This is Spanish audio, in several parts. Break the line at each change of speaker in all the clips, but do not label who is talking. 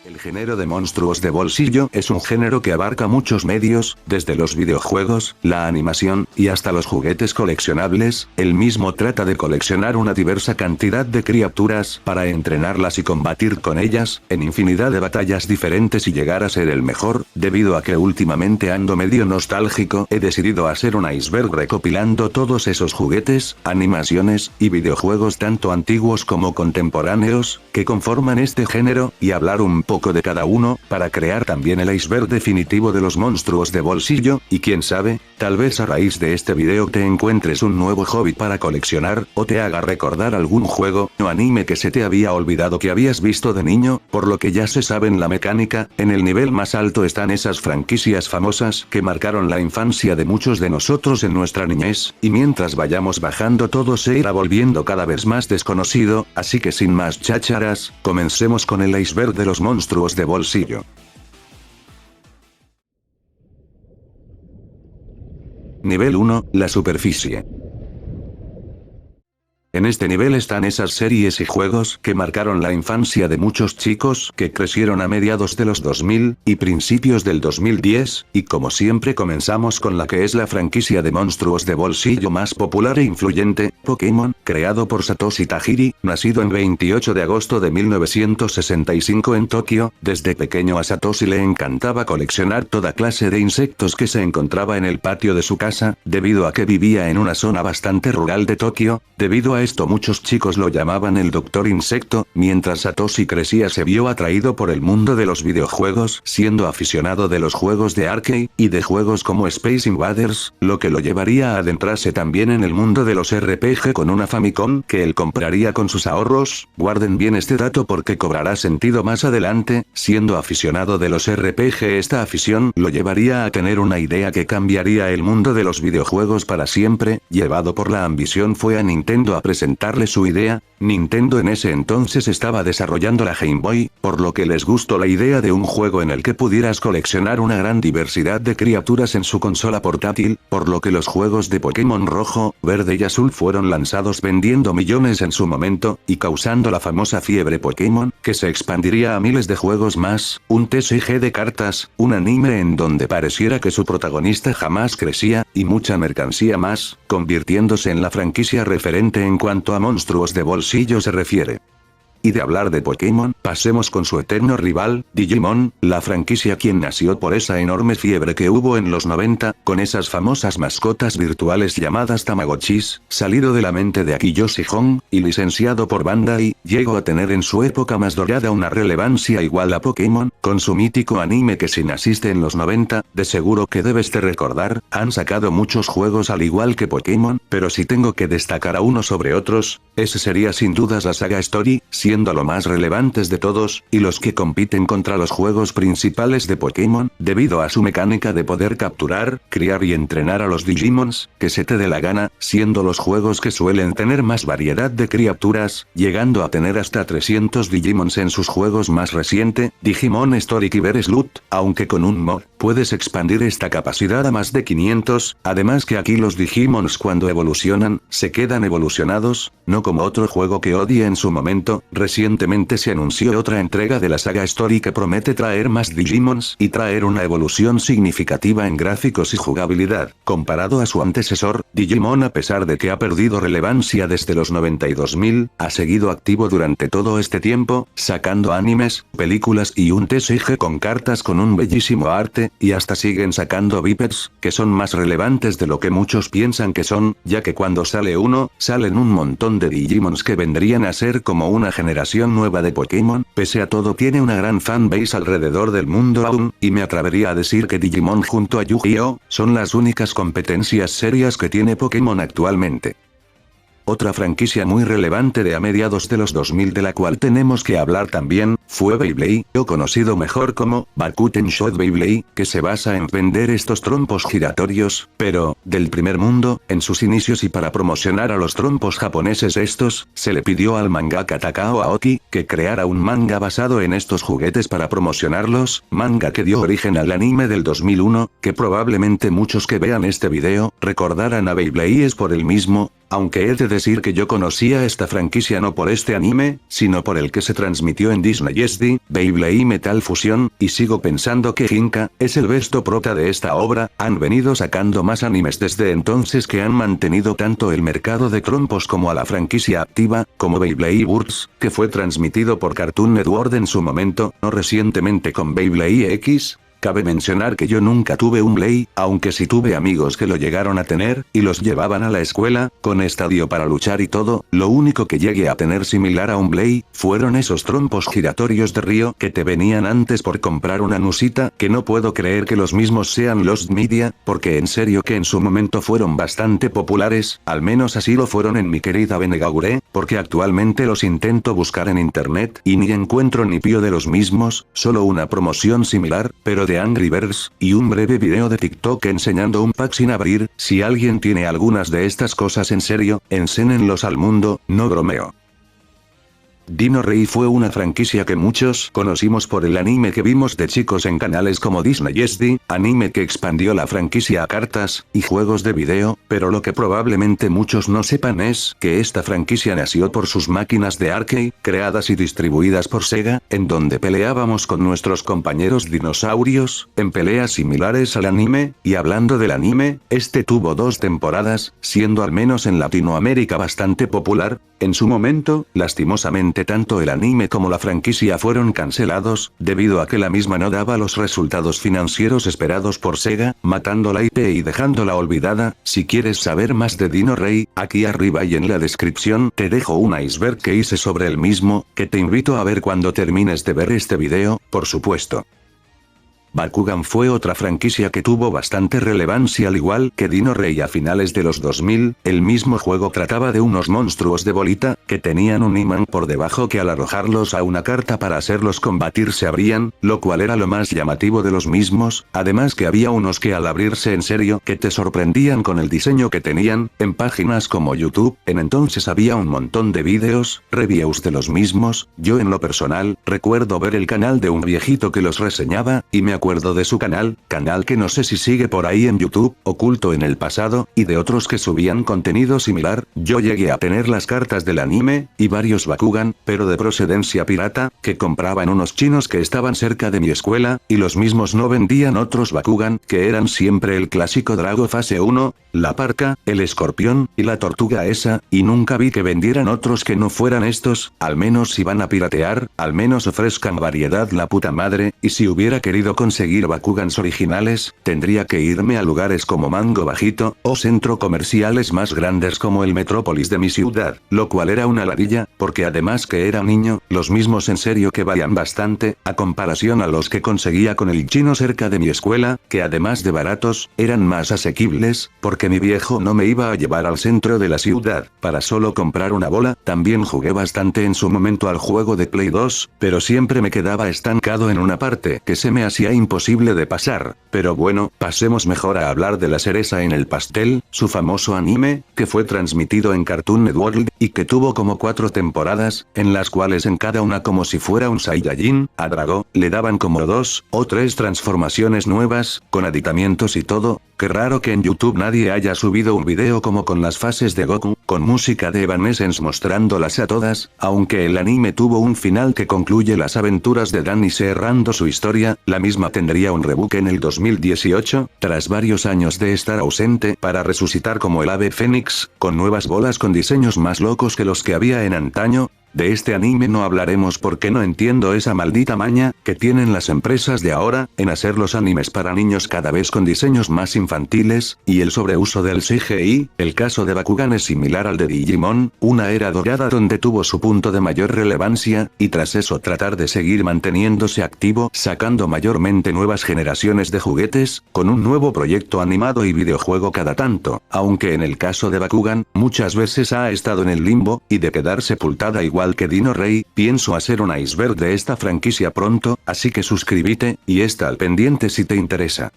El género de monstruos de bolsillo es un género que abarca muchos medios, desde los videojuegos, la animación, y hasta los juguetes coleccionables. El mismo trata de coleccionar una diversa cantidad de criaturas para entrenarlas y combatir con ellas, en infinidad de batallas diferentes y llegar a ser el mejor. Debido a que últimamente ando medio nostálgico, he decidido hacer un iceberg recopilando todos esos juguetes, animaciones, y videojuegos tanto antiguos como contemporáneos, que conforman este género, y hablar un poco de cada uno, para crear también el iceberg definitivo de los monstruos de bolsillo, y quién sabe, tal vez a raíz de este video te encuentres un nuevo hobby para coleccionar, o te haga recordar algún juego o anime que se te había olvidado que habías visto de niño, por lo que ya se saben la mecánica. En el nivel más alto están esas franquicias famosas que marcaron la infancia de muchos de nosotros en nuestra niñez, y mientras vayamos bajando todo se irá volviendo cada vez más desconocido, así que sin más chácharas, comencemos con el iceberg de los monstruos de bolsillo. Nivel 1, la superficie. En este nivel están esas series y juegos que marcaron la infancia de muchos chicos que crecieron a mediados de los 2000 y principios del 2010, y como siempre comenzamos con la que es la franquicia de monstruos de bolsillo más popular e influyente, Pokémon, creado por Satoshi Tajiri, nacido en 28 de agosto de 1965 en Tokio. Desde pequeño a Satoshi le encantaba coleccionar toda clase de insectos que se encontraba en el patio de su casa, debido a que vivía en una zona bastante rural de Tokio. Debido a esto muchos chicos lo llamaban el Doctor Insecto. Mientras Satoshi crecía se vio atraído por el mundo de los videojuegos, siendo aficionado de los juegos de arcade, y de juegos como Space Invaders, lo que lo llevaría a adentrarse también en el mundo de los RPG con una Famicom que él compraría con sus ahorros. Guarden bien este dato porque cobrará sentido más adelante. Siendo aficionado de los RPG, esta afición lo llevaría a tener una idea que cambiaría el mundo de los videojuegos para siempre. Llevado por la ambición fue a Nintendo a presentarle su idea. Nintendo en ese entonces estaba desarrollando la Game Boy, por lo que les gustó la idea de un juego en el que pudieras coleccionar una gran diversidad de criaturas en su consola portátil, por lo que los juegos de Pokémon rojo, verde y azul fueron lanzados vendiendo millones en su momento, y causando la famosa fiebre Pokémon, que se expandiría a miles de juegos más, un TCG de cartas, un anime en donde pareciera que su protagonista jamás crecía, y mucha mercancía más, convirtiéndose en la franquicia referente en cuanto a monstruos de bolsillo se refiere. Y de hablar de Pokémon, pasemos con su eterno rival, Digimon, la franquicia quien nació por esa enorme fiebre que hubo en los 90, con esas famosas mascotas virtuales llamadas Tamagotchis, salido de la mente de Akiyoshi Hong, y licenciado por Bandai, llegó a tener en su época más dorada una relevancia igual a Pokémon, con su mítico anime que si naciste en los 90, de seguro que debes de recordar. Han sacado muchos juegos al igual que Pokémon, pero si tengo que destacar a uno sobre otros, ese sería sin dudas la saga Story, siendo lo más relevantes de todos, y los que compiten contra los juegos principales de Pokémon, debido a su mecánica de poder capturar, criar y entrenar a los Digimons, que se te dé la gana, siendo los juegos que suelen tener más variedad de criaturas, llegando a tener hasta 300 Digimons en sus juegos más reciente, Digimon Story Kyber Sleuth, aunque con un mod, puedes expandir esta capacidad a más de 500, además que aquí los Digimons cuando evolucionan, se quedan evolucionados, no como otro juego que odié en su momento. Recientemente se anunció otra entrega de la saga Story que promete traer más Digimons y traer una evolución significativa en gráficos y jugabilidad. Comparado a su antecesor, Digimon, a pesar de que ha perdido relevancia desde los 92.000, ha seguido activo durante todo este tiempo, sacando animes, películas y un TCG con cartas con un bellísimo arte, y hasta siguen sacando bípedes, que son más relevantes de lo que muchos piensan que son, ya que cuando sale uno, salen un montón de Digimons que vendrían a ser como una generación nueva de Pokémon. Pese a todo tiene una gran fanbase alrededor del mundo aún, y me atrevería a decir que Digimon junto a Yu-Gi-Oh! Son las únicas competencias serias que tiene Pokémon actualmente. Otra franquicia muy relevante de a mediados de los 2000 de la cual tenemos que hablar también, fue Beyblade, o conocido mejor como Bakuten Shot Beyblade, que se basa en vender estos trompos giratorios, pero, del primer mundo, en sus inicios y para promocionar a los trompos japoneses estos, se le pidió al mangaka Takao Aoki, que creara un manga basado en estos juguetes para promocionarlos, manga que dio origen al anime del 2001, que probablemente muchos que vean este video, recordarán a Beyblade es por el mismo. Aunque he de decir que yo conocía esta franquicia no por este anime, sino por el que se transmitió en Disney GSD, Beyblade Metal Fusion, y sigo pensando que Jinka es el besto prota de esta obra. Han venido sacando más animes desde entonces que han mantenido tanto el mercado de trompos como a la franquicia activa, como Beyblade Burst, que fue transmitido por Cartoon Network en su momento, no recientemente con Beyblade X. Cabe mencionar que yo nunca tuve un Blade, aunque sí tuve amigos que lo llegaron a tener, y los llevaban a la escuela, con estadio para luchar y todo. Lo único que llegué a tener similar a un Blade, fueron esos trompos giratorios de Río que te venían antes por comprar una nusita, que no puedo creer que los mismos sean Lost Media, porque en serio que en su momento fueron bastante populares, al menos así lo fueron en mi querida Benegagure, porque actualmente los intento buscar en internet y ni encuentro ni pío de los mismos, solo una promoción similar, pero de Angry Birds, y un breve video de TikTok enseñando un pack sin abrir. Si alguien tiene algunas de estas cosas en serio, enséñenlos al mundo, no bromeo. Dino Rey fue una franquicia que muchos conocimos por el anime que vimos de chicos en canales como Disney XD, anime que expandió la franquicia a cartas y juegos de video, pero lo que probablemente muchos no sepan es que esta franquicia nació por sus máquinas de arcade, creadas y distribuidas por Sega, en donde peleábamos con nuestros compañeros dinosaurios, en peleas similares al anime. Y hablando del anime, este tuvo 2 temporadas, siendo al menos en Latinoamérica bastante popular. En su momento, lastimosamente tanto el anime como la franquicia fueron cancelados, debido a que la misma no daba los resultados financieros esperados por Sega, matando la IP y dejándola olvidada. Si quieres saber más de Dino Rey, aquí arriba y en la descripción te dejo un iceberg que hice sobre el mismo, que te invito a ver cuando termines de ver este video, por supuesto. Bakugan fue otra franquicia que tuvo bastante relevancia al igual que Dino Rey a finales de los 2000, el mismo juego trataba de unos monstruos de bolita, que tenían un imán por debajo que al arrojarlos a una carta para hacerlos combatir se abrían, lo cual era lo más llamativo de los mismos, además que había unos que al abrirse en serio que te sorprendían con el diseño que tenían. En páginas como YouTube, en entonces había un montón de vídeos, reviews de los mismos. Yo en lo personal, recuerdo ver el canal de un viejito que los reseñaba, y me acuerdo de su canal que no sé si sigue por ahí en YouTube, oculto en el pasado, y de otros que subían contenido similar. Yo llegué a tener las cartas del anime, y varios Bakugan, pero de procedencia pirata, que compraban unos chinos que estaban cerca de mi escuela, y los mismos no vendían otros Bakugan, que eran siempre el clásico Drago Fase 1, la parca, el escorpión, y la tortuga esa, y nunca vi que vendieran otros que no fueran estos. Al menos si van a piratear, al menos ofrezcan variedad la puta madre, y si hubiera querido conseguir Bakugans originales, tendría que irme a lugares como Mango Bajito, o centro comerciales más grandes como el Metrópolis de mi ciudad, lo cual era una ladilla, porque además que era niño, los mismos en serio que valían bastante, a comparación a los que conseguía con el chino cerca de mi escuela, que además de baratos, eran más asequibles, porque mi viejo no me iba a llevar al centro de la ciudad, para solo comprar una bola. También jugué bastante en su momento al juego de Play 2, pero siempre me quedaba estancado en una parte que se me hacía imposible de pasar. Pero bueno, pasemos mejor a hablar de la cereza en el pastel, su famoso anime, que fue transmitido en Cartoon Network, y que tuvo como 4 temporadas, en las cuales en cada una como si fuera un Saiyajin, a Drago, le daban como 2 o 3 transformaciones nuevas, con aditamientos y todo. Qué raro que en YouTube nadie haya subido un video como con las fases de Goku, con música de Evanescence mostrándolas a todas, aunque el anime tuvo un final que concluye las aventuras de Danny cerrando su historia. La misma tendría un reboot en el 2018, tras varios años de estar ausente, para resucitar como el ave fénix, con nuevas bolas con diseños más locos que los que había en antaño. De este anime no hablaremos porque no entiendo esa maldita maña que tienen las empresas de ahora, en hacer los animes para niños cada vez con diseños más infantiles, y el sobreuso del CGI. El caso de Bakugan es similar al de Digimon, una era dorada donde tuvo su punto de mayor relevancia, y tras eso tratar de seguir manteniéndose activo, sacando mayormente nuevas generaciones de juguetes, con un nuevo proyecto animado y videojuego cada tanto, aunque en el caso de Bakugan, muchas veces ha estado en el limbo, y de quedar sepultada igual que Dino Rey. Pienso hacer un iceberg de esta franquicia pronto, así que suscríbete, y está al pendiente si te interesa.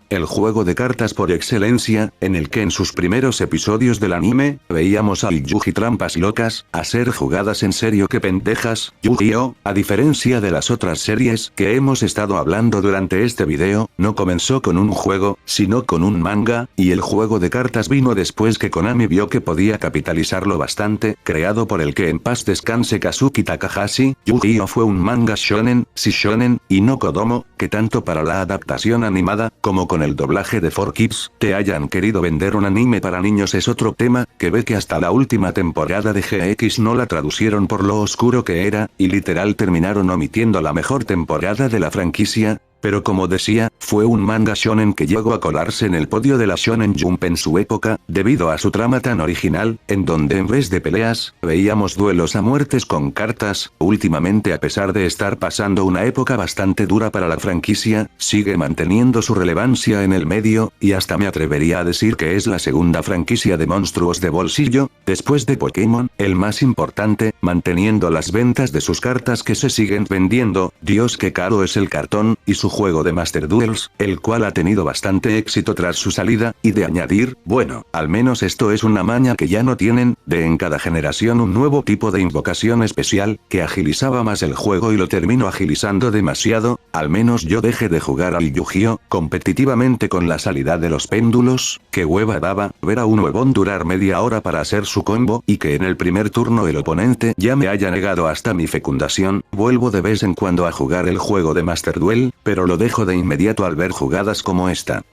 el juego de cartas por excelencia, en el que en sus primeros episodios del anime, veíamos a Yugi trampas locas, hacer jugadas en serio que pendejas, Yu-Gi-Oh, a diferencia de las otras series que hemos estado hablando durante este video, no comenzó con un juego, sino con un manga, y el juego de cartas vino después que Konami vio que podía capitalizarlo bastante, creado por el que en paz descanse Kazuki Takahashi. Yu-Gi-Oh fue un manga shonen, si shonen, y no kodomo, que tanto para la adaptación animada, como con el doblaje de 4Kids, te hayan querido vender un anime para niños es otro tema, que ve que hasta la última temporada de GX no la traducieron por lo oscuro que era, y literal terminaron omitiendo la mejor temporada de la franquicia. Pero como decía, fue un manga shonen que llegó a colarse en el podio de la Shonen Jump en su época, debido a su trama tan original, en donde en vez de peleas, veíamos duelos a muertes con cartas. Últimamente, a pesar de estar pasando una época bastante dura para la franquicia, sigue manteniendo su relevancia en el medio, y hasta me atrevería a decir que es la segunda franquicia de monstruos de bolsillo, después de Pokémon, el más importante, manteniendo las ventas de sus cartas que se siguen vendiendo. Dios, qué caro es el cartón, y su juego de Master Duels, el cual ha tenido bastante éxito tras su salida, y de añadir, bueno, al menos esto es una maña que ya no tienen, de en cada generación un nuevo tipo de invocación especial, que agilizaba más el juego y lo terminó agilizando demasiado. Al menos yo dejé de jugar al Yu-Gi-Oh competitivamente con la salida de los péndulos, que hueva daba, ver a un huevón durar media hora para hacer su combo, y que en el primer turno el oponente ya me haya negado hasta mi fecundación. Vuelvo de vez en cuando a jugar el juego de Master Duel, pero lo dejo de inmediato al ver jugadas como esta.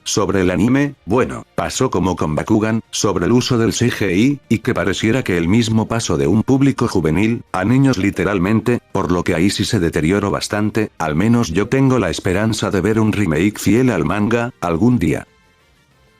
Sobre el anime, bueno, pasó como con Bakugan, sobre el uso del CGI, y que pareciera que el mismo paso de un público juvenil, a niños literalmente, por lo que ahí sí se deterioró bastante. Al menos yo tengo la esperanza de ver un remake fiel al manga, algún día.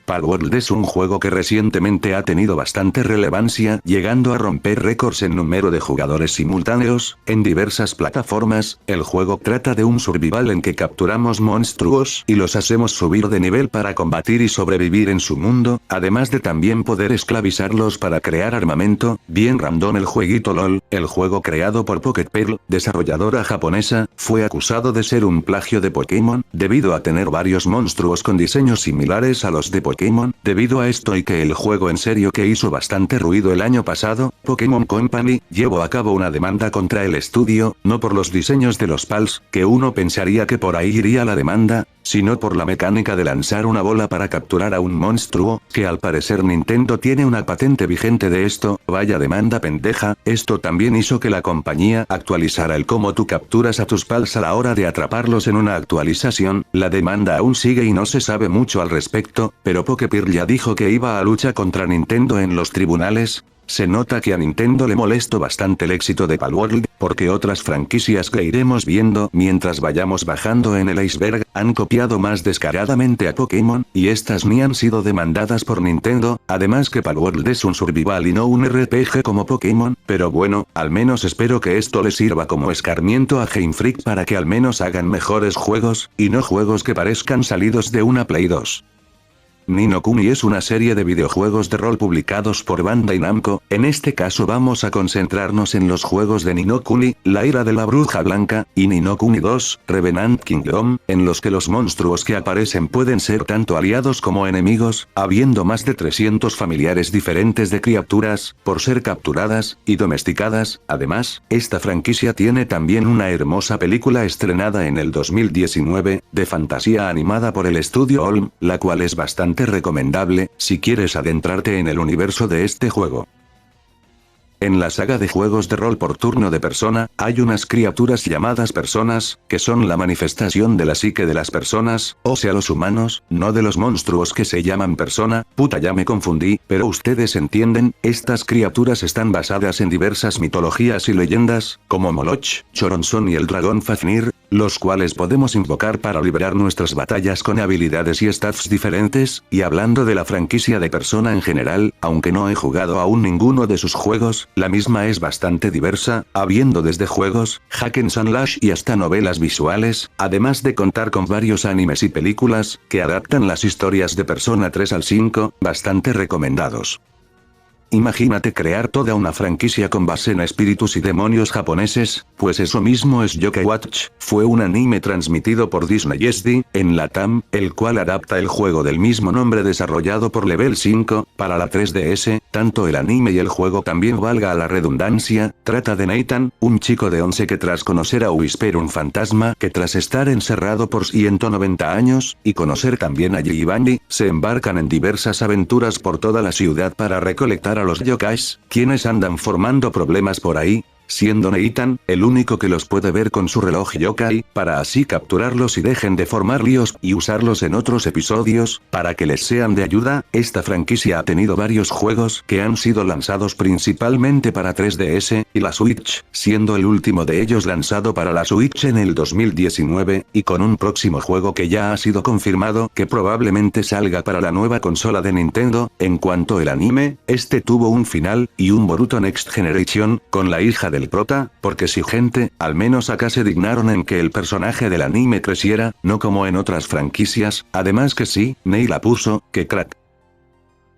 Palworld es un juego que recientemente ha tenido bastante relevancia, llegando a romper récords en número de jugadores simultáneos, en diversas plataformas. El juego trata de un survival en que capturamos monstruos y los hacemos subir de nivel para combatir y sobrevivir en su mundo, además de también poder esclavizarlos para crear armamento. Bien random el jueguito LOL. El juego creado por Pocket Pearl, desarrolladora japonesa, fue acusado de ser un plagio de Pokémon, debido a tener varios monstruos con diseños similares a los de Pokémon. Debido a esto y que el juego en serio que hizo bastante ruido el año pasado, Pokémon Company llevó a cabo una demanda contra el estudio, no por los diseños de los PALs, que uno pensaría que por ahí iría la demanda, sino por la mecánica de lanzar una bola para capturar a un monstruo, que al parecer Nintendo tiene una patente vigente de esto. Vaya demanda pendeja. Esto también hizo que la compañía actualizara el cómo tú capturas a tus PALs a la hora de atraparlos en una actualización. La demanda aún sigue y no se sabe mucho al respecto, pero Pokepearl ya dijo que iba a lucha contra Nintendo en los tribunales. Se nota que a Nintendo le molestó bastante el éxito de Palworld, porque otras franquicias que iremos viendo mientras vayamos bajando en el iceberg, han copiado más descaradamente a Pokémon, y estas ni han sido demandadas por Nintendo. Además que Palworld es un survival y no un RPG como Pokémon, pero bueno, al menos espero que esto les sirva como escarmiento a Game Freak para que al menos hagan mejores juegos, y no juegos que parezcan salidos de una Play 2. Ni no Kuni es una serie de videojuegos de rol publicados por Bandai Namco. En este caso vamos a concentrarnos en los juegos de Ni no Kuni, La ira de la bruja blanca, y Ni no Kuni 2, Revenant Kingdom, en los que los monstruos que aparecen pueden ser tanto aliados como enemigos, habiendo más de 300 familiares diferentes de criaturas, por ser capturadas y domesticadas. Además, esta franquicia tiene también una hermosa película estrenada en el 2019, de fantasía animada por el estudio Olm, la cual es bastante recomendable, si quieres adentrarte en el universo de este juego. En la saga de juegos de rol por turno de Persona, hay unas criaturas llamadas personas, que son la manifestación de la psique de las personas, o sea los humanos, no de los monstruos que se llaman persona. Puta, ya me confundí, pero ustedes entienden. Estas criaturas están basadas en diversas mitologías y leyendas, como Moloch, Choronzon y el dragón Fafnir, los cuales podemos invocar para liberar nuestras batallas con habilidades y stats diferentes. Y hablando de la franquicia de Persona en general, aunque no he jugado aún ninguno de sus juegos, la misma es bastante diversa, habiendo desde juegos, hack and slash y hasta novelas visuales, además de contar con varios animes y películas, que adaptan las historias de Persona 3 al 5, bastante recomendados. Imagínate crear toda una franquicia con base en espíritus y demonios japoneses, pues eso mismo es Yokai Watch, fue un anime transmitido por Disney XD, en Latam, el cual adapta el juego del mismo nombre desarrollado por Level 5, para la 3DS, tanto el anime y el juego también valga a la redundancia, trata de Nathan, un chico de 11 que tras conocer a Whisper un fantasma que tras estar encerrado por 190 años, y conocer también a Giovanni, se embarcan en diversas aventuras por toda la ciudad para recolectar a los yokais, quienes andan formando problemas por ahí, siendo Nathan, el único que los puede ver con su reloj yokai, para así capturarlos y dejen de formar líos, y usarlos en otros episodios, para que les sean de ayuda. Esta franquicia ha tenido varios juegos que han sido lanzados principalmente para 3DS, y la Switch, siendo el último de ellos lanzado para la Switch en el 2019, y con un próximo juego que ya ha sido confirmado que probablemente salga para la nueva consola de Nintendo. En cuanto al anime, este tuvo un final, y un Boruto Next Generation, con la hija del prota, porque si gente, al menos acá se dignaron en que el personaje del anime creciera, no como en otras franquicias, además que sí, Nei la puso, que crack.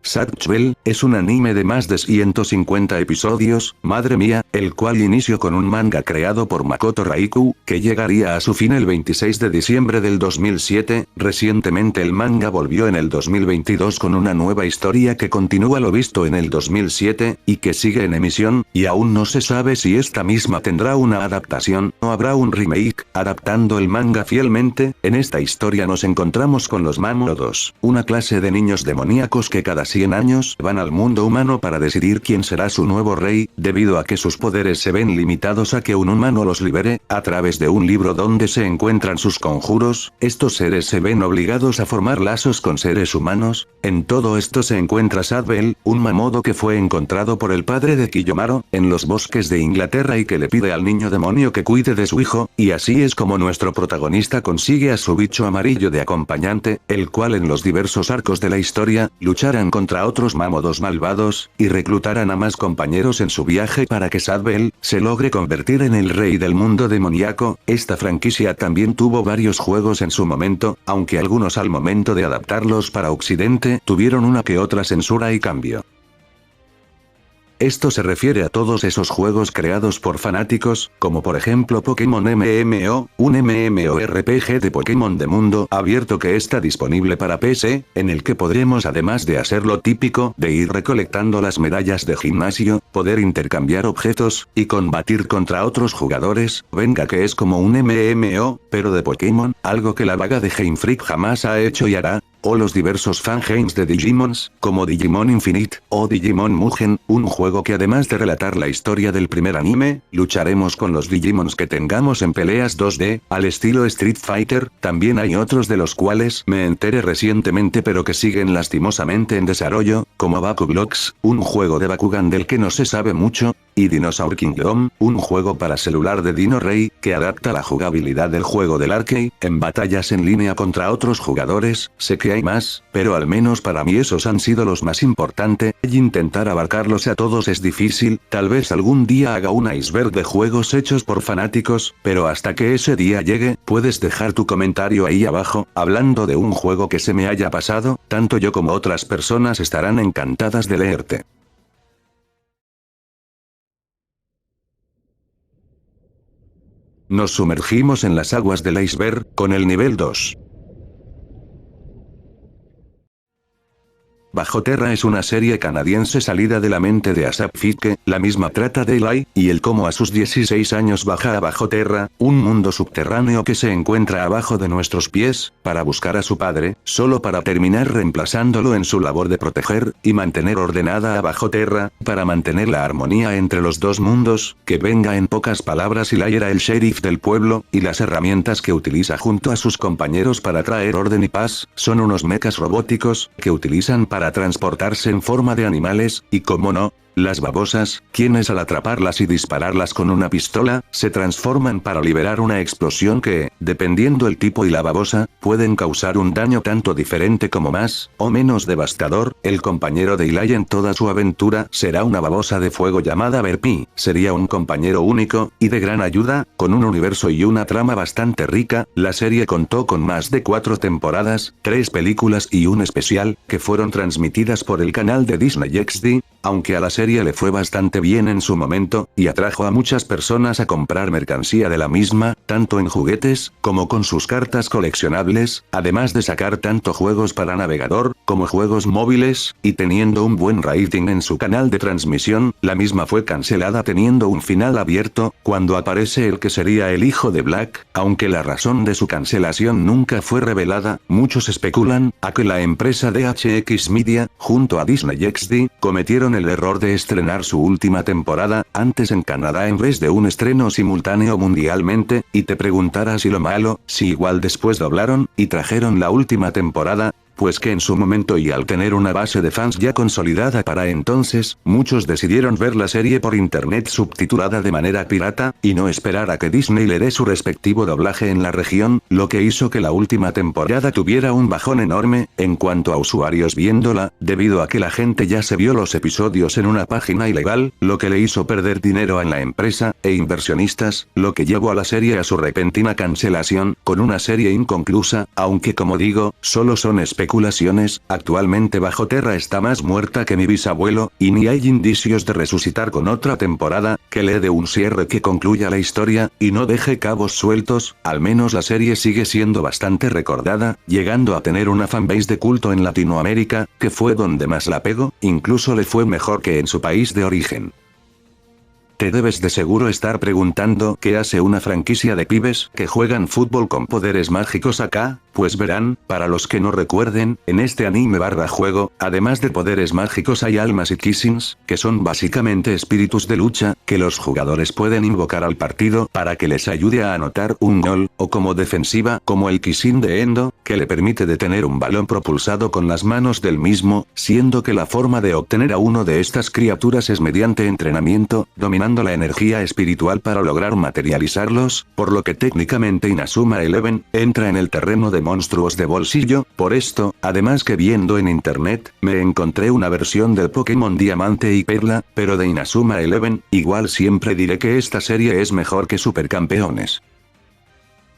Zatch Bell, es un anime de más de 150 episodios, madre mía, el cual inició con un manga creado por Makoto Raiku, que llegaría a su fin el 26 de diciembre del 2007, recientemente el manga volvió en el 2022 con una nueva historia que continúa lo visto en el 2007, y que sigue en emisión, y aún no se sabe si esta misma tendrá una adaptación, o habrá un remake, adaptando el manga fielmente. En esta historia nos encontramos con los Mamodos, una clase de niños demoníacos que cada 100 años van al mundo humano para decidir quién será su nuevo rey, debido a que sus poderes se ven limitados a que un humano los libere, a través de un libro donde se encuentran sus conjuros. Estos seres se ven obligados a formar lazos con seres humanos. En todo esto se encuentra Zatch Bell, un Mamodo que fue encontrado por el padre de Kiyomaru, en los bosques de Inglaterra y que le pide al niño demonio que cuide de su hijo, y así es como nuestro protagonista consigue a su bicho amarillo de acompañante, el cual en los diversos arcos de la historia, lucharán contra otros Mamodos malvados, y reclutarán a más compañeros en su viaje para que Zatch Bell se logre convertir en el rey del mundo demoníaco. Esta franquicia también tuvo varios juegos en su momento, aunque algunos al momento de adaptarlos para Occidente tuvieron una que otra censura y cambio. Esto se refiere a todos esos juegos creados por fanáticos, como por ejemplo Pokémon MMO, un MMORPG de Pokémon de mundo abierto que está disponible para PC, en el que podremos además de hacer lo típico de ir recolectando las medallas de gimnasio, poder intercambiar objetos, y combatir contra otros jugadores. Venga que es como un MMO, pero de Pokémon, algo que la vaga de Game Freak jamás ha hecho y hará. O los diversos fangames de Digimons, como Digimon Infinite, o Digimon Mugen, un juego que además de relatar la historia del primer anime, lucharemos con los Digimons que tengamos en peleas 2D, al estilo Street Fighter. También hay otros de los cuales me enteré recientemente pero que siguen lastimosamente en desarrollo, como Bakuglox, un juego de Bakugan del que no se sabe mucho, y Dinosaur Kingdom, un juego para celular de Dino Rey, que adapta la jugabilidad del juego del arcade, en batallas en línea contra otros jugadores. Sé que hay más, pero al menos para mí esos han sido los más importantes, y intentar abarcarlos a todos es difícil. Tal vez algún día haga un iceberg de juegos hechos por fanáticos, pero hasta que ese día llegue, puedes dejar tu comentario ahí abajo, hablando de un juego que se me haya pasado, tanto yo como otras personas estarán encantadas de leerte. Nos sumergimos en las aguas del iceberg, con el nivel 2. Bajo Terra es una serie canadiense salida de la mente de Asap Fitke. La misma trata de Eli, y el cómo a sus 16 años baja a Bajo Terra, un mundo subterráneo que se encuentra abajo de nuestros pies, para buscar a su padre, solo para terminar reemplazándolo en su labor de proteger y mantener ordenada a Bajo Terra, para mantener la armonía entre los dos mundos. Que venga en pocas palabras, Eli era el sheriff del pueblo, y las herramientas que utiliza junto a sus compañeros para traer orden y paz, son unos mechas robóticos, que utilizan para transportarse en forma de animales, y como no, las babosas, quienes al atraparlas y dispararlas con una pistola, se transforman para liberar una explosión que, dependiendo el tipo y la babosa, pueden causar un daño tanto diferente como más o menos devastador. El compañero de Eli en toda su aventura será una babosa de fuego llamada Verpi. Sería un compañero único, y de gran ayuda, con un universo y una trama bastante rica. La serie contó con más de 4 temporadas, 3 películas y un especial, que fueron transmitidas por el canal de Disney XD. aunque a la serie le fue bastante bien en su momento, y atrajo a muchas personas a comprar mercancía de la misma, tanto en juguetes, como con sus cartas coleccionables, además de sacar tanto juegos para navegador, como juegos móviles, y teniendo un buen rating en su canal de transmisión, la misma fue cancelada teniendo un final abierto, cuando aparece el que sería el hijo de Black, aunque la razón de su cancelación nunca fue revelada, muchos especulan, a que la empresa DHX Media, junto a Disney XD, cometieron el error de estrenar su última temporada, antes en Canadá en vez de un estreno simultáneo mundialmente, y te preguntarás si lo malo, si igual después doblaron, y trajeron la última temporada, pues que en su momento y al tener una base de fans ya consolidada para entonces, muchos decidieron ver la serie por internet subtitulada de manera pirata, y no esperar a que Disney le dé su respectivo doblaje en la región, lo que hizo que la última temporada tuviera un bajón enorme, en cuanto a usuarios viéndola, debido a que la gente ya se vio los episodios en una página ilegal, lo que le hizo perder dinero a la empresa, e inversionistas, lo que llevó a la serie a su repentina cancelación, con una serie inconclusa, aunque como digo, solo son especulaciones. Actualmente Bajo Terra está más muerta que mi bisabuelo, y ni hay indicios de resucitar con otra temporada, que le dé un cierre que concluya la historia, y no deje cabos sueltos. Al menos la serie sigue siendo bastante recordada, llegando a tener una fanbase de culto en Latinoamérica, que fue donde más la pegó, incluso le fue mejor que en su país de origen. Te debes de seguro estar preguntando qué hace una franquicia de pibes que juegan fútbol con poderes mágicos acá. Pues verán, para los que no recuerden, en este anime / juego, además de poderes mágicos hay almas y kissings, que son básicamente espíritus de lucha, que los jugadores pueden invocar al partido para que les ayude a anotar un gol, o como defensiva, como el kissing de Endo, que le permite detener un balón propulsado con las manos del mismo, siendo que la forma de obtener a uno de estas criaturas es mediante entrenamiento, dominando la energía espiritual para lograr materializarlos, por lo que técnicamente Inazuma Eleven entra en el terreno de monstruos de bolsillo. Por esto, además que viendo en internet, me encontré una versión del Pokémon Diamante y Perla, pero de Inazuma Eleven. Igual siempre diré que esta serie es mejor que Supercampeones.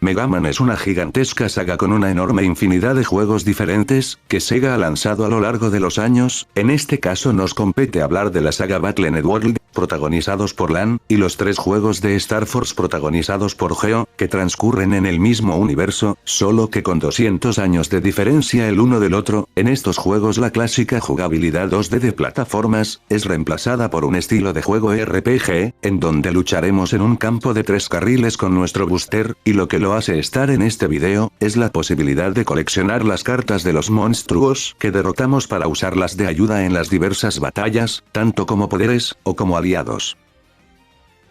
Mega Man es una gigantesca saga con una enorme infinidad de juegos diferentes, que Sega ha lanzado a lo largo de los años. En este caso nos compete hablar de la saga Battle World, protagonizados por Lan, y los 3 juegos de Star Force protagonizados por Geo, que transcurren en el mismo universo, solo que con 200 años de diferencia el uno del otro. En estos juegos la clásica jugabilidad 2D de plataformas, es reemplazada por un estilo de juego RPG, en donde lucharemos en un campo de 3 carriles con nuestro booster, y lo que lo hace estar en este video, es la posibilidad de coleccionar las cartas de los monstruos que derrotamos para usarlas de ayuda en las diversas batallas, tanto como poderes, o como aliados.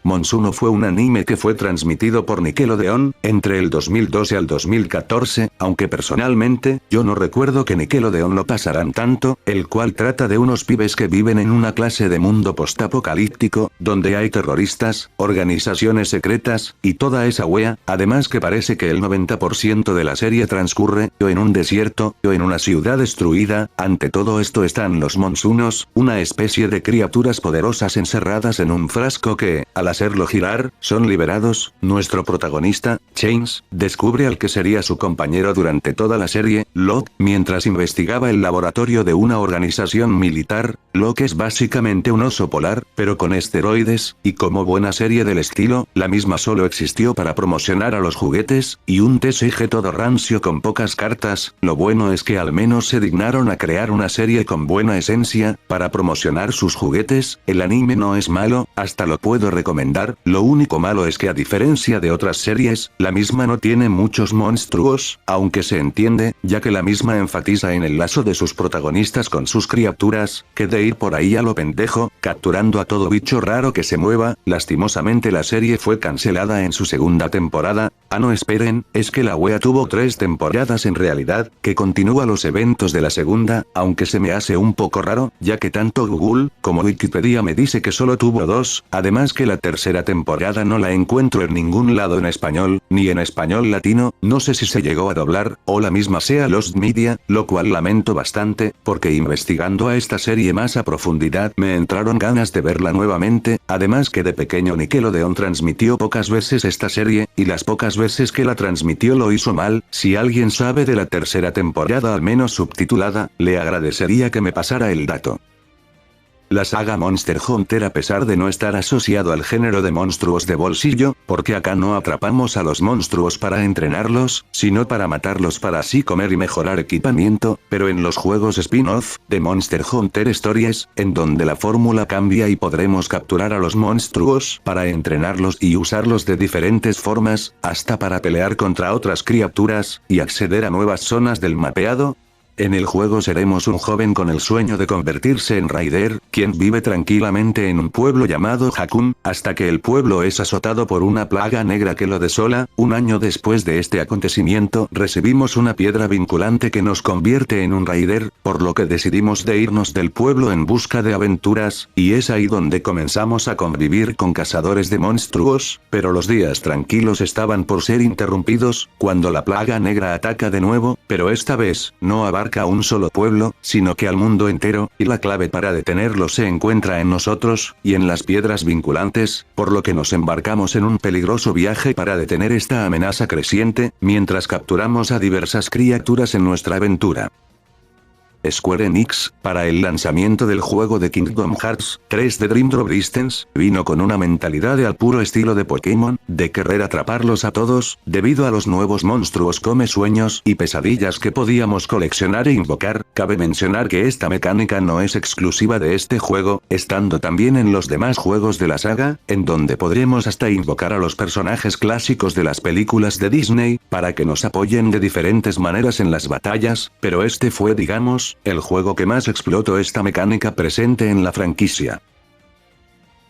Monsuno fue un anime que fue transmitido por Nickelodeon, entre el 2012 al 2014, aunque personalmente, yo no recuerdo que Nickelodeon lo pasaran tanto, el cual trata de unos pibes que viven en una clase de mundo postapocalíptico, donde hay terroristas, organizaciones secretas, y toda esa wea, además que parece que el 90% de la serie transcurre, o en un desierto, o en una ciudad destruida. Ante todo esto están los monsunos, una especie de criaturas poderosas encerradas en un frasco que, al hacerlo girar, son liberados. Nuestro protagonista, Chains, descubre al que sería su compañero durante toda la serie, Locke, mientras investigaba el laboratorio de una organización militar. Locke es básicamente un oso polar, pero con esteroides, y como buena serie del estilo, la misma solo existió para promocionar a los juguetes, y un TCG todo rancio con pocas cartas. Lo bueno es que al menos se dignaron a crear una serie con buena esencia, para promocionar sus juguetes. El anime no es malo, hasta lo puedo recomendar. Lo único malo es que a diferencia de otras series, la misma no tiene muchos monstruos, aunque se entiende, ya que la misma enfatiza en el lazo de sus protagonistas con sus criaturas, que de ir por ahí a lo pendejo, capturando a todo bicho raro que se mueva. Lastimosamente la serie fue cancelada en su segunda temporada. No esperen, es que la wea tuvo 3 temporadas en realidad, que continúa los eventos de la segunda, aunque se me hace un poco raro, ya que tanto Google, como Wikipedia me dice que solo tuvo 2, además que la tercera temporada no la encuentro en ningún lado en español, ni en español latino. No sé si se llegó a doblar, o la misma sea Lost Media, lo cual lamento bastante, porque investigando a esta serie más a profundidad me entraron ganas de verla nuevamente. Además que de pequeño Nickelodeon transmitió pocas veces esta serie, y las pocas veces que la transmitió lo hizo mal. Si alguien sabe de la tercera temporada al menos subtitulada, le agradecería que me pasara el dato. La saga Monster Hunter, a pesar de no estar asociado al género de monstruos de bolsillo, porque acá no atrapamos a los monstruos para entrenarlos, sino para matarlos para así comer y mejorar equipamiento, pero en los juegos spin-off de Monster Hunter Stories, en donde la fórmula cambia y podremos capturar a los monstruos para entrenarlos y usarlos de diferentes formas, hasta para pelear contra otras criaturas, y acceder a nuevas zonas del mapeado. En el juego seremos un joven con el sueño de convertirse en Raider, quien vive tranquilamente en un pueblo llamado Hakun, hasta que el pueblo es azotado por una plaga negra que lo desola. Un año después de este acontecimiento recibimos una piedra vinculante que nos convierte en un Raider, por lo que decidimos de irnos del pueblo en busca de aventuras, y es ahí donde comenzamos a convivir con cazadores de monstruos, pero los días tranquilos estaban por ser interrumpidos, cuando la plaga negra ataca de nuevo, pero esta vez, no abarca a un solo pueblo, sino que al mundo entero, y la clave para detenerlo se encuentra en nosotros, y en las piedras vinculantes, por lo que nos embarcamos en un peligroso viaje para detener esta amenaza creciente, mientras capturamos a diversas criaturas en nuestra aventura. Square Enix, para el lanzamiento del juego de Kingdom Hearts 3 de Dream Drop Distance, vino con una mentalidad de al puro estilo de Pokémon, de querer atraparlos a todos, debido a los nuevos monstruos come sueños y pesadillas que podíamos coleccionar e invocar. Cabe mencionar que esta mecánica no es exclusiva de este juego, estando también en los demás juegos de la saga, en donde podremos hasta invocar a los personajes clásicos de las películas de Disney, para que nos apoyen de diferentes maneras en las batallas, pero este fue, digamos, el juego que más explotó esta mecánica presente en la franquicia.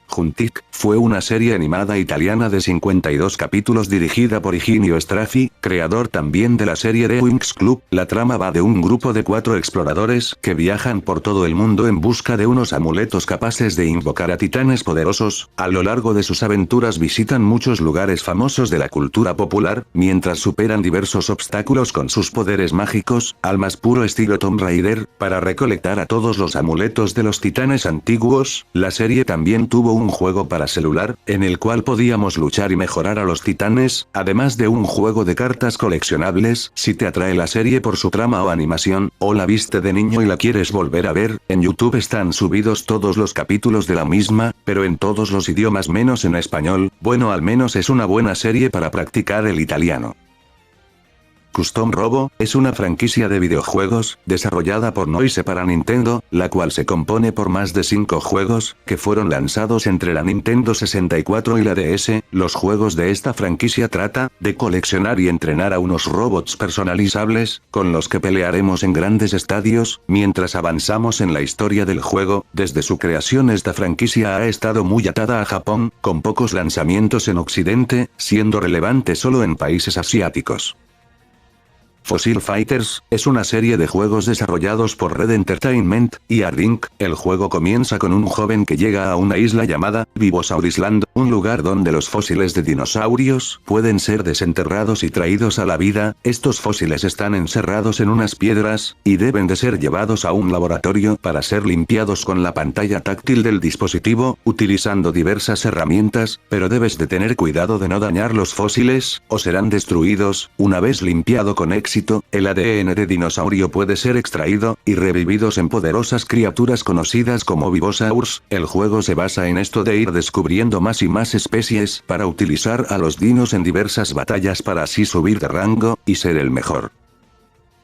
Juntic, fue una serie animada italiana de 52 capítulos dirigida por Higinio Straffi, creador también de la serie de Winx Club. La trama va de un grupo de 4 exploradores que viajan por todo el mundo en busca de unos amuletos capaces de invocar a titanes poderosos. A lo largo de sus aventuras visitan muchos lugares famosos de la cultura popular, mientras superan diversos obstáculos con sus poderes mágicos, al más puro estilo Tomb Raider, para recolectar a todos los amuletos de los titanes antiguos. La serie también tuvo un juego para celular, en el cual podíamos luchar y mejorar a los titanes, además de un juego de cartas coleccionables. Si te atrae la serie por su trama o animación, o la viste de niño y la quieres volver a ver, en YouTube están subidos todos los capítulos de la misma, pero en todos los idiomas menos en español. Bueno, al menos es una buena serie para practicar el italiano. Custom Robo, es una franquicia de videojuegos, desarrollada por Noise para Nintendo, la cual se compone por más de 5 juegos, que fueron lanzados entre la Nintendo 64 y la DS. Los juegos de esta franquicia trata de coleccionar y entrenar a unos robots personalizables, con los que pelearemos en grandes estadios. Mientras avanzamos en la historia del juego, desde su creación esta franquicia ha estado muy atada a Japón, con pocos lanzamientos en Occidente, siendo relevante solo en países asiáticos. Fossil Fighters, es una serie de juegos desarrollados por Red Entertainment y Ard Inc. El juego comienza con un joven que llega a una isla llamada Vivosaurus Land, un lugar donde los fósiles de dinosaurios pueden ser desenterrados y traídos a la vida. Estos fósiles están encerrados en unas piedras, y deben de ser llevados a un laboratorio para ser limpiados con la pantalla táctil del dispositivo, utilizando diversas herramientas, pero debes de tener cuidado de no dañar los fósiles, o serán destruidos. Una vez limpiado con éxito, el ADN de dinosaurio puede ser extraído, y revividos en poderosas criaturas conocidas como Vivosaurs. El juego se basa en esto de ir descubriendo más y más especies, para utilizar a los dinos en diversas batallas para así subir de rango, y ser el mejor.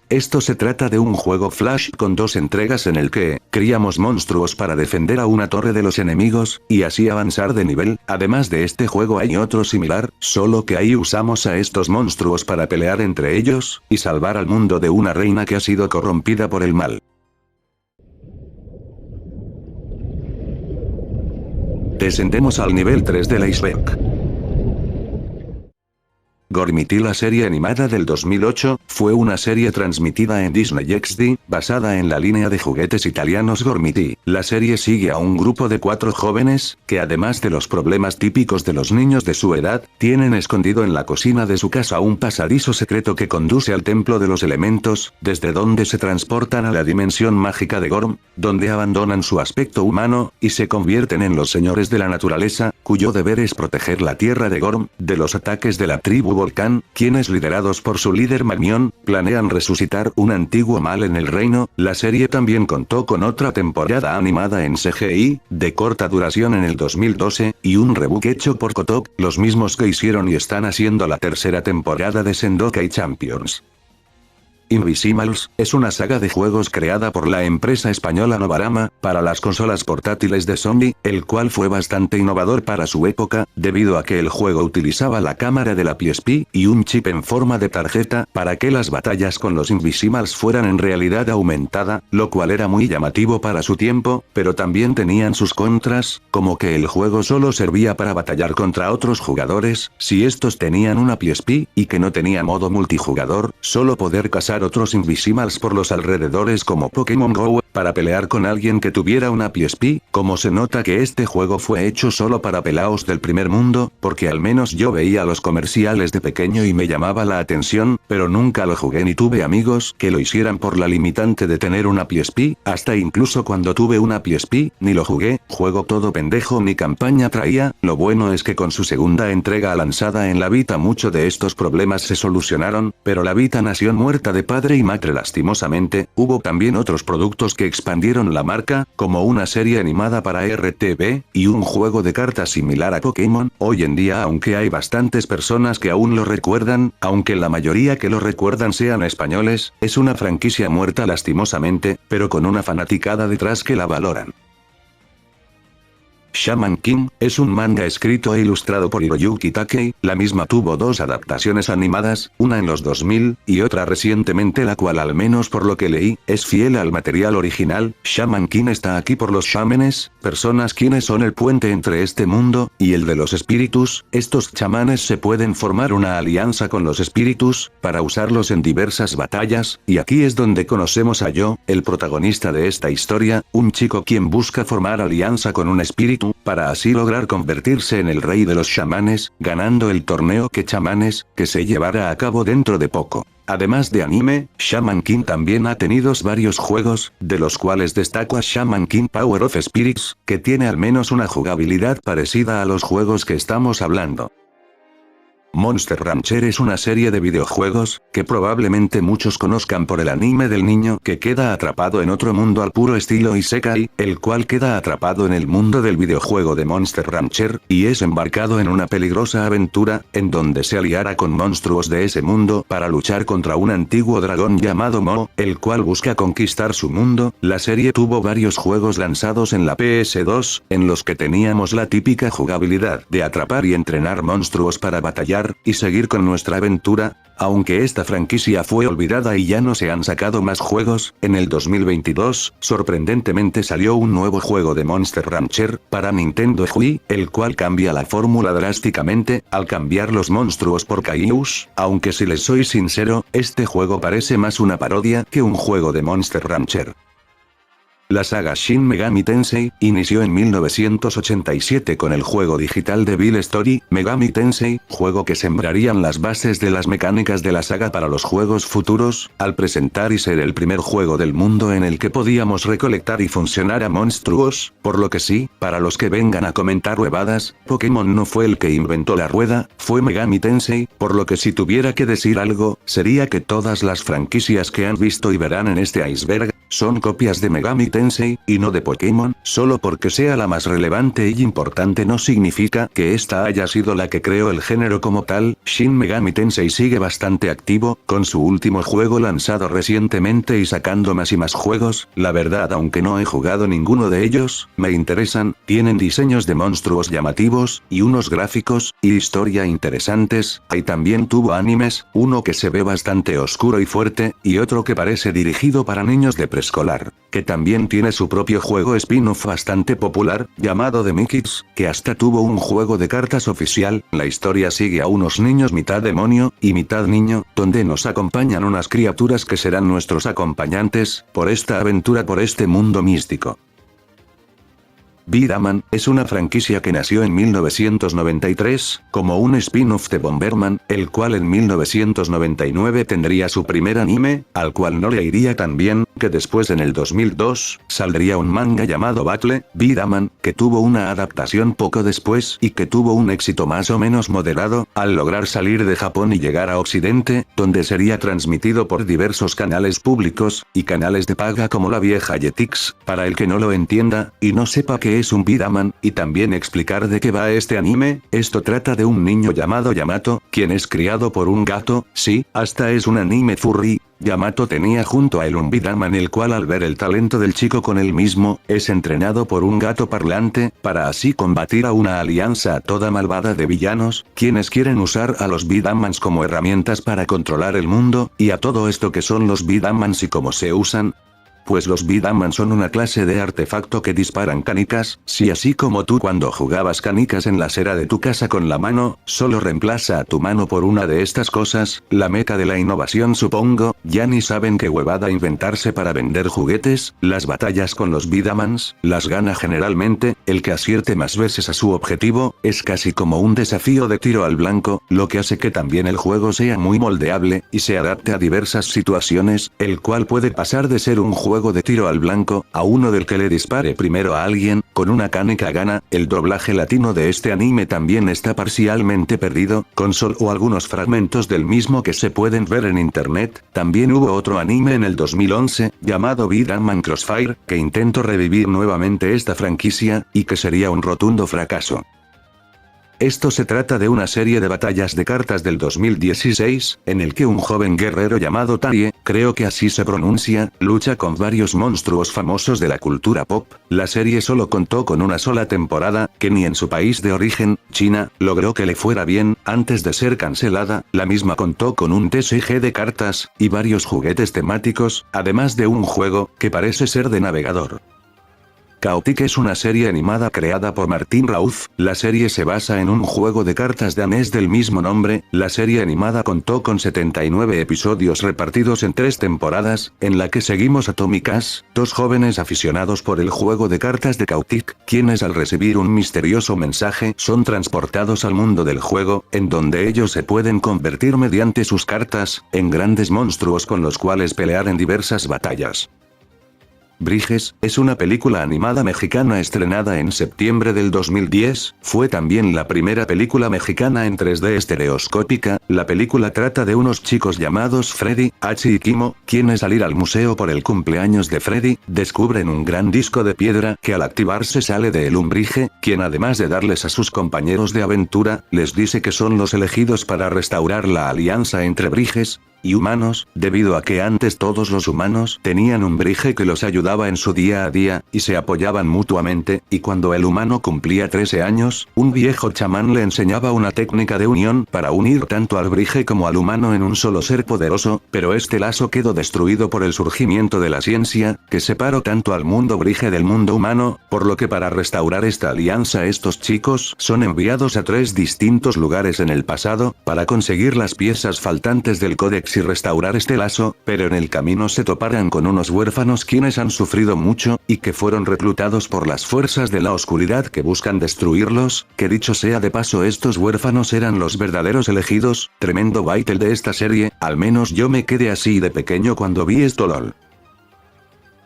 Esto se trata de un juego flash con 2 entregas en el que criamos monstruos para defender a una torre de los enemigos, y así avanzar de nivel. Además de este juego hay otro similar, solo que ahí usamos a estos monstruos para pelear entre ellos, y salvar al mundo de una reina que ha sido corrompida por el mal. Descendemos al nivel 3 del iceberg. Gormiti, la serie animada del 2008, fue una serie transmitida en Disney XD, basada en la línea de juguetes italianos Gormiti. La serie sigue a un grupo de 4 jóvenes, que además de los problemas típicos de los niños de su edad, tienen escondido en la cocina de su casa un pasadizo secreto que conduce al templo de los elementos, desde donde se transportan a la dimensión mágica de Gorm, donde abandonan su aspecto humano, y se convierten en los señores de la naturaleza, cuyo deber es proteger la tierra de Gorm, de los ataques de la tribu volcán, quienes liderados por su líder Magnión, planean resucitar un antiguo mal en el reino. La serie también contó con otra temporada animada en CGI, de corta duración en el 2012, y un reboot hecho por Kotok, los mismos que hicieron y están haciendo la tercera temporada de Sendokai Champions. Invisimals, es una saga de juegos creada por la empresa española Novarama, para las consolas portátiles de Sony, el cual fue bastante innovador para su época, debido a que el juego utilizaba la cámara de la PSP, y un chip en forma de tarjeta, para que las batallas con los Invisimals fueran en realidad aumentada, lo cual era muy llamativo para su tiempo, pero también tenían sus contras, como que el juego solo servía para batallar contra otros jugadores, si estos tenían una PSP, y que no tenía modo multijugador, solo poder cazar otros Invisimals por los alrededores como Pokémon Go, para pelear con alguien que tuviera una PSP, como se nota que este juego fue hecho solo para pelaos del primer mundo, porque al menos yo veía los comerciales de pequeño y me llamaba la atención, pero nunca lo jugué ni tuve amigos que lo hicieran por la limitante de tener una PSP, hasta incluso cuando tuve una PSP, ni lo jugué, juego todo pendejo ni campaña traía. Lo bueno es que con su segunda entrega lanzada en la Vita mucho de estos problemas se solucionaron, pero la Vita nació muerta de padre y madre lastimosamente. Hubo también otros productos que expandieron la marca, como una serie animada para RTV, y un juego de cartas similar a Pokémon. Hoy en día, aunque hay bastantes personas que aún lo recuerdan, aunque la mayoría que lo recuerdan sean españoles, es una franquicia muerta lastimosamente, pero con una fanaticada detrás que la valoran. Shaman King, es un manga escrito e ilustrado por Hiroyuki Takei, la misma tuvo dos adaptaciones animadas, una en los 2000, y otra recientemente, la cual al menos por lo que leí, es fiel al material original. Shaman King está aquí por los shamanes, personas quienes son el puente entre este mundo, y el de los espíritus. Estos chamanes se pueden formar una alianza con los espíritus, para usarlos en diversas batallas, y aquí es donde conocemos a Yo, el protagonista de esta historia, un chico quien busca formar alianza con un espíritu, para así lograr convertirse en el rey de los chamanes, ganando el torneo que chamanes, que se llevará a cabo dentro de poco. Además de anime, Shaman King también ha tenido varios juegos, de los cuales destaco a Shaman King Power of Spirits, que tiene al menos una jugabilidad parecida a los juegos que estamos hablando. Monster Rancher es una serie de videojuegos, que probablemente muchos conozcan por el anime del niño que queda atrapado en otro mundo al puro estilo Isekai, el cual queda atrapado en el mundo del videojuego de Monster Rancher, y es embarcado en una peligrosa aventura, en donde se aliará con monstruos de ese mundo para luchar contra un antiguo dragón llamado Mo, el cual busca conquistar su mundo. La serie tuvo varios juegos lanzados en la PS2, en los que teníamos la típica jugabilidad de atrapar y entrenar monstruos para batallar, y seguir con nuestra aventura. Aunque esta franquicia fue olvidada y ya no se han sacado más juegos, en el 2022, sorprendentemente salió un nuevo juego de Monster Rancher, para Nintendo Wii, el cual cambia la fórmula drásticamente, al cambiar los monstruos por kaijus, aunque si les soy sincero, este juego parece más una parodia que un juego de Monster Rancher. La saga Shin Megami Tensei inició en 1987 con el juego digital de Bill Story, Megami Tensei, juego que sembrarían las bases de las mecánicas de la saga para los juegos futuros, al presentar y ser el primer juego del mundo en el que podíamos recolectar y funcionar a monstruos, por lo que sí, para los que vengan a comentar huevadas, Pokémon no fue el que inventó la rueda, fue Megami Tensei, por lo que si tuviera que decir algo, sería que todas las franquicias que han visto y verán en este iceberg, son copias de Megami Tensei, y no de Pokémon. Solo porque sea la más relevante y importante no significa que esta haya sido la que creó el género como tal. Shin Megami Tensei sigue bastante activo, con su último juego lanzado recientemente y sacando más y más juegos. La verdad, aunque no he jugado ninguno de ellos, me interesan, tienen diseños de monstruos llamativos, y unos gráficos, y historia interesantes. Y también tuvo animes, uno que se ve bastante oscuro y fuerte, y otro que parece dirigido para niños de preescolar, que también tiene su propio juego spin-off bastante popular, llamado The Mikids, que hasta tuvo un juego de cartas oficial. La historia sigue a unos niños mitad demonio, y mitad niño, donde nos acompañan unas criaturas que serán nuestros acompañantes, por esta aventura por este mundo místico. Bidaman es una franquicia que nació en 1993, como un spin-off de Bomberman, el cual en 1999 tendría su primer anime, al cual no le iría tan bien, que después en el 2002, saldría un manga llamado Battle Bidaman, que tuvo una adaptación poco después y que tuvo un éxito más o menos moderado, al lograr salir de Japón y llegar a Occidente, donde sería transmitido por diversos canales públicos, y canales de paga como la vieja Jetix, para el que no lo entienda, y no sepa qué es un Bidaman, y también explicar de qué va este anime. Esto trata de un niño llamado Yamato, quien es criado por un gato, sí, hasta es un anime furry. Yamato tenía junto a él un Bidaman, el cual al ver el talento del chico con él mismo, es entrenado por un gato parlante, para así combatir a una alianza toda malvada de villanos, quienes quieren usar a los Bidamans como herramientas para controlar el mundo, y a todo esto que son los Bidamans y cómo se usan. Pues los Bidaman son una clase de artefacto que disparan canicas, si así como tú cuando jugabas canicas en la acera de tu casa con la mano, solo reemplaza a tu mano por una de estas cosas, la meca de la innovación supongo, ya ni saben qué huevada inventarse para vender juguetes, las batallas con los Bidamans, las gana generalmente, el que acierte más veces a su objetivo, es casi como un desafío de tiro al blanco, lo que hace que también el juego sea muy moldeable, y se adapte a diversas situaciones, el cual puede pasar de ser un juego de tiro al blanco, a uno del que le dispare primero a alguien, con una canica gana. El doblaje latino de este anime también está parcialmente perdido, con solo algunos fragmentos del mismo que se pueden ver en internet. También hubo otro anime en el 2011, llamado Bidaman Crossfire, que intentó revivir nuevamente esta franquicia, y que sería un rotundo fracaso. Esto se trata de una serie de batallas de cartas del 2016, en el que un joven guerrero llamado Tarie, creo que así se pronuncia, lucha con varios monstruos famosos de la cultura pop. La serie solo contó con una sola temporada, que ni en su país de origen, China, logró que le fuera bien, antes de ser cancelada. La misma contó con un TCG de cartas, y varios juguetes temáticos, además de un juego, que parece ser de navegador. Chaotic es una serie animada creada por Martin Rauf. La serie se basa en un juego de cartas danés del mismo nombre. La serie animada contó con 79 episodios repartidos en 3 temporadas, en la que seguimos a Tom y Cass, dos jóvenes aficionados por el juego de cartas de Chaotic, quienes al recibir un misterioso mensaje son transportados al mundo del juego, en donde ellos se pueden convertir mediante sus cartas, en grandes monstruos con los cuales pelear en diversas batallas. Briges, es una película animada mexicana estrenada en septiembre del 2010, fue también la primera película mexicana en 3D estereoscópica. La película trata de unos chicos llamados Freddy, Hachi y Kimo, quienes al ir al museo por el cumpleaños de Freddy, descubren un gran disco de piedra que al activarse sale de el Umbrige, quien además de darles a sus compañeros de aventura, les dice que son los elegidos para restaurar la alianza entre Briges y humanos, debido a que antes todos los humanos tenían un Umbrige que los ayudaba en su día a día, y se apoyaban mutuamente, y cuando el humano cumplía 13 años, un viejo chamán le enseñaba una técnica de unión para unir tanto al Brige como al humano en un solo ser poderoso, pero este lazo quedó destruido por el surgimiento de la ciencia, que separó tanto al mundo Brige del mundo humano, por lo que para restaurar esta alianza estos chicos son enviados a 3 distintos lugares en el pasado, para conseguir las piezas faltantes del códex y restaurar este lazo, pero en el camino se toparán con unos huérfanos quienes han sufrido mucho, y que fueron reclutados por las fuerzas de la oscuridad que buscan destruirlos, que dicho sea de paso estos huérfanos eran los verdaderos elegidos. Tremendo battle de esta serie, al menos yo me quedé así de pequeño cuando vi esto lol.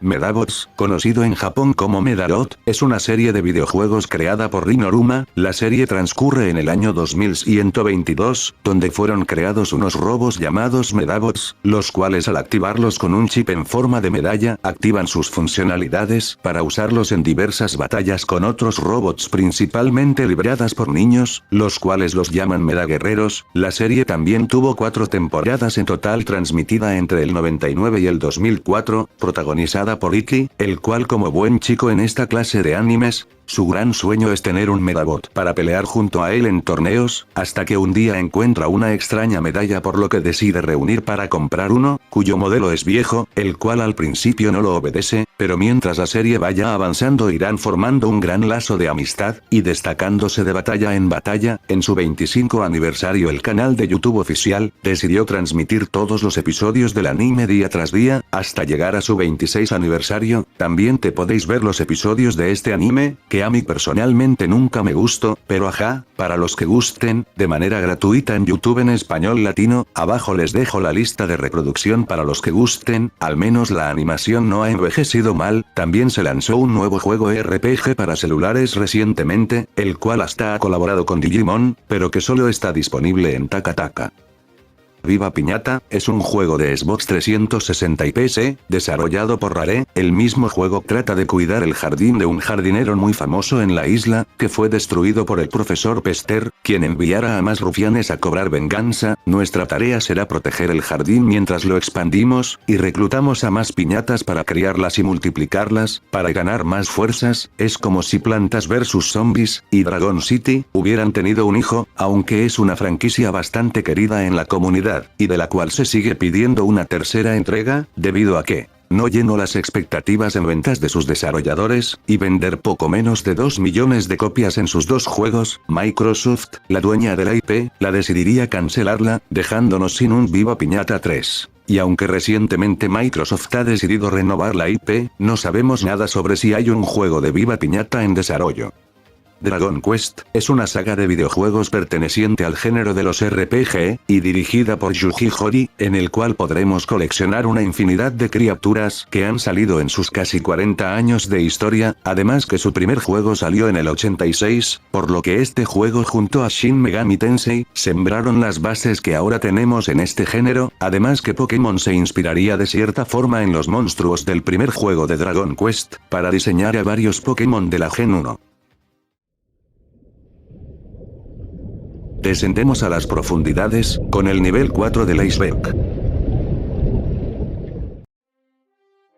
Medabots, conocido en Japón como Medalot, es una serie de videojuegos creada por Rin Oruma. La serie transcurre en el año 2122, donde fueron creados unos robos llamados Medabots, los cuales al activarlos con un chip en forma de medalla, activan sus funcionalidades para usarlos en diversas batallas con otros robots principalmente libradas por niños, los cuales los llaman Medaguerreros. La serie también tuvo 4 temporadas en total transmitida entre el 99 y el 2004, protagonizada por Iki, el cual como buen chico en esta clase de animes, su gran sueño es tener un Medabot para pelear junto a él en torneos, hasta que un día encuentra una extraña medalla por lo que decide reunir para comprar uno, cuyo modelo es viejo, el cual al principio no lo obedece, pero mientras la serie vaya avanzando irán formando un gran lazo de amistad, y destacándose de batalla. En su 25 aniversario el canal de YouTube oficial, decidió transmitir todos los episodios del anime día tras día, hasta llegar a su 26 aniversario, también te podéis ver los episodios de este anime, que que a mí personalmente nunca me gustó, pero ajá, para los que gusten, de manera gratuita en YouTube en español latino, abajo les dejo la lista de reproducción para los que gusten, al menos la animación no ha envejecido mal. También se lanzó un nuevo juego RPG para celulares recientemente, el cual hasta ha colaborado con Digimon, pero que solo está disponible en Taka Taka. Viva Piñata, es un juego de Xbox 360 y PC, desarrollado por Rare. El mismo juego trata de cuidar el jardín de un jardinero muy famoso en la isla, que fue destruido por el profesor Pester, quien enviara a más rufianes a cobrar venganza. Nuestra tarea será proteger el jardín mientras lo expandimos, y reclutamos a más piñatas para criarlas y multiplicarlas, para ganar más fuerzas. Es como si Plantas vs Zombies y Dragon City hubieran tenido un hijo, aunque es una franquicia bastante querida en la comunidad, y de la cual se sigue pidiendo una tercera entrega, debido a que no llenó las expectativas en ventas de sus desarrolladores, y vender poco menos de 2 millones de copias en sus dos juegos. Microsoft, la dueña de la IP, la decidiría cancelarla, dejándonos sin un Viva Piñata 3. Y aunque recientemente Microsoft ha decidido renovar la IP, no sabemos nada sobre si hay un juego de Viva Piñata en desarrollo. Dragon Quest es una saga de videojuegos perteneciente al género de los RPG, y dirigida por Yuji Horii, en el cual podremos coleccionar una infinidad de criaturas que han salido en sus casi 40 años de historia, además que su primer juego salió en el 86, por lo que este juego junto a Shin Megami Tensei, sembraron las bases que ahora tenemos en este género, además que Pokémon se inspiraría de cierta forma en los monstruos del primer juego de Dragon Quest, para diseñar a varios Pokémon de la Gen 1. Descendemos a las profundidades, con el nivel 4 del iceberg.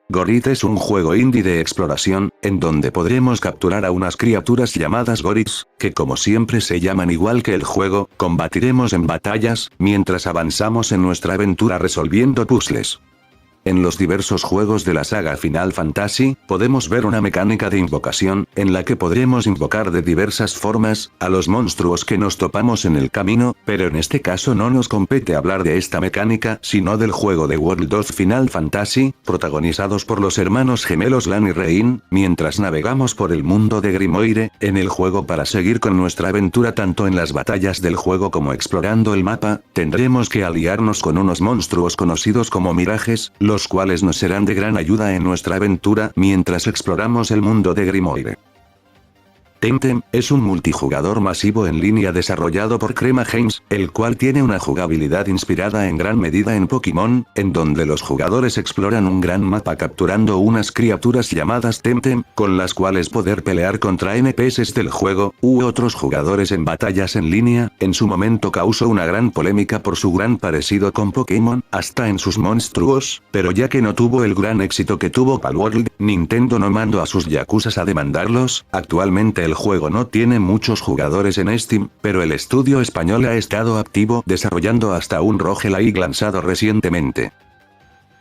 Gorit es un juego indie de exploración, en donde podremos capturar a unas criaturas llamadas Gorits, que como siempre se llaman igual que el juego, combatiremos en batallas, mientras avanzamos en nuestra aventura resolviendo puzzles. En los diversos juegos de la saga Final Fantasy, podemos ver una mecánica de invocación, en la que podremos invocar de diversas formas, a los monstruos que nos topamos en el camino, pero en este caso no nos compete hablar de esta mecánica, sino del juego de World of Final Fantasy, protagonizados por los hermanos gemelos Lan y Rein, mientras navegamos por el mundo de Grimoire, en el juego para seguir con nuestra aventura tanto en las batallas del juego como explorando el mapa, tendremos que aliarnos con unos monstruos conocidos como mirajes, los cuales nos serán de gran ayuda en nuestra aventura mientras exploramos el mundo de Grimoire. Temtem es un multijugador masivo en línea desarrollado por Crema Games, el cual tiene una jugabilidad inspirada en gran medida en Pokémon, en donde los jugadores exploran un gran mapa capturando unas criaturas llamadas Temtem, con las cuales poder pelear contra NPCs del juego, u otros jugadores en batallas en línea. En su momento causó una gran polémica por su gran parecido con Pokémon, hasta en sus monstruos, pero ya que no tuvo el gran éxito que tuvo Palworld, Nintendo no mandó a sus yakuzas a demandarlos. Actualmente el juego no tiene muchos jugadores en Steam, pero el estudio español ha estado activo desarrollando hasta un roguelike lanzado recientemente.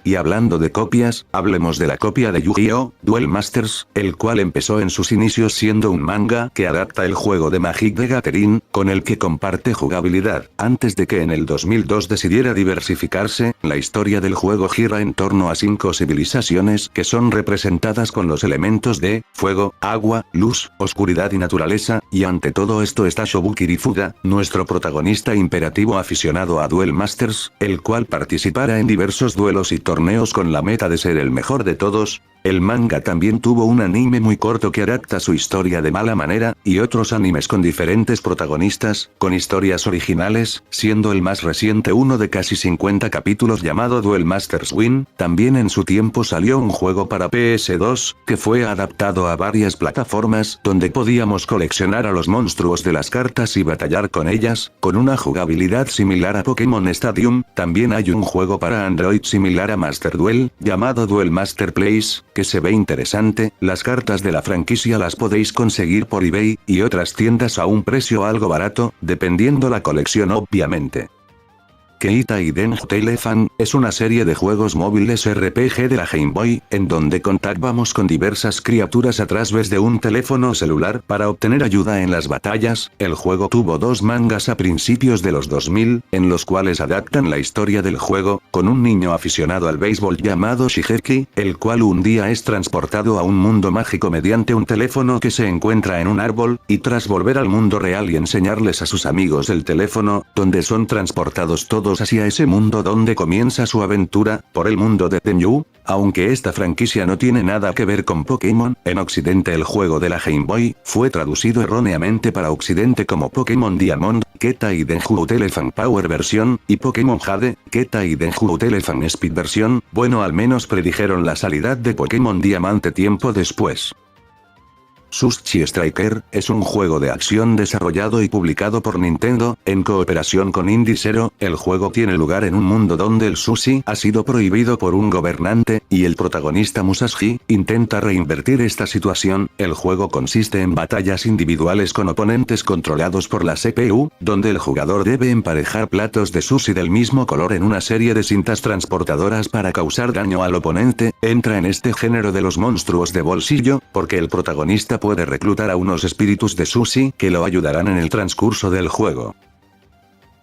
Y hablando de copias, hablemos de la copia de Yu-Gi-Oh! Duel Masters, el cual empezó en sus inicios siendo un manga que adapta el juego de Magic the Gathering, con el que comparte jugabilidad, antes de que en el 2002 decidiera diversificarse. La historia del juego gira en torno a 5 civilizaciones que son representadas con los elementos de fuego, agua, luz, oscuridad y naturaleza, y ante todo esto está Shobukiri Fuda, nuestro protagonista imperativo aficionado a Duel Masters, el cual participará en diversos duelos y torneos con la meta de ser el mejor de todos. El manga también tuvo un anime muy corto que adapta su historia de mala manera, y otros animes con diferentes protagonistas, con historias originales, siendo el más reciente uno de casi 50 capítulos llamado Duel Masters Win. También en su tiempo salió un juego para PS2, que fue adaptado a varias plataformas, donde podíamos coleccionar a los monstruos de las cartas y batallar con ellas, con una jugabilidad similar a Pokémon Stadium. También hay un juego para Android similar a Master Duel, llamado Duel Master Place, que se ve interesante. Las cartas de la franquicia las podéis conseguir por eBay, y otras tiendas a un precio algo barato, dependiendo la colección obviamente. Keita y Denji Telephone es una serie de juegos móviles RPG de la Game Boy, en donde contactábamos con diversas criaturas a través de un teléfono celular para obtener ayuda en las batallas. El juego tuvo 2 mangas a principios de los 2000, en los cuales adaptan la historia del juego, con un niño aficionado al béisbol llamado Shigeki, el cual un día es transportado a un mundo mágico mediante un teléfono que se encuentra en un árbol, y tras volver al mundo real y enseñarles a sus amigos el teléfono, donde son transportados todos hacia ese mundo donde comienza su aventura, por el mundo de Tenyu. Aunque esta franquicia no tiene nada que ver con Pokémon, en Occidente el juego de la Game Boy fue traducido erróneamente para Occidente como Pokémon Diamond, Keta y Denju Telephone Power versión, y Pokémon Jade, Keta y Denju Telephone Speed versión. Bueno, al menos predijeron la salida de Pokémon Diamante tiempo después. Sushi Striker es un juego de acción desarrollado y publicado por Nintendo, en cooperación con Indie Zero. El juego tiene lugar en un mundo donde el sushi ha sido prohibido por un gobernante, y el protagonista Musashi intenta reinvertir esta situación. El juego consiste en batallas individuales con oponentes controlados por la CPU, donde el jugador debe emparejar platos de sushi del mismo color en una serie de cintas transportadoras para causar daño al oponente. Entra en este género de los monstruos de bolsillo, porque el protagonista puede reclutar a unos espíritus de sushi que lo ayudarán en el transcurso del juego.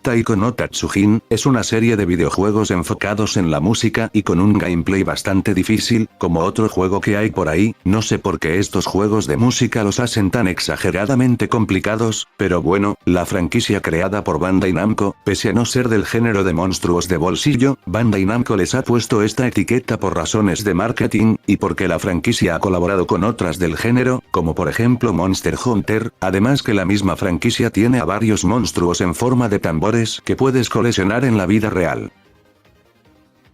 Taiko no Tatsujin es una serie de videojuegos enfocados en la música y con un gameplay bastante difícil, como otro juego que hay por ahí. No sé por qué estos juegos de música los hacen tan exageradamente complicados, pero bueno, la franquicia creada por Bandai Namco, pese a no ser del género de monstruos de bolsillo, Bandai Namco les ha puesto esta etiqueta por razones de marketing, y porque la franquicia ha colaborado con otras del género, como por ejemplo Monster Hunter, además que la misma franquicia tiene a varios monstruos en forma de tambor que puedes coleccionar en la vida real.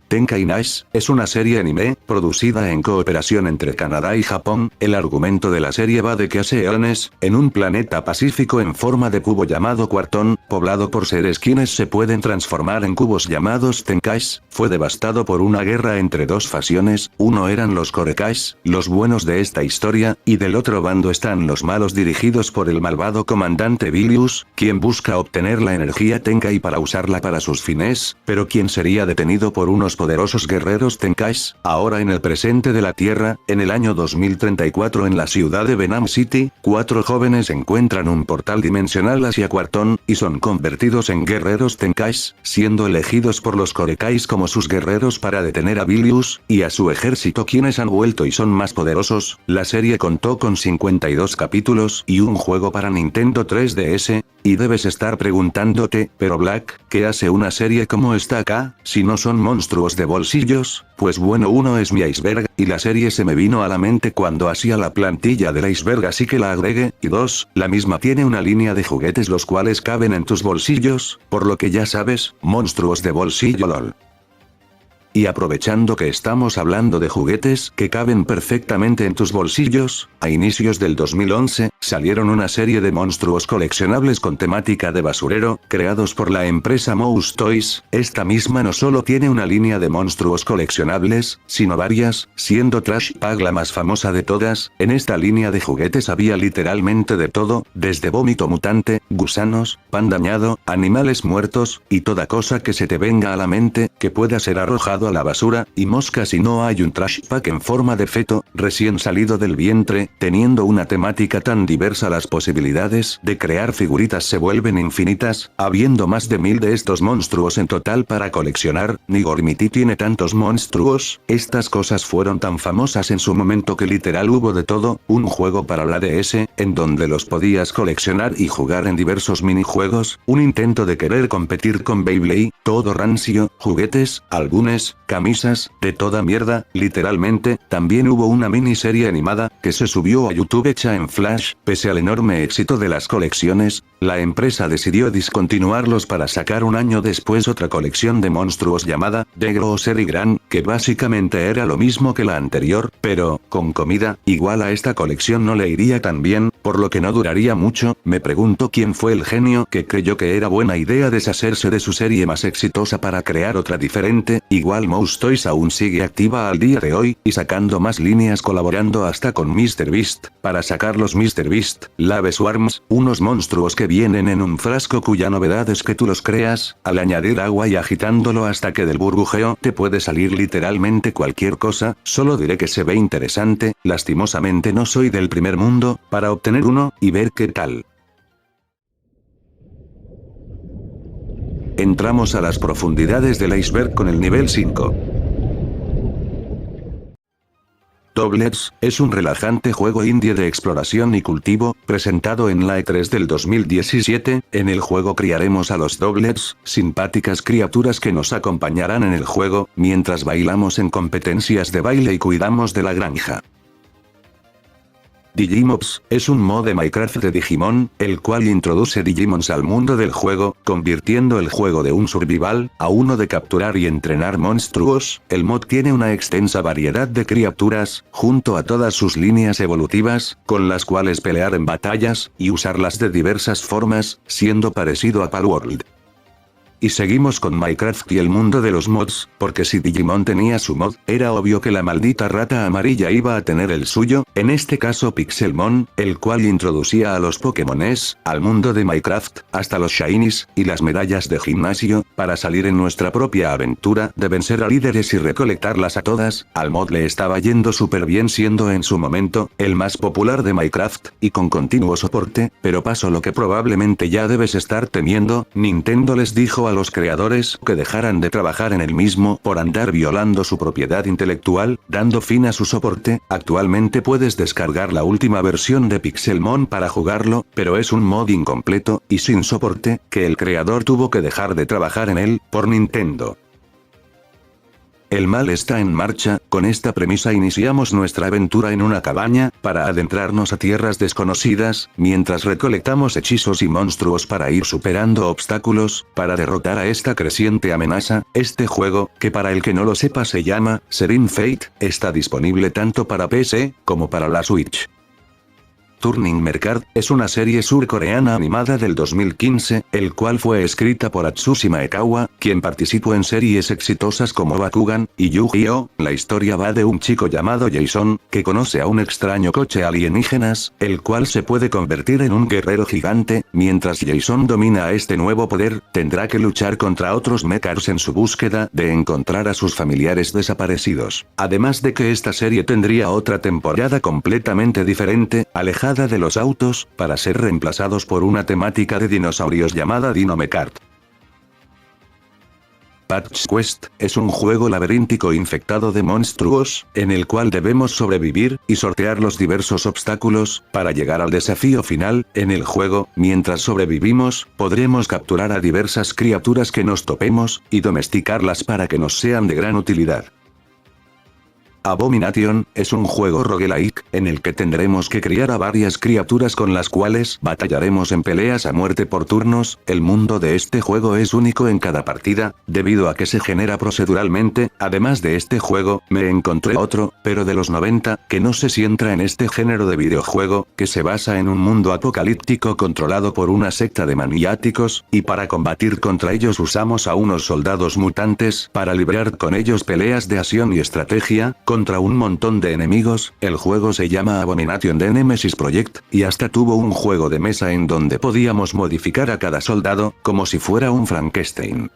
Tenkei Nash es una serie anime, producida en cooperación entre Canadá y Japón. El argumento de la serie va de que hace eones, en un planeta pacífico en forma de cubo llamado Quartón, poblado por seres quienes se pueden transformar en cubos llamados Tenkais, fue devastado por una guerra entre dos facciones. Uno eran los Korekais, los buenos de esta historia, y del otro bando están los malos dirigidos por el malvado comandante Vilius, quien busca obtener la energía Tenkai para usarla para sus fines, pero quien sería detenido por unos poderosos guerreros Tenkais. Ahora en el presente de la Tierra, en el año 2034 en la ciudad de Venom City, 4 jóvenes encuentran un portal dimensional hacia Quartón, y son convertidos en guerreros Tenkais, siendo elegidos por los Korekais como sus guerreros para detener a Vilius, y a su ejército, quienes han vuelto y son más poderosos. La serie contó con 52 capítulos y un juego para Nintendo 3DS, y debes estar preguntándote, pero Black, ¿qué hace una serie como esta acá, si no son monstruos de bolsillos? Pues bueno, uno es mi iceberg, y la serie se me vino a la mente cuando hacía la plantilla del iceberg, así que la agregué, y 2, la misma tiene una línea de juguetes los cuales caben en tus bolsillos, por lo que ya sabes, monstruos de bolsillo LOL. Y aprovechando que estamos hablando de juguetes que caben perfectamente en tus bolsillos, a inicios del 2011, salieron una serie de monstruos coleccionables con temática de basurero, creados por la empresa Mouse Toys. Esta misma no solo tiene una línea de monstruos coleccionables, sino varias, siendo Trash Pag la más famosa de todas. En esta línea de juguetes había literalmente de todo, desde vómito mutante, gusanos, pan dañado, animales muertos, y toda cosa que se te venga a la mente, que pueda ser arrojado a la basura, y mosca si no hay un trash pack en forma de feto, recién salido del vientre. Teniendo una temática tan diversa, las posibilidades de crear figuritas se vuelven infinitas, habiendo más de 1000 de estos monstruos en total para coleccionar. Ni Gormiti tiene tantos monstruos. Estas cosas fueron tan famosas en su momento que literal hubo de todo, un juego para la DS, en donde los podías coleccionar y jugar en diversos minijuegos, un intento de querer competir con Beyblade, todo rancio, juguetes, álbumes, camisas, de toda mierda, literalmente. También hubo una miniserie animada, que se subió a YouTube hecha en Flash. Pese al enorme éxito de las colecciones, la empresa decidió discontinuarlos para sacar un año después otra colección de monstruos llamada The Grocery Grand, que básicamente era lo mismo que la anterior, pero, con comida. Igual a esta colección no le iría tan bien, por lo que no duraría mucho. Me pregunto quién fue el genio que creyó que era buena idea deshacerse de su serie más exitosa para crear otra diferente. Igual Animal Mouse Toys aún sigue activa al día de hoy, y sacando más líneas colaborando hasta con MrBeast, para sacar los MrBeast Lave Swarms, unos monstruos que vienen en un frasco cuya novedad es que tú los creas, al añadir agua y agitándolo hasta que del burbujeo te puede salir literalmente cualquier cosa. Solo diré que se ve interesante, lastimosamente no soy del primer mundo, para obtener uno, y ver qué tal. Entramos a las profundidades del iceberg con el nivel 5. Toblets, es un relajante juego indie de exploración y cultivo, presentado en la E3 del 2017, en el juego criaremos a los Toblets, simpáticas criaturas que nos acompañarán en el juego, mientras bailamos en competencias de baile y cuidamos de la granja. Digimobs, es un mod de Minecraft de Digimon, el cual introduce Digimons al mundo del juego, convirtiendo el juego de un survival, a uno de capturar y entrenar monstruos. El mod tiene una extensa variedad de criaturas, junto a todas sus líneas evolutivas, con las cuales pelear en batallas, y usarlas de diversas formas, siendo parecido a Palworld. Y seguimos con Minecraft y el mundo de los mods, porque si Digimon tenía su mod, era obvio que la maldita rata amarilla iba a tener el suyo, en este caso Pixelmon, el cual introducía a los Pokémones, al mundo de Minecraft, hasta los Shinies, y las medallas de gimnasio. Para salir en nuestra propia aventura, de vencer a líderes y recolectarlas a todas. Al mod le estaba yendo súper bien, siendo en su momento, el más popular de Minecraft, y con continuo soporte, pero pasó lo que probablemente ya debes estar temiendo. Nintendo les dijo a los creadores que dejaran de trabajar en el mismo por andar violando su propiedad intelectual, dando fin a su soporte. Actualmente puedes descargar la última versión de Pixelmon para jugarlo, pero es un mod incompleto, y sin soporte, que el creador tuvo que dejar de trabajar en él, por Nintendo. El mal está en marcha. Con esta premisa iniciamos nuestra aventura en una cabaña, para adentrarnos a tierras desconocidas, mientras recolectamos hechizos y monstruos para ir superando obstáculos, para derrotar a esta creciente amenaza. Este juego, que para el que no lo sepa se llama Serene Fate, está disponible tanto para PC, como para la Switch. Turning Mercard, es una serie surcoreana animada del 2015, el cual fue escrita por Atsushi Maekawa, quien participó en series exitosas como Bakugan y Yu-Gi-Oh! La historia va de un chico llamado Jason, que conoce a un extraño coche alienígenas, el cual se puede convertir en un guerrero gigante. Mientras Jason domina a este nuevo poder, tendrá que luchar contra otros mechas en su búsqueda de encontrar a sus familiares desaparecidos. Además de que esta serie tendría otra temporada completamente diferente, alejada de los autos, para ser reemplazados por una temática de dinosaurios llamada Dino Mechard. Patch Quest, es un juego laberíntico infectado de monstruos, en el cual debemos sobrevivir, y sortear los diversos obstáculos, para llegar al desafío final. En el juego, mientras sobrevivimos, podremos capturar a diversas criaturas que nos topemos, y domesticarlas para que nos sean de gran utilidad. Abomination, es un juego roguelike, en el que tendremos que criar a varias criaturas con las cuales batallaremos en peleas a muerte por turnos. El mundo de este juego es único en cada partida, debido a que se genera proceduralmente. Además de este juego, me encontré otro, pero de los 90, que no sé si entra en este género de videojuego, que se basa en un mundo apocalíptico controlado por una secta de maniáticos, y para combatir contra ellos usamos a unos soldados mutantes, para librar con ellos peleas de acción y estrategia, contra un montón de enemigos. El juego se llama Abomination The Nemesis Project, y hasta tuvo un juego de mesa en donde podíamos modificar a cada soldado, como si fuera un Frankenstein.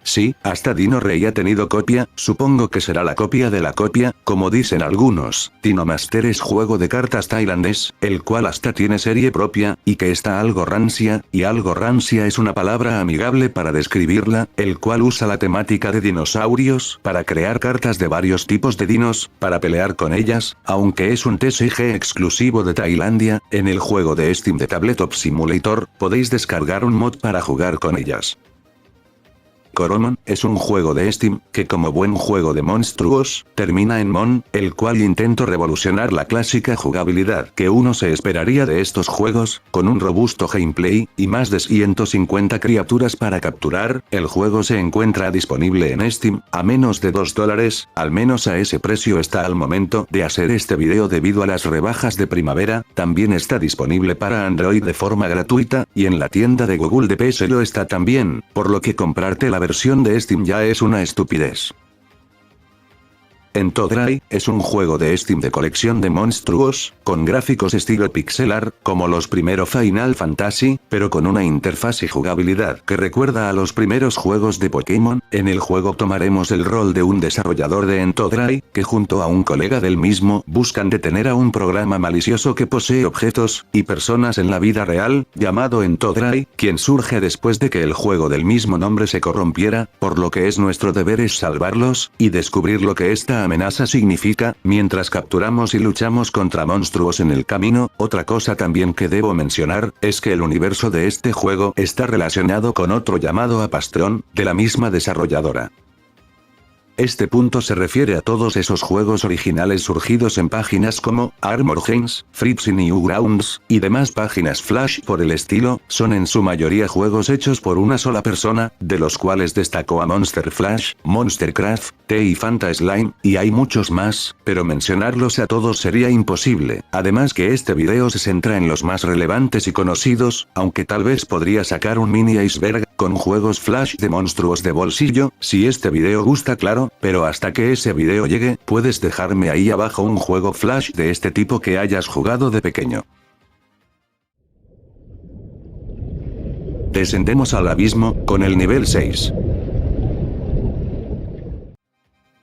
Sí, hasta Dino Rey ha tenido copia. Supongo que será la copia de la copia, como dicen algunos. Dino Master es juego de cartas tailandés, el cual hasta tiene serie propia, y que está algo rancia, y algo rancia es una palabra amigable para describirla, el cual usa la temática de dinosaurios para crear cartas de varios tipos de dinos, para pelear con ellas. Aunque es un TCG exclusivo de Tailandia, en el juego de Steam de Tabletop Simulator, podéis descargar un mod para jugar con ellas. Coromon, es un juego de Steam, que como buen juego de monstruos, termina en Mon, el cual intento revolucionar la clásica jugabilidad que uno se esperaría de estos juegos, con un robusto gameplay, y más de 150 criaturas para capturar. El juego se encuentra disponible en Steam, a menos de $2, al menos a ese precio está al momento de hacer este video debido a las rebajas de primavera. También está disponible para Android de forma gratuita, y en la tienda de Google de PS lo está también, por lo que comprarte la versión de Steam ya es una estupidez. Entodry es un juego de Steam de colección de monstruos, con gráficos estilo pixel art, como los primeros Final Fantasy, pero con una interfaz y jugabilidad que recuerda a los primeros juegos de Pokémon. En el juego tomaremos el rol de un desarrollador de Entodry, que junto a un colega del mismo buscan detener a un programa malicioso que posee objetos y personas en la vida real, llamado Entodry, quien surge después de que el juego del mismo nombre se corrompiera, por lo que es nuestro deber es salvarlos, y descubrir lo que esta amenaza significa, mientras capturamos y luchamos contra monstruos en el camino. Otra cosa también que debo mencionar, es que el universo de este juego está relacionado con otro llamado Apastron, de la misma desarrolladora. Este punto se refiere a todos esos juegos originales surgidos en páginas como Armor Games, Fritz y Newgrounds, y demás páginas Flash por el estilo. Son en su mayoría juegos hechos por una sola persona, de los cuales destacó a Monster Flash, Monstercraft, y Fanta Slime, y hay muchos más, pero mencionarlos a todos sería imposible. Además que este video se centra en los más relevantes y conocidos, aunque tal vez podría sacar un mini iceberg con juegos Flash de monstruos de bolsillo, si este video gusta, claro, pero hasta que ese video llegue, puedes dejarme ahí abajo un juego Flash de este tipo que hayas jugado de pequeño. Descendemos al abismo, con el nivel 6.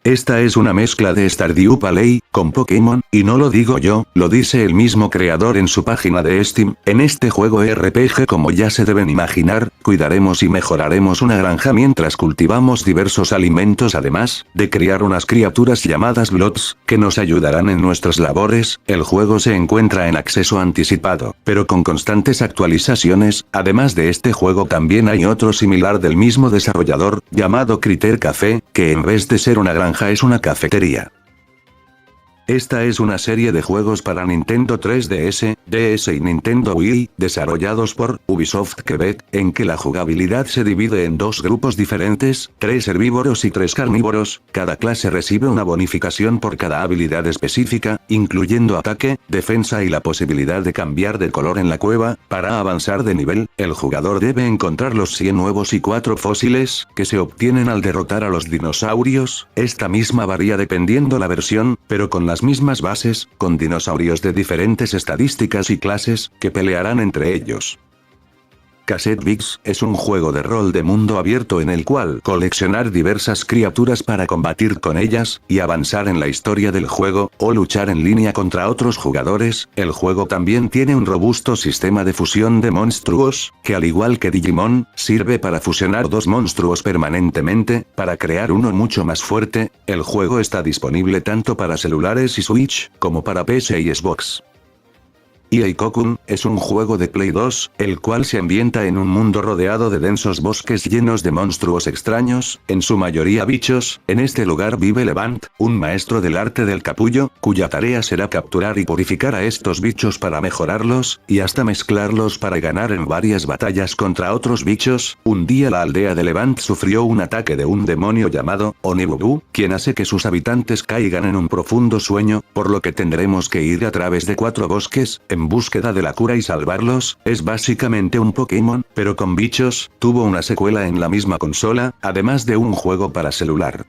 Esta es una mezcla de Stardew Valley con Pokémon, y no lo digo yo, lo dice el mismo creador en su página de Steam. En este juego RPG, como ya se deben imaginar, cuidaremos y mejoraremos una granja mientras cultivamos diversos alimentos, además de criar unas criaturas llamadas Bloods, que nos ayudarán en nuestras labores. El juego se encuentra en acceso anticipado, pero con constantes actualizaciones. Además de este juego también hay otro similar del mismo desarrollador, llamado Critter Café, que en vez de ser una granja es una cafetería. Esta es una serie de juegos para Nintendo 3DS, DS y Nintendo Wii, desarrollados por Ubisoft Quebec, en que la jugabilidad se divide en dos grupos diferentes, 3 herbívoros y 3 carnívoros. Cada clase recibe una bonificación por cada habilidad específica, incluyendo ataque, defensa y la posibilidad de cambiar de color en la cueva. Para avanzar de nivel, el jugador debe encontrar los 100 huevos y 4 fósiles, que se obtienen al derrotar a los dinosaurios. Esta misma varía dependiendo la versión, pero con las mismas bases, con dinosaurios de diferentes estadísticas y clases, que pelearán entre ellos. Cassette Beats es un juego de rol de mundo abierto en el cual coleccionar diversas criaturas para combatir con ellas, y avanzar en la historia del juego, o luchar en línea contra otros jugadores. El juego también tiene un robusto sistema de fusión de monstruos, que al igual que Digimon, sirve para fusionar dos monstruos permanentemente, para crear uno mucho más fuerte. El juego está disponible tanto para celulares y Switch, como para PC y Xbox. Eikokun es un juego de Play 2, el cual se ambienta en un mundo rodeado de densos bosques llenos de monstruos extraños, en su mayoría bichos. En este lugar vive Levant, un maestro del arte del capullo, cuya tarea será capturar y purificar a estos bichos para mejorarlos, y hasta mezclarlos para ganar en varias batallas contra otros bichos. Un día la aldea de Levant sufrió un ataque de un demonio llamado Onibubu, quien hace que sus habitantes caigan en un profundo sueño, por lo que tendremos que ir a través de 4 bosques, en búsqueda de la cura y salvarlos. Es básicamente un Pokémon, pero con bichos. Tuvo una secuela en la misma consola, además de un juego para celular.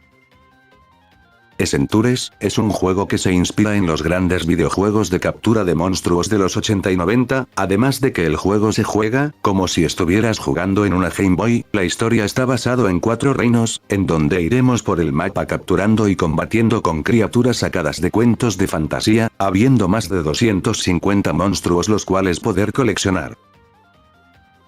Essentures es un juego que se inspira en los grandes videojuegos de captura de monstruos de los 80 y 90, además de que el juego se juega como si estuvieras jugando en una Game Boy. La historia está basado en 4 reinos, en donde iremos por el mapa capturando y combatiendo con criaturas sacadas de cuentos de fantasía, habiendo más de 250 monstruos los cuales poder coleccionar.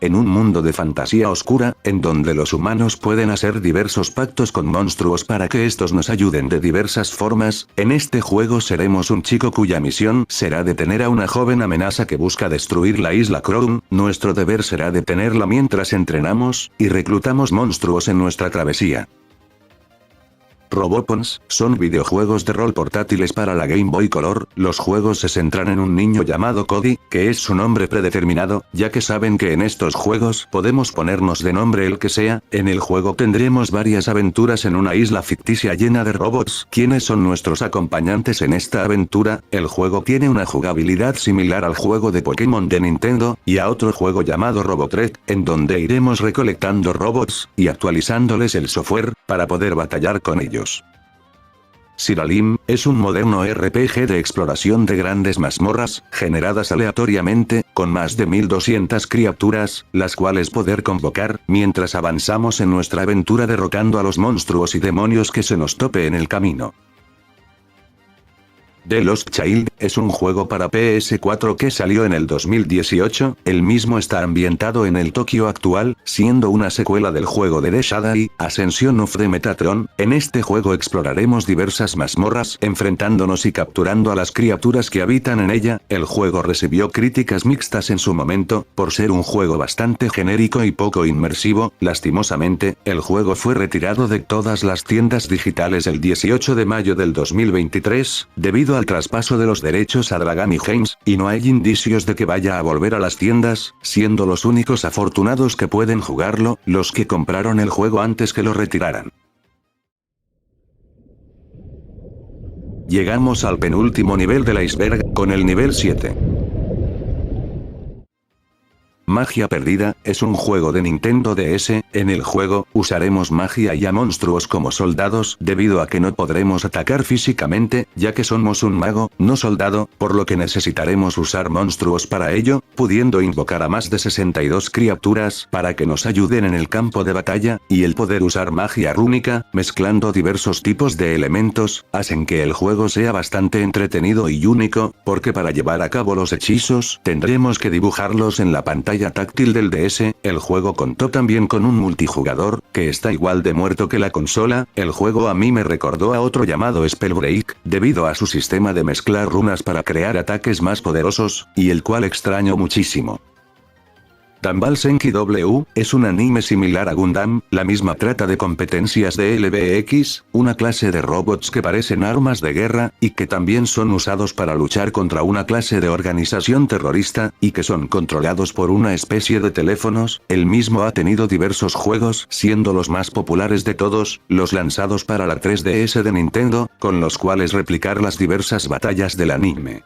En un mundo de fantasía oscura, en donde los humanos pueden hacer diversos pactos con monstruos para que estos nos ayuden de diversas formas, en este juego seremos un chico cuya misión será detener a una joven amenaza que busca destruir la isla Crown. Nuestro deber será detenerla mientras entrenamos y reclutamos monstruos en nuestra travesía. Robopons son videojuegos de rol portátiles para la Game Boy Color. Los juegos se centran en un niño llamado Cody, que es su nombre predeterminado, ya que saben que en estos juegos podemos ponernos de nombre el que sea. En el juego tendremos varias aventuras en una isla ficticia llena de robots. ¿Quiénes son nuestros acompañantes en esta aventura? El juego tiene una jugabilidad similar al juego de Pokémon de Nintendo, y a otro juego llamado Robotrek, en donde iremos recolectando robots, y actualizándoles el software, para poder batallar con ellos. Siralim es un moderno RPG de exploración de grandes mazmorras, generadas aleatoriamente, con más de 1200 criaturas, las cuales poder convocar, mientras avanzamos en nuestra aventura derrotando a los monstruos y demonios que se nos tope en el camino. The Lost Child es un juego para PS4 que salió en el 2018, el mismo está ambientado en el Tokio actual, siendo una secuela del juego de The Shadow, Ascension of the Metatron. En este juego exploraremos diversas mazmorras, enfrentándonos y capturando a las criaturas que habitan en ella. El juego recibió críticas mixtas en su momento, por ser un juego bastante genérico y poco inmersivo. Lastimosamente, el juego fue retirado de todas las tiendas digitales el 18 de mayo del 2023, debido al traspaso de los derechos a Dragami Games, y no hay indicios de que vaya a volver a las tiendas, siendo los únicos afortunados que pueden jugarlo, los que compraron el juego antes que lo retiraran. Llegamos al penúltimo nivel del iceberg, con el nivel 7. Magia Perdida es un juego de Nintendo DS. En el juego, usaremos magia y a monstruos como soldados, debido a que no podremos atacar físicamente, ya que somos un mago, no soldado, por lo que necesitaremos usar monstruos para ello, pudiendo invocar a más de 62 criaturas para que nos ayuden en el campo de batalla, y el poder usar magia rúnica, mezclando diversos tipos de elementos, hacen que el juego sea bastante entretenido y único, porque para llevar a cabo los hechizos, tendremos que dibujarlos en la pantalla táctil del DS. El juego contó también con un multijugador, que está igual de muerto que la consola. El juego a mí me recordó a otro llamado Spellbreak, debido a su sistema de mezclar runas para crear ataques más poderosos, y el cual extraño muchísimo. Danball Senki W es un anime similar a Gundam, la misma trata de competencias de LBX, una clase de robots que parecen armas de guerra, y que también son usados para luchar contra una clase de organización terrorista, y que son controlados por una especie de teléfonos. El mismo ha tenido diversos juegos, siendo los más populares de todos, los lanzados para la 3DS de Nintendo, con los cuales replicar las diversas batallas del anime.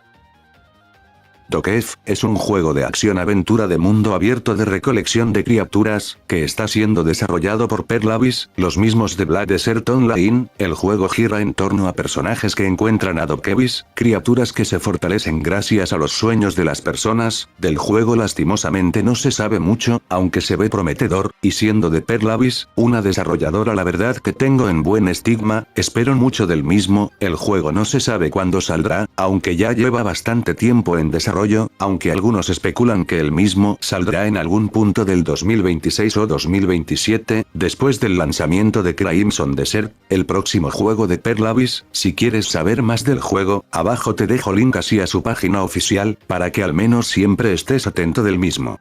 Dokef es un juego de acción-aventura de mundo abierto de recolección de criaturas, que está siendo desarrollado por Pearl Abyss, los mismos de Black Desert Online. El juego gira en torno a personajes que encuentran a Dokevis, criaturas que se fortalecen gracias a los sueños de las personas. Del juego lastimosamente no se sabe mucho, aunque se ve prometedor, y siendo de Pearl Abyss, una desarrolladora la verdad que tengo en buen estigma, espero mucho del mismo. El juego no se sabe cuándo saldrá, aunque ya lleva bastante tiempo en desarrollo, aunque algunos especulan que el mismo saldrá en algún punto del 2026 o 2027, después del lanzamiento de Crimson Desert, el próximo juego de Pearl Abyss. Si quieres saber más del juego, abajo te dejo link así a su página oficial, para que al menos siempre estés atento del mismo.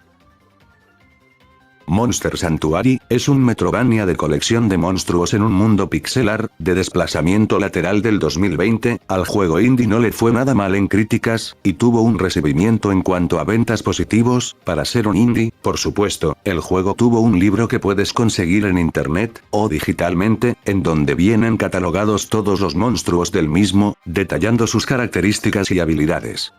Monster Sanctuary es un Metroidvania de colección de monstruos en un mundo pixelar, de desplazamiento lateral del 2020. Al juego indie no le fue nada mal en críticas, y tuvo un recibimiento en cuanto a ventas positivos. Para ser un indie, por supuesto, el juego tuvo un libro que puedes conseguir en internet, o digitalmente, en donde vienen catalogados todos los monstruos del mismo, detallando sus características y habilidades.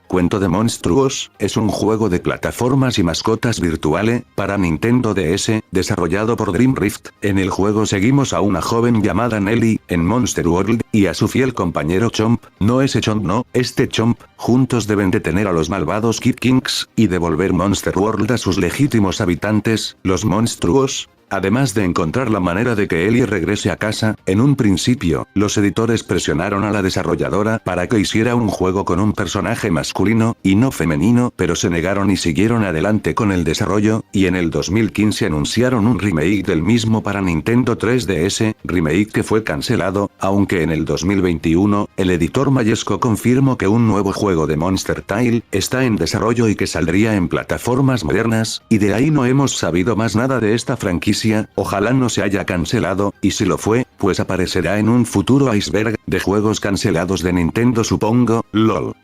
Cuento de Monstruos es un juego de plataformas y mascotas virtuales, para Nintendo DS, desarrollado por Dream Rift. En el juego seguimos a una joven llamada Nelly, en Monster World, y a su fiel compañero Chomp, no ese Chomp no, este Chomp. Juntos deben detener a los malvados Kid Kings, y devolver Monster World a sus legítimos habitantes, los monstruos. Además de encontrar la manera de que Ellie regrese a casa. En un principio, los editores presionaron a la desarrolladora para que hiciera un juego con un personaje masculino, y no femenino, pero se negaron y siguieron adelante con el desarrollo, y en el 2015 anunciaron un remake del mismo para Nintendo 3DS, remake que fue cancelado, aunque en el 2021, el editor Mayesco confirmó que un nuevo juego de Monster Tale está en desarrollo y que saldría en plataformas modernas, y de ahí no hemos sabido más nada de esta franquicia franquicia, ojalá no se haya cancelado, y si lo fue, pues aparecerá en un futuro iceberg de juegos cancelados de Nintendo supongo, lol.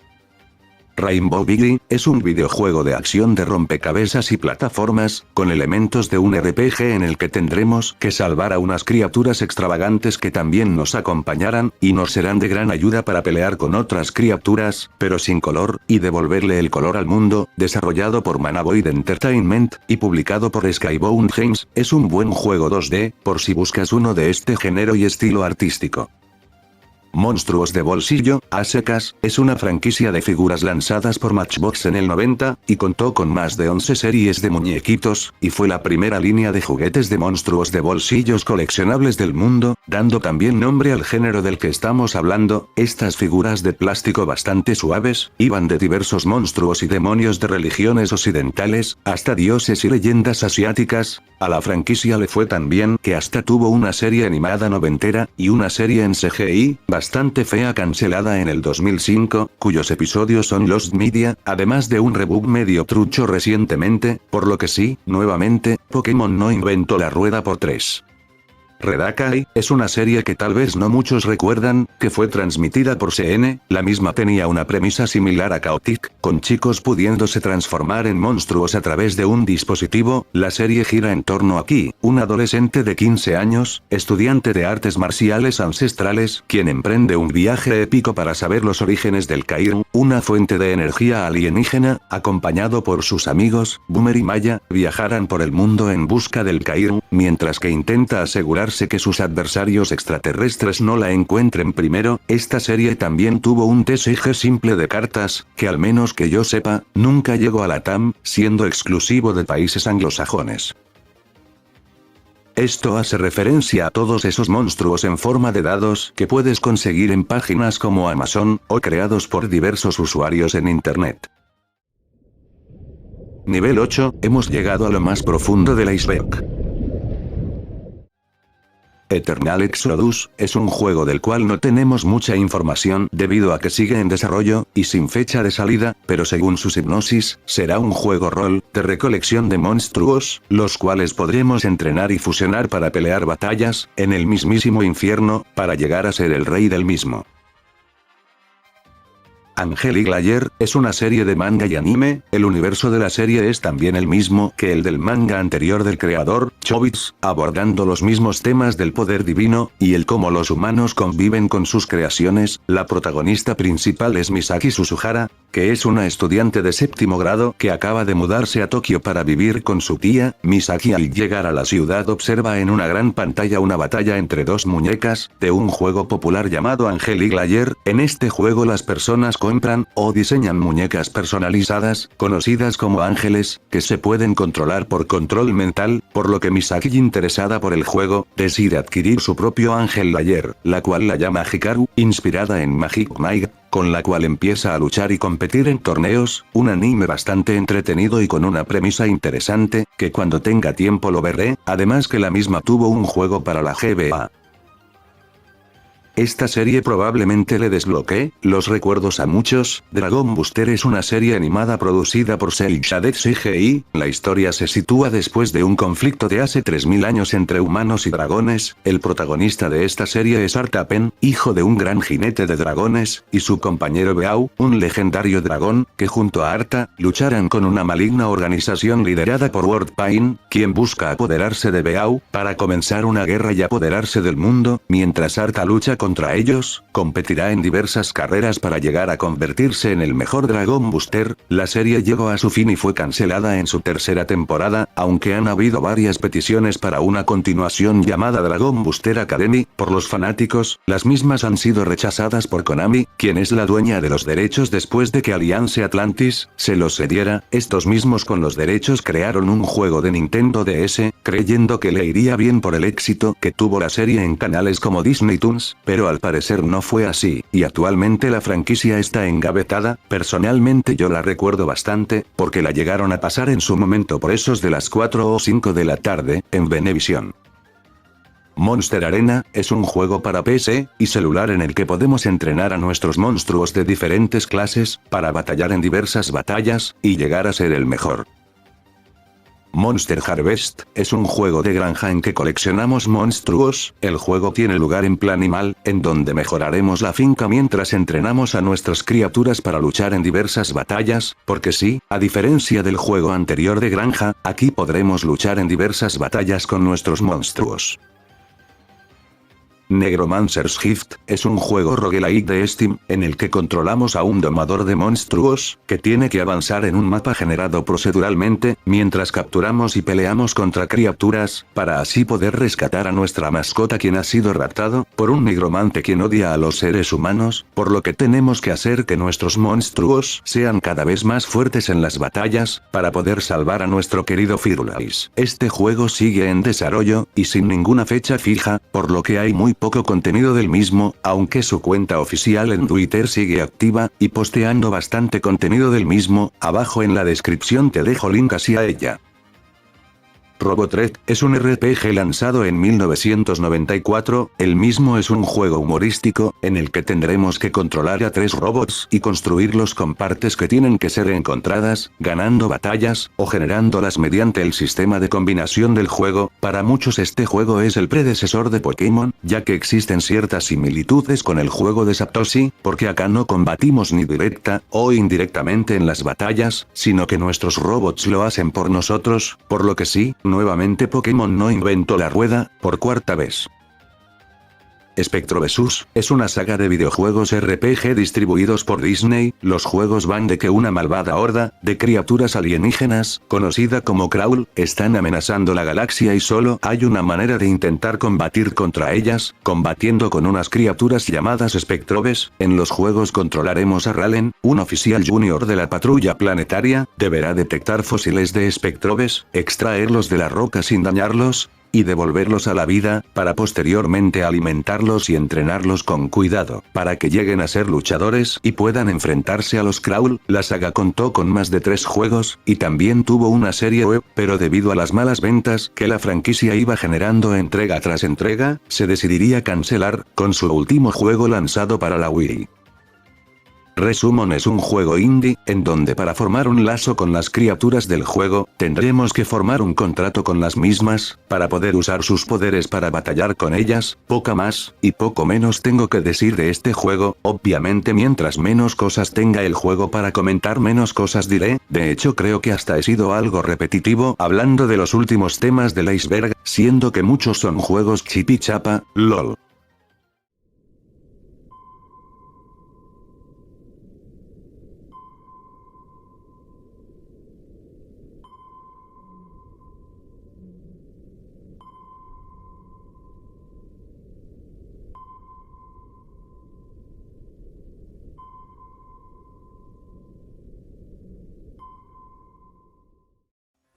Rainbow Biggie es un videojuego de acción de rompecabezas y plataformas, con elementos de un RPG en el que tendremos que salvar a unas criaturas extravagantes que también nos acompañarán, y nos serán de gran ayuda para pelear con otras criaturas, pero sin color, y devolverle el color al mundo. Desarrollado por Manaboid Entertainment, y publicado por Skybound Games, es un buen juego 2D, por si buscas uno de este género y estilo artístico. Monstruos de bolsillo, a secas, es una franquicia de figuras lanzadas por Matchbox en el 90, y contó con más de 11 series de muñequitos, y fue la primera línea de juguetes de monstruos de bolsillos coleccionables del mundo, dando también nombre al género del que estamos hablando. Estas figuras de plástico bastante suaves, iban de diversos monstruos y demonios de religiones occidentales, hasta dioses y leyendas asiáticas. A la franquicia le fue tan bien que hasta tuvo una serie animada noventera, y una serie en CGI, bastante fea cancelada en el 2005, cuyos episodios son Lost Media, además de un reboot medio trucho recientemente, por lo que sí, nuevamente, Pokémon no inventó la rueda por 3. Redakai es una serie que tal vez no muchos recuerdan, que fue transmitida por CN, la misma tenía una premisa similar a Chaotic, con chicos pudiéndose transformar en monstruos a través de un dispositivo. La serie gira en torno a Ki, un adolescente de 15 años, estudiante de artes marciales ancestrales, quien emprende un viaje épico para saber los orígenes del Kairu, una fuente de energía alienígena. Acompañado por sus amigos, Boomer y Maya, viajarán por el mundo en busca del Kairu, mientras que intenta asegurarse que sus adversarios extraterrestres no la encuentren primero. Esta serie también tuvo un TCG simple de cartas, que al menos que yo sepa, nunca llegó a la TAM, siendo exclusivo de países anglosajones. Esto hace referencia a todos esos monstruos en forma de dados que puedes conseguir en páginas como Amazon, o creados por diversos usuarios en Internet. Nivel 8, hemos llegado a lo más profundo del iceberg. Eternal Exodus, es un juego del cual no tenemos mucha información debido a que sigue en desarrollo, y sin fecha de salida, pero según su hipnosis, será un juego rol, de recolección de monstruos, los cuales podremos entrenar y fusionar para pelear batallas, en el mismísimo infierno, para llegar a ser el rey del mismo. Angelic Layer, es una serie de manga y anime. El universo de la serie es también el mismo que el del manga anterior del creador, Chobits, abordando los mismos temas del poder divino, y el cómo los humanos conviven con sus creaciones. La protagonista principal es Misaki Suzuhara, que es una estudiante de 7º grado que acaba de mudarse a Tokio para vivir con su tía. Misaki al llegar a la ciudad observa en una gran pantalla una batalla entre dos muñecas, de un juego popular llamado Angelic Layer. En este juego las personas compran, o diseñan muñecas personalizadas, conocidas como ángeles, que se pueden controlar por control mental, por lo que Misaki, interesada por el juego, decide adquirir su propio Ángel Layer, la cual la llama Hikaru, inspirada en Magic Mike, con la cual empieza a luchar y competir en torneos. Un anime bastante entretenido y con una premisa interesante, que cuando tenga tiempo lo veré, además que la misma tuvo un juego para la GBA. Esta serie probablemente le desbloquee los recuerdos a muchos. Dragon Booster es una serie animada producida por Cell Shaded CGI. La historia se sitúa después de un conflicto de hace 3000 años entre humanos y dragones. El protagonista de esta serie es Artapen, hijo de un gran jinete de dragones, y su compañero Beau, un legendario dragón, que junto a Arta, lucharán con una maligna organización liderada por World Pain, quien busca apoderarse de Beau, para comenzar una guerra y apoderarse del mundo. Mientras Arta lucha contra ellos, competirá en diversas carreras para llegar a convertirse en el mejor Dragon Booster. La serie llegó a su fin y fue cancelada en su 3ª temporada, aunque han habido varias peticiones para una continuación llamada Dragon Booster Academy, por los fanáticos. Las mismas han sido rechazadas por Konami, quien es la dueña de los derechos después de que Alliance Atlantis se los cediera. Estos mismos con los derechos crearon un juego de Nintendo DS, creyendo que le iría bien por el éxito que tuvo la serie en canales como Disney Toons, pero al parecer no fue así, y actualmente la franquicia está engavetada. Personalmente yo la recuerdo bastante, porque la llegaron a pasar en su momento por esos de las 4 o 5 de la tarde, en Venevisión. Monster Arena, es un juego para PC y celular en el que podemos entrenar a nuestros monstruos de diferentes clases, para batallar en diversas batallas, y llegar a ser el mejor. Monster Harvest, es un juego de granja en que coleccionamos monstruos. El juego tiene lugar en Planimal, en donde mejoraremos la finca mientras entrenamos a nuestras criaturas para luchar en diversas batallas, porque sí, a diferencia del juego anterior de granja, aquí podremos luchar en diversas batallas con nuestros monstruos. Necromancer's Gift, es un juego roguelike de Steam, en el que controlamos a un domador de monstruos, que tiene que avanzar en un mapa generado proceduralmente, mientras capturamos y peleamos contra criaturas, para así poder rescatar a nuestra mascota quien ha sido raptado, por un nigromante quien odia a los seres humanos, por lo que tenemos que hacer que nuestros monstruos sean cada vez más fuertes en las batallas, para poder salvar a nuestro querido Firulais. Este juego sigue en desarrollo, y sin ninguna fecha fija, por lo que hay muy poco contenido del mismo, aunque su cuenta oficial en Twitter sigue activa, y posteando bastante contenido del mismo. Abajo en la descripción te dejo link hacia ella. Robotred, es un RPG lanzado en 1994, el mismo es un juego humorístico, en el que tendremos que controlar a 3 robots y construirlos con partes que tienen que ser encontradas, ganando batallas, o generándolas mediante el sistema de combinación del juego. Para muchos este juego es el predecesor de Pokémon, ya que existen ciertas similitudes con el juego de Satoshi, porque acá no combatimos ni directa o indirectamente en las batallas, sino que nuestros robots lo hacen por nosotros, por lo que sí, nuevamente Pokémon no inventó la rueda, por cuarta vez. Spectro vs. es una saga de videojuegos RPG distribuidos por Disney. Los juegos van de que una malvada horda de criaturas alienígenas, conocida como Kraul, están amenazando la galaxia y solo hay una manera de intentar combatir contra ellas, combatiendo con unas criaturas llamadas Spectrobes. En los juegos controlaremos a Ralen, un oficial junior de la patrulla planetaria, deberá detectar fósiles de Spectrobes, extraerlos de la roca sin dañarlos, y devolverlos a la vida, para posteriormente alimentarlos y entrenarlos con cuidado, para que lleguen a ser luchadores y puedan enfrentarse a los Kraul. La saga contó con más de 3 juegos, y también tuvo una serie web, pero debido a las malas ventas que la franquicia iba generando entrega tras entrega, se decidiría cancelar, con su último juego lanzado para la Wii. Resumon es un juego indie, en donde para formar un lazo con las criaturas del juego, tendremos que formar un contrato con las mismas, para poder usar sus poderes para batallar con ellas. Poca más, y poco menos tengo que decir de este juego. Obviamente mientras menos cosas tenga el juego para comentar, menos cosas diré. De hecho creo que hasta he sido algo repetitivo hablando de los últimos temas del iceberg, siendo que muchos son juegos chipichapa, lol.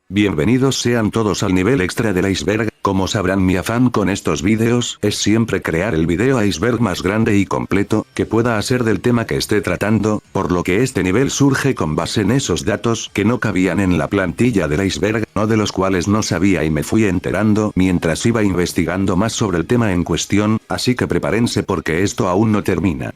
Bienvenidos sean todos al nivel extra del iceberg. Como sabrán, mi afán con estos vídeos es siempre crear el video iceberg más grande y completo que pueda hacer del tema que esté tratando, por lo que este nivel surge con base en esos datos que no cabían en la plantilla del iceberg, o de los cuales no sabía y me fui enterando mientras iba investigando más sobre el tema en cuestión, así que prepárense porque esto aún no termina.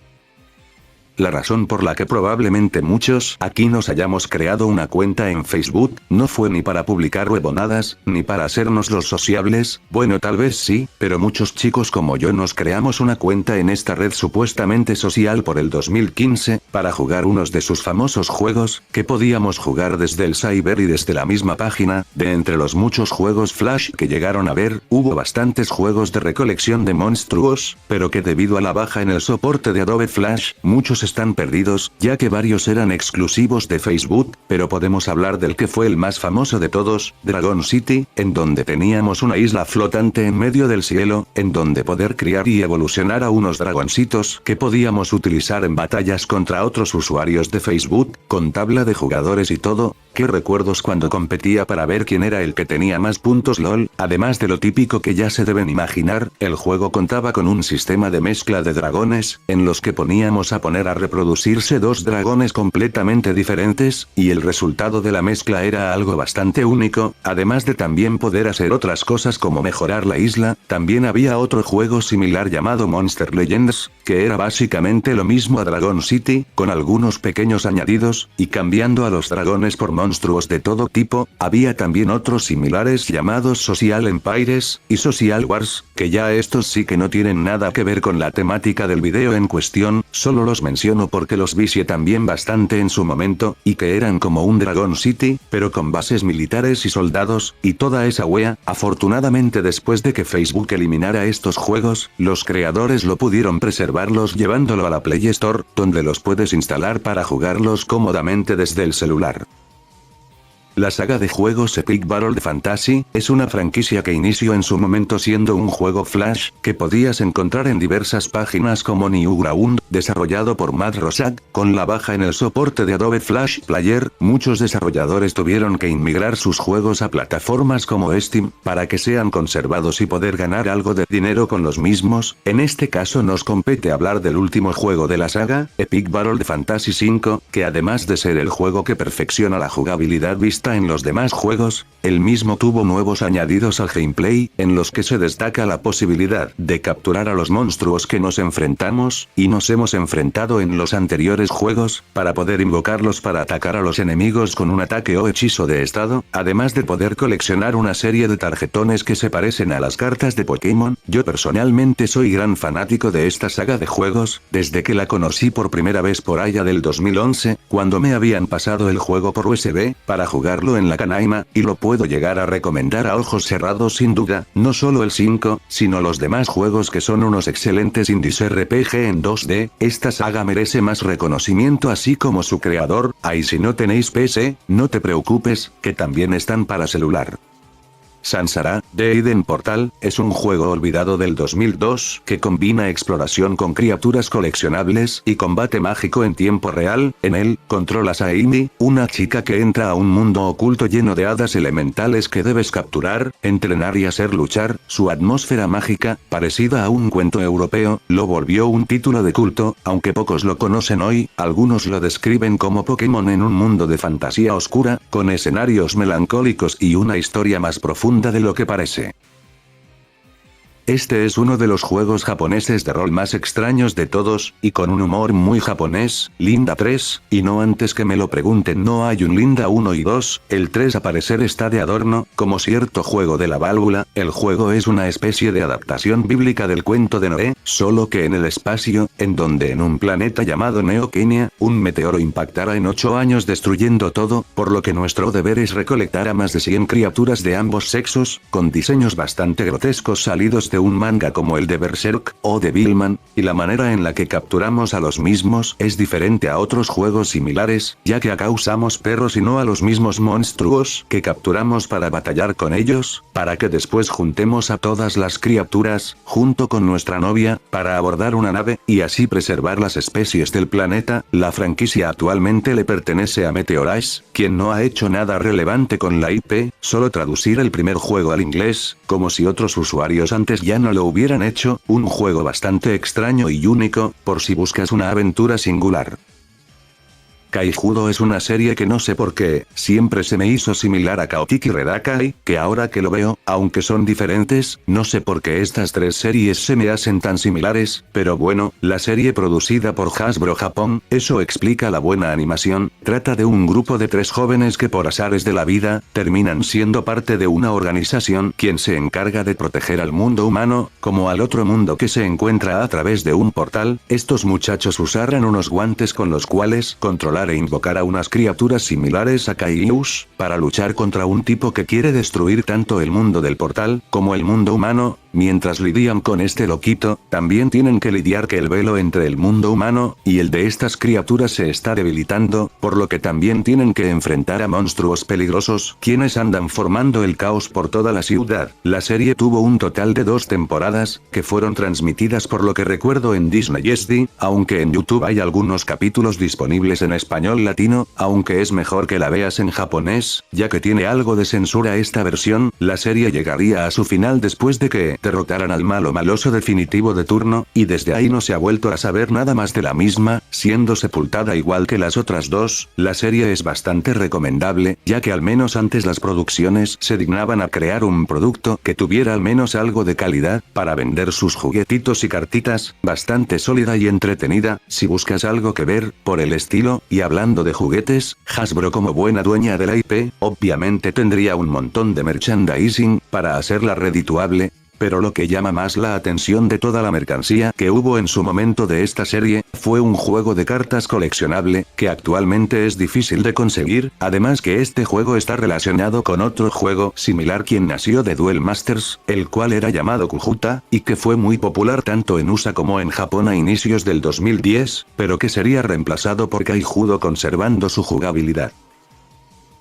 La razón por la que probablemente muchos aquí nos hayamos creado una cuenta en Facebook, no fue ni para publicar huevonadas, ni para hacernos los sociables. Bueno, tal vez sí, pero muchos chicos como yo nos creamos una cuenta en esta red supuestamente social por el 2015, para jugar unos de sus famosos juegos, que podíamos jugar desde el cyber y desde la misma página. De entre los muchos juegos Flash que llegaron a ver, hubo bastantes juegos de recolección de monstruos, pero que debido a la baja en el soporte de Adobe Flash, muchos están perdidos, ya que varios eran exclusivos de Facebook, pero podemos hablar del que fue el más famoso de todos, Dragon City, en donde teníamos una isla flotante en medio del cielo, en donde poder criar y evolucionar a unos dragoncitos que podíamos utilizar en batallas contra otros usuarios de Facebook, con tabla de jugadores y todo. Qué recuerdos cuando competía para ver quién era el que tenía más puntos LOL. Además de lo típico que ya se deben imaginar, el juego contaba con un sistema de mezcla de dragones, en los que poníamos a poner a reproducirse 2 dragones completamente diferentes, y el resultado de la mezcla era algo bastante único. Además de también poder hacer otras cosas como mejorar la isla, también había otro juego similar llamado Monster Legends, que era básicamente lo mismo a Dragon City, con algunos pequeños añadidos, y cambiando a los dragones por monstruos de todo tipo. Había también otros similares llamados Social Empires y Social Wars, que ya estos sí que no tienen nada que ver con la temática del video en cuestión, solo los menciono porque los vicié también bastante en su momento, y que eran como un Dragon City, pero con bases militares y soldados, y toda esa wea. Afortunadamente, después de que Facebook eliminara estos juegos, los creadores lo pudieron preservarlos llevándolo a la Play Store, donde los puedes instalar para jugarlos cómodamente desde el celular. La saga de juegos Epic Battle Fantasy es una franquicia que inició en su momento siendo un juego Flash, que podías encontrar en diversas páginas como Newground, desarrollado por Matt Rosak. Con la baja en el soporte de Adobe Flash Player, muchos desarrolladores tuvieron que inmigrar sus juegos a plataformas como Steam, para que sean conservados y poder ganar algo de dinero con los mismos. En este caso nos compete hablar del último juego de la saga, Epic Battle Fantasy V, que además de ser el juego que perfecciona la jugabilidad vista en los demás juegos, el mismo tuvo nuevos añadidos al gameplay, en los que se destaca la posibilidad de capturar a los monstruos que nos enfrentamos, y nos hemos enfrentado en los anteriores juegos, para poder invocarlos para atacar a los enemigos con un ataque o hechizo de estado, además de poder coleccionar una serie de tarjetones que se parecen a las cartas de Pokémon. Yo personalmente soy gran fanático de esta saga de juegos, desde que la conocí por primera vez por allá del 2011, cuando me habían pasado el juego por USB, para jugarlo en la canaima, y lo puedo llegar a recomendar a ojos cerrados sin duda. No solo el 5, sino los demás juegos que son unos excelentes indies RPG en 2D, esta saga merece más reconocimiento así como su creador. Y si no tenéis PC, no te preocupes, que también están para celular. Sansara, The Eden Portal, es un juego olvidado del 2002 que combina exploración con criaturas coleccionables y combate mágico en tiempo real. En él, controlas a Amy, una chica que entra a un mundo oculto lleno de hadas elementales que debes capturar, entrenar y hacer luchar. Su atmósfera mágica, parecida a un cuento europeo, lo volvió un título de culto, aunque pocos lo conocen hoy. Algunos lo describen como Pokémon en un mundo de fantasía oscura, con escenarios melancólicos y una historia más profunda de lo que parece. Este es uno de los juegos japoneses de rol más extraños de todos, y con un humor muy japonés. Linda 3, y no antes que me lo pregunten, no hay un Linda 1 y 2, el 3 a parecer está de adorno, como cierto juego de la válvula. El juego es una especie de adaptación bíblica del cuento de Noé, solo que en el espacio, en donde en un planeta llamado Neo Kenia, un meteoro impactará en 8 años destruyendo todo, por lo que nuestro deber es recolectar a más de 100 criaturas de ambos sexos, con diseños bastante grotescos salidos de un manga como el de Berserk o de Billman, y la manera en la que capturamos a los mismos es diferente a otros juegos similares, ya que acá usamos perros y no a los mismos monstruos que capturamos para batallar con ellos, para que después juntemos a todas las criaturas, junto con nuestra novia, para abordar una nave, y así preservar las especies del planeta. La franquicia actualmente le pertenece a Meteorize, quien no ha hecho nada relevante con la IP, solo traducir el primer juego al inglés, como si otros usuarios antes ya no lo hubieran hecho. Un juego bastante extraño y único, por si buscas una aventura singular. Kaijudo es una serie que no sé por qué, siempre se me hizo similar a Kaotiki Redakai, que ahora que lo veo, aunque son diferentes, no sé por qué estas tres series se me hacen tan similares, pero bueno, la serie producida por Hasbro Japón, eso explica la buena animación. Trata de un grupo de 3 jóvenes que por azares de la vida, terminan siendo parte de una organización quien se encarga de proteger al mundo humano, como al otro mundo que se encuentra a través de un portal. Estos muchachos usarán unos guantes con los cuales controlar e invocar a unas criaturas similares a Kaijus, para luchar contra un tipo que quiere destruir tanto el mundo del portal, como el mundo humano. Mientras lidian con este loquito, también tienen que lidiar que el velo entre el mundo humano y el de estas criaturas se está debilitando, por lo que también tienen que enfrentar a monstruos peligrosos, quienes andan formando el caos por toda la ciudad. La serie tuvo un total de 2 temporadas, que fueron transmitidas por lo que recuerdo en Disney XD, aunque en YouTube hay algunos capítulos disponibles en español latino, aunque es mejor que la veas en japonés, ya que tiene algo de censura esta versión. La serie llegaría a su final después de que derrotaran al malo maloso definitivo de turno, y desde ahí no se ha vuelto a saber nada más de la misma, siendo sepultada igual que las otras dos. La serie es bastante recomendable, ya que al menos antes las producciones se dignaban a crear un producto que tuviera al menos algo de calidad, para vender sus juguetitos y cartitas, bastante sólida y entretenida. Si buscas algo que ver, por el estilo, y hablando de juguetes, Hasbro como buena dueña de la IP, obviamente tendría un montón de merchandising, para hacerla redituable. Pero lo que llama más la atención de toda la mercancía que hubo en su momento de esta serie, fue un juego de cartas coleccionable, que actualmente es difícil de conseguir, además que este juego está relacionado con otro juego similar quien nació de Duel Masters, el cual era llamado Kujuta, y que fue muy popular tanto en USA como en Japón a inicios del 2010, pero que sería reemplazado por Kaijudo conservando su jugabilidad.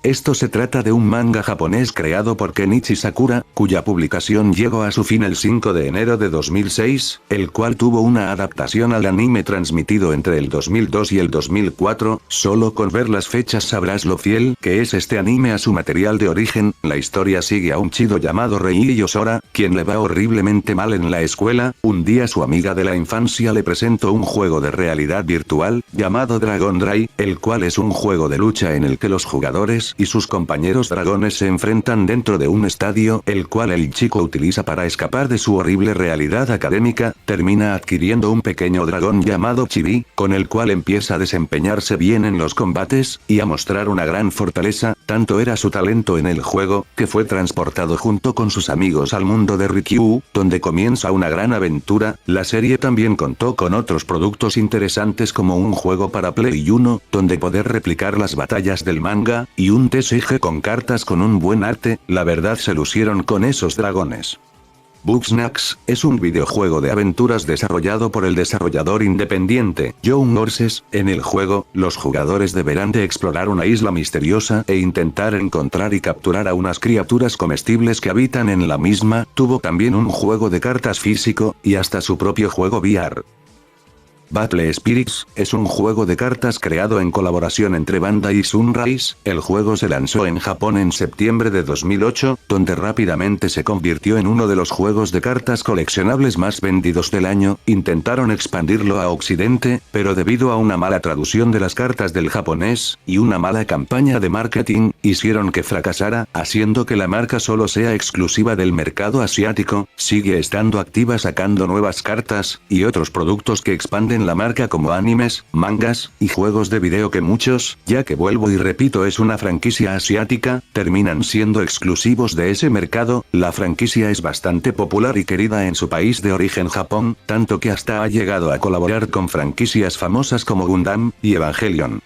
Esto se trata de un manga japonés creado por Kenichi Sakura, cuya publicación llegó a su fin el 5 de enero de 2006, el cual tuvo una adaptación al anime transmitido entre el 2002 y el 2004, solo con ver las fechas sabrás lo fiel que es este anime a su material de origen. La historia sigue a un chido llamado Rei Yosora, quien le va horriblemente mal en la escuela. Un día su amiga de la infancia le presentó un juego de realidad virtual, llamado Dragon Dry, el cual es un juego de lucha en el que los jugadores y sus compañeros dragones se enfrentan dentro de un estadio, el cual el chico utiliza para escapar de su horrible realidad académica. Termina adquiriendo un pequeño dragón llamado Chibi, con el cual empieza a desempeñarse bien en los combates, y a mostrar una gran fortaleza. Tanto era su talento en el juego, que fue transportado junto con sus amigos al mundo de Rikyuu, donde comienza una gran aventura. La serie también contó con otros productos interesantes como un juego para Play 1, donde poder replicar las batallas del manga, y un TCG con cartas con un buen arte. La verdad se lucieron con esos dragones. Bugsnax es un videojuego de aventuras desarrollado por el desarrollador independiente Young Horses. En el juego, los jugadores deberán de explorar una isla misteriosa e intentar encontrar y capturar a unas criaturas comestibles que habitan en la misma. Tuvo también un juego de cartas físico, y hasta su propio juego VR. Battle Spirits es un juego de cartas creado en colaboración entre Bandai y Sunrise. El juego se lanzó en Japón en septiembre de 2008, donde rápidamente se convirtió en uno de los juegos de cartas coleccionables más vendidos del año. Intentaron expandirlo a Occidente, pero debido a una mala traducción de las cartas del japonés, y una mala campaña de marketing, hicieron que fracasara, haciendo que la marca solo sea exclusiva del mercado asiático. Sigue estando activa sacando nuevas cartas, y otros productos que expanden la marca como animes, mangas, y juegos de video que muchos, ya que vuelvo y repito es una franquicia asiática, terminan siendo exclusivos de ese mercado. La franquicia es bastante popular y querida en su país de origen Japón, tanto que hasta ha llegado a colaborar con franquicias famosas como Gundam y Evangelion.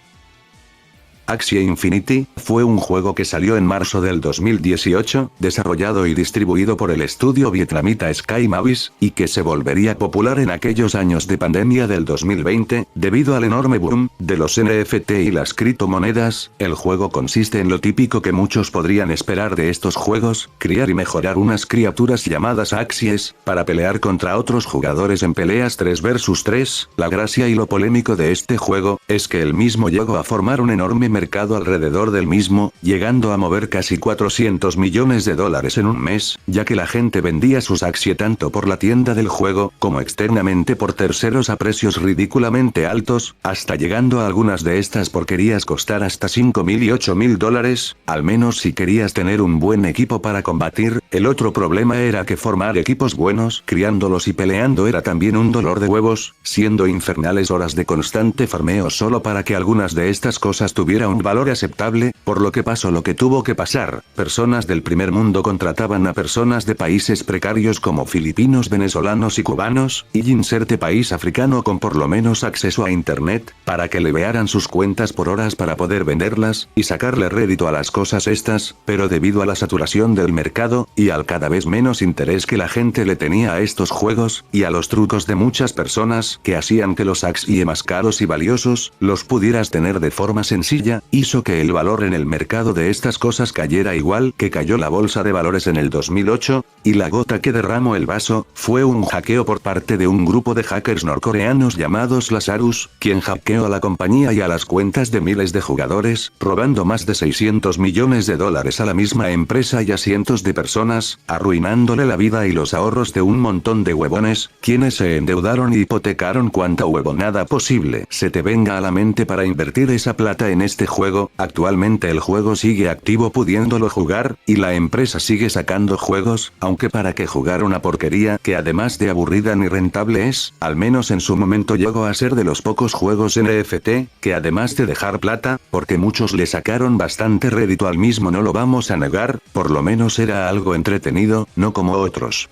Axie Infinity fue un juego que salió en marzo del 2018, desarrollado y distribuido por el estudio vietnamita Sky Mavis, y que se volvería popular en aquellos años de pandemia del 2020, debido al enorme boom de los NFT y las criptomonedas. El juego consiste en lo típico que muchos podrían esperar de estos juegos: criar y mejorar unas criaturas llamadas Axies, para pelear contra otros jugadores en peleas 3 vs 3. La gracia y lo polémico de este juego, es que el mismo llegó a formar un enorme mercado alrededor del mismo, llegando a mover casi 400 millones de dólares en un mes, ya que la gente vendía sus Axie tanto por la tienda del juego, como externamente por terceros a precios ridículamente altos, hasta llegando a algunas de estas porquerías costar hasta 5.000 y 8.000 dólares, al menos si querías tener un buen equipo para combatir. El otro problema era que formar equipos buenos, criándolos y peleando era también un dolor de huevos, siendo infernales horas de constante farmeo solo para que algunas de estas cosas tuvieran un valor aceptable, por lo que pasó lo que tuvo que pasar. Personas del primer mundo contrataban a personas de países precarios como filipinos, venezolanos y cubanos, y inserte país africano con por lo menos acceso a internet, para que le vearan sus cuentas por horas para poder venderlas, y sacarle rédito a las cosas estas. Pero debido a la saturación del mercado, y al cada vez menos interés que la gente le tenía a estos juegos, y a los trucos de muchas personas que hacían que los Axie más caros y valiosos, los pudieras tener de forma sencilla, pandemia, hizo que el valor en el mercado de estas cosas cayera igual que cayó la bolsa de valores en el 2008, y la gota que derramó el vaso, fue un hackeo por parte de un grupo de hackers norcoreanos llamados Lazarus, quien hackeó a la compañía y a las cuentas de miles de jugadores, robando más de 600 millones de dólares a la misma empresa y a cientos de personas, arruinándole la vida y los ahorros de un montón de huevones, quienes se endeudaron y hipotecaron cuanta huevonada posible se te venga a la mente para invertir esa plata en este juego. Actualmente el juego sigue activo pudiéndolo jugar, y la empresa sigue sacando juegos, aunque para que jugar una porquería que además de aburrida ni rentable es, al menos en su momento llegó a ser de los pocos juegos NFT, que además de dejar plata, porque muchos le sacaron bastante rédito al mismo, no lo vamos a negar, por lo menos era algo entretenido, no como otros.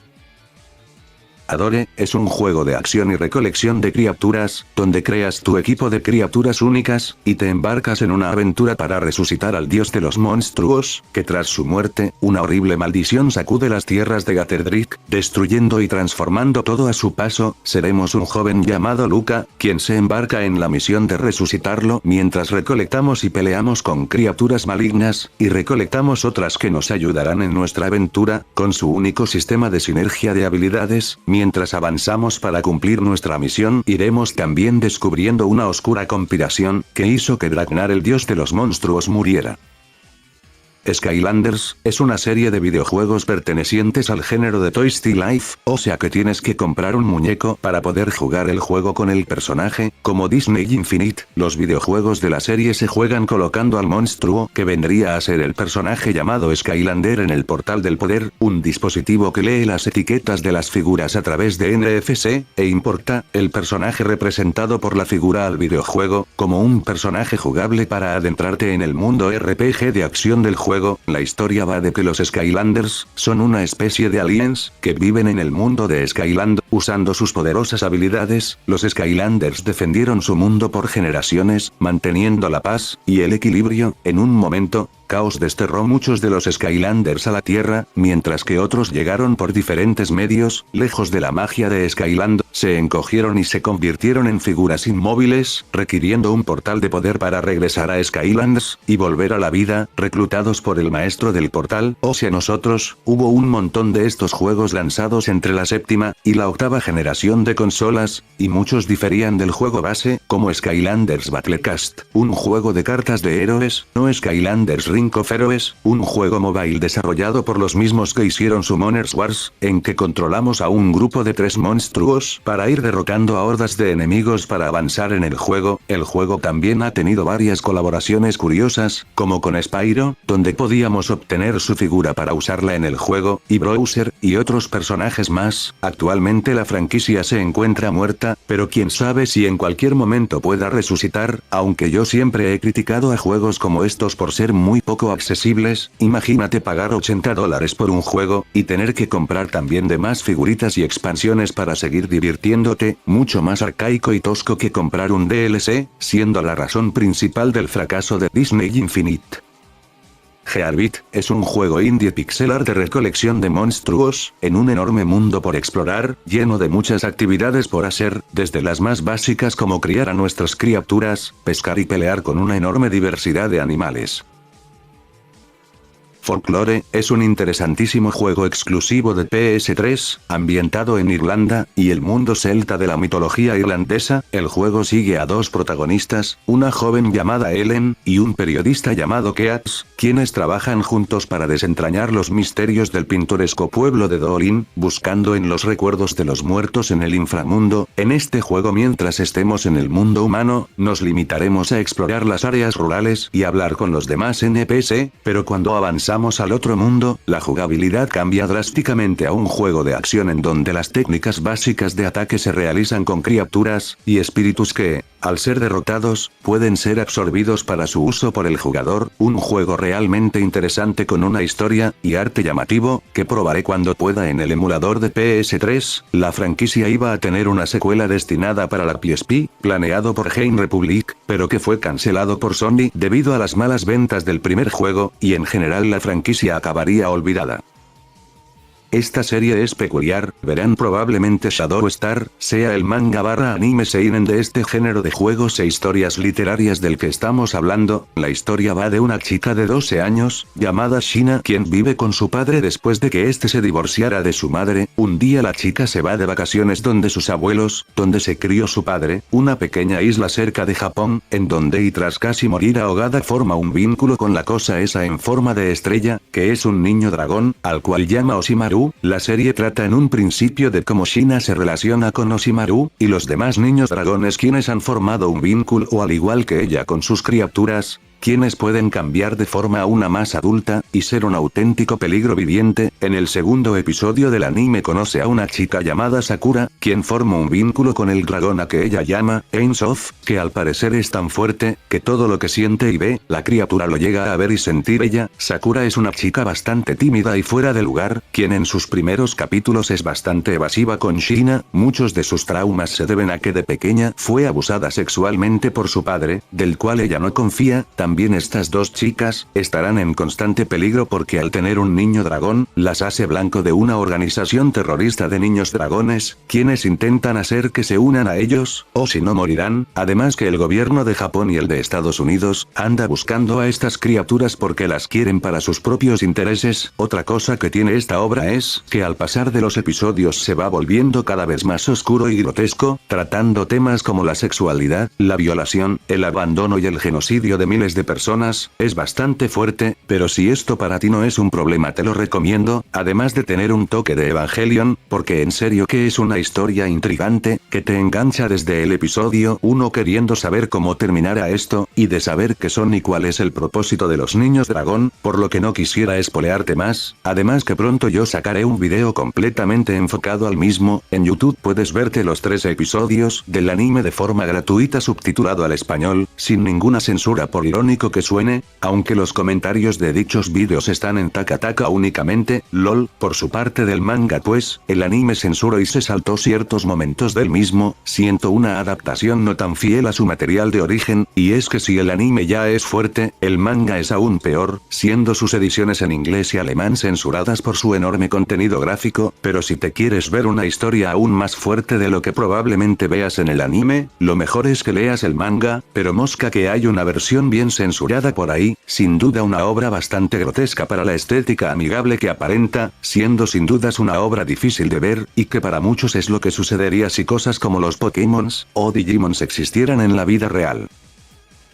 Adore, es un juego de acción y recolección de criaturas, donde creas tu equipo de criaturas únicas, y te embarcas en una aventura para resucitar al dios de los monstruos, que tras su muerte, una horrible maldición sacude las tierras de Gaterdrick, destruyendo y transformando todo a su paso. Seremos un joven llamado Luca, quien se embarca en la misión de resucitarlo mientras recolectamos y peleamos con criaturas malignas, y recolectamos otras que nos ayudarán en nuestra aventura, con su único sistema de sinergia de habilidades. Mientras avanzamos para cumplir nuestra misión, iremos también descubriendo una oscura conspiración, que hizo que Dragnar, el dios de los monstruos, muriera. Skylanders, es una serie de videojuegos pertenecientes al género de Toy Story Life, o sea que tienes que comprar un muñeco para poder jugar el juego con el personaje, como Disney Infinite. Los videojuegos de la serie se juegan colocando al monstruo, que vendría a ser el personaje llamado Skylander, en el portal del poder, un dispositivo que lee las etiquetas de las figuras a través de NFC, e importa el personaje representado por la figura al videojuego, como un personaje jugable para adentrarte en el mundo RPG de acción del juego. La historia va de que los Skylanders son una especie de aliens que viven en el mundo de Skyland. Usando sus poderosas habilidades, los Skylanders defendieron su mundo por generaciones, manteniendo la paz y el equilibrio. En un momento, caos desterró muchos de los Skylanders a la Tierra, mientras que otros llegaron por diferentes medios, lejos de la magia de Skyland, se encogieron y se convirtieron en figuras inmóviles, requiriendo un portal de poder para regresar a Skylands y volver a la vida, reclutados por el maestro del portal, o sea nosotros. Hubo un montón de estos juegos lanzados entre la séptima y la octava generación de consolas, y muchos diferían del juego base, como Skylanders Battlecast, un juego de cartas de héroes, no Skylanders Ring of Heroes, un juego mobile desarrollado por los mismos que hicieron Summoners Wars, en que controlamos a un grupo de 3 monstruos para ir derrotando a hordas de enemigos para avanzar en el juego. El juego también ha tenido varias colaboraciones curiosas, como con Spyro, donde podíamos obtener su figura para usarla en el juego, y Browser, y otros personajes más. Actualmente la franquicia se encuentra muerta, pero quién sabe si en cualquier momento pueda resucitar, aunque yo siempre he criticado a juegos como estos por ser muy poco accesibles. Imagínate pagar $80 por un juego, y tener que comprar también demás figuritas y expansiones para seguir divirtiéndote, mucho más arcaico y tosco que comprar un DLC, siendo la razón principal del fracaso de Disney Infinite. Heartbeat, es un juego indie pixel art de recolección de monstruos, en un enorme mundo por explorar, lleno de muchas actividades por hacer, desde las más básicas como criar a nuestras criaturas, pescar y pelear con una enorme diversidad de animales. Folklore, es un interesantísimo juego exclusivo de PS3, ambientado en Irlanda, y el mundo celta de la mitología irlandesa. El juego sigue a 2 protagonistas, una joven llamada Ellen, y un periodista llamado Keats, quienes trabajan juntos para desentrañar los misterios del pintoresco pueblo de Doolin, buscando en los recuerdos de los muertos en el inframundo. En este juego, mientras estemos en el mundo humano, nos limitaremos a explorar las áreas rurales y hablar con los demás NPC, pero cuando avanzamos al otro mundo, la jugabilidad cambia drásticamente a un juego de acción en donde las técnicas básicas de ataque se realizan con criaturas y espíritus que, al ser derrotados, pueden ser absorbidos para su uso por el jugador. Un juego realmente interesante con una historia y arte llamativo, que probaré cuando pueda en el emulador de PS3. La franquicia iba a tener una secuela destinada para la PSP, planeado por Game Republic, pero que fue cancelado por Sony debido a las malas ventas del primer juego, y en general la franquicia acabaría olvidada. Esta serie es peculiar, verán probablemente Shadow Star, sea el manga / anime seinen de este género de juegos e historias literarias del que estamos hablando. La historia va de una chica de 12 años, llamada Shina, quien vive con su padre después de que este se divorciara de su madre. Un día la chica se va de vacaciones donde sus abuelos, donde se crió su padre, una pequeña isla cerca de Japón, en donde y tras casi morir ahogada forma un vínculo con la cosa esa en forma de estrella, que es un niño dragón, al cual llama Oshimaru. La serie trata en un principio de cómo Shina se relaciona con Oshimaru, y los demás niños dragones quienes han formado un vínculo o al igual que ella con sus criaturas, quienes pueden cambiar de forma a una más adulta, y ser un auténtico peligro viviente. En el segundo episodio del anime conoce a una chica llamada Sakura, quien forma un vínculo con el dragón a que ella llama Ainsof, que al parecer es tan fuerte, que todo lo que siente y ve, la criatura lo llega a ver y sentir ella. Sakura es una chica bastante tímida y fuera de lugar, quien en sus primeros capítulos es bastante evasiva con Shina. Muchos de sus traumas se deben a que de pequeña fue abusada sexualmente por su padre, del cual ella no confía. También estas dos chicas estarán en constante peligro porque al tener un niño dragón, las hace blanco de una organización terrorista de niños dragones, quienes intentan hacer que se unan a ellos, o si no morirán. Además que el gobierno de Japón y el de Estados Unidos anda buscando a estas criaturas porque las quieren para sus propios intereses. Otra cosa que tiene esta obra es que al pasar de los episodios se va volviendo cada vez más oscuro y grotesco, tratando temas como la sexualidad, la violación, el abandono y el genocidio de miles de personas. Es bastante fuerte, pero si esto para ti no es un problema te lo recomiendo, además de tener un toque de Evangelion, porque en serio que es una historia intrigante, que te engancha desde el episodio 1 queriendo saber cómo terminará esto, y de saber qué son y cuál es el propósito de los niños dragón, por lo que no quisiera espolearte más. Además que pronto yo sacaré un video completamente enfocado al mismo. En YouTube puedes verte los 3 episodios del anime de forma gratuita subtitulado al español, sin ninguna censura por irónico que suene, aunque los comentarios de dichos vídeos están en Takataka únicamente. LOL, por su parte del manga pues, el anime censuró y se saltó ciertos momentos del mismo. Siento una adaptación no tan fiel a su material de origen, y es que si el anime ya es fuerte, el manga es aún peor, siendo sus ediciones en inglés y alemán censuradas por su enorme contenido gráfico. Pero si te quieres ver una historia aún más fuerte de lo que probablemente veas en el anime, lo mejor es que leas el manga, pero mosca que hay una versión bien censurada por ahí. Sin duda una obra bastante grotesca para la estética amigable que aparenta, siendo sin dudas una obra difícil de ver, y que para muchos es lo que sucedería si cosas como los Pokémons o Digimons existieran en la vida real.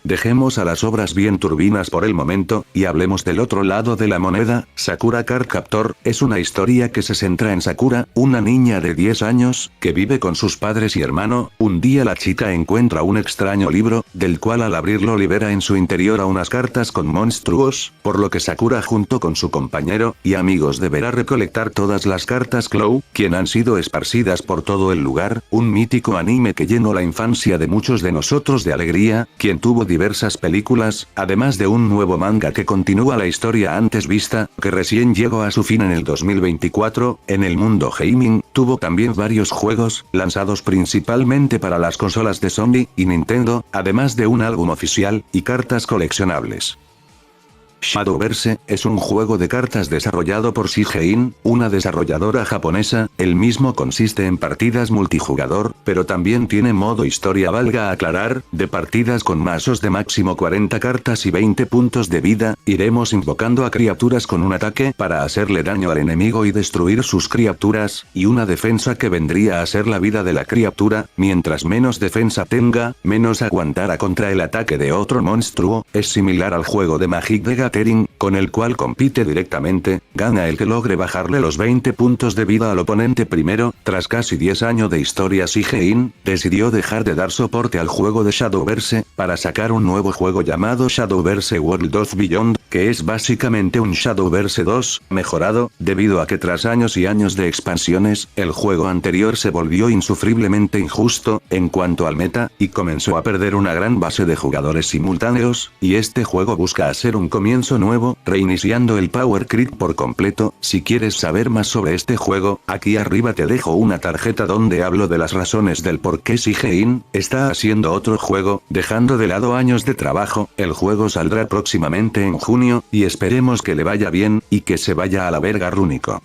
Dejemos a las obras bien turbinas por el momento, y hablemos del otro lado de la moneda. Sakura Card Captor es una historia que se centra en Sakura, una niña de 10 años, que vive con sus padres y hermano. Un día la chica encuentra un extraño libro, del cual al abrirlo libera en su interior a unas cartas con monstruos, por lo que Sakura junto con su compañero y amigos deberá recolectar todas las cartas Clow, quien han sido esparcidas por todo el lugar. Un mítico anime que llenó la infancia de muchos de nosotros de alegría, quien tuvo diversas películas, además de un nuevo manga que continúa la historia antes vista, que recién llegó a su fin en el 2024, en el mundo gaming, tuvo también varios juegos, lanzados principalmente para las consolas de Sony y Nintendo, además de un álbum oficial, y cartas coleccionables. Shadowverse es un juego de cartas desarrollado por Seigein, una desarrolladora japonesa. El mismo consiste en partidas multijugador, pero también tiene modo historia, valga aclarar, de partidas con mazos de máximo 40 cartas y 20 puntos de vida. Iremos invocando a criaturas con un ataque para hacerle daño al enemigo y destruir sus criaturas, y una defensa que vendría a ser la vida de la criatura. Mientras menos defensa tenga, menos aguantará contra el ataque de otro monstruo. Es similar al juego de Magic the Gathering, con el cual compite directamente. Gana el que logre bajarle los 20 puntos de vida al oponente primero. Tras casi 10 años de historia, Seigein decidió dejar de dar soporte al juego de Shadowverse para sacar un nuevo juego llamado Shadowverse World of Beyond, que es básicamente un Shadowverse 2 mejorado, debido a que tras años y años de expansiones, el juego anterior se volvió insufriblemente injusto en cuanto al meta, y comenzó a perder una gran base de jugadores simultáneos, y este juego busca hacer un comienzo nuevo, reiniciando el Power Creep por completo. Si quieres saber más sobre este juego, aquí arriba te dejo una tarjeta donde hablo de las razones del por qué Seigein está haciendo otro juego, dejando de lado años de trabajo. El juego saldrá próximamente en junio, y esperemos que le vaya bien, y que se vaya a la verga Rúnico.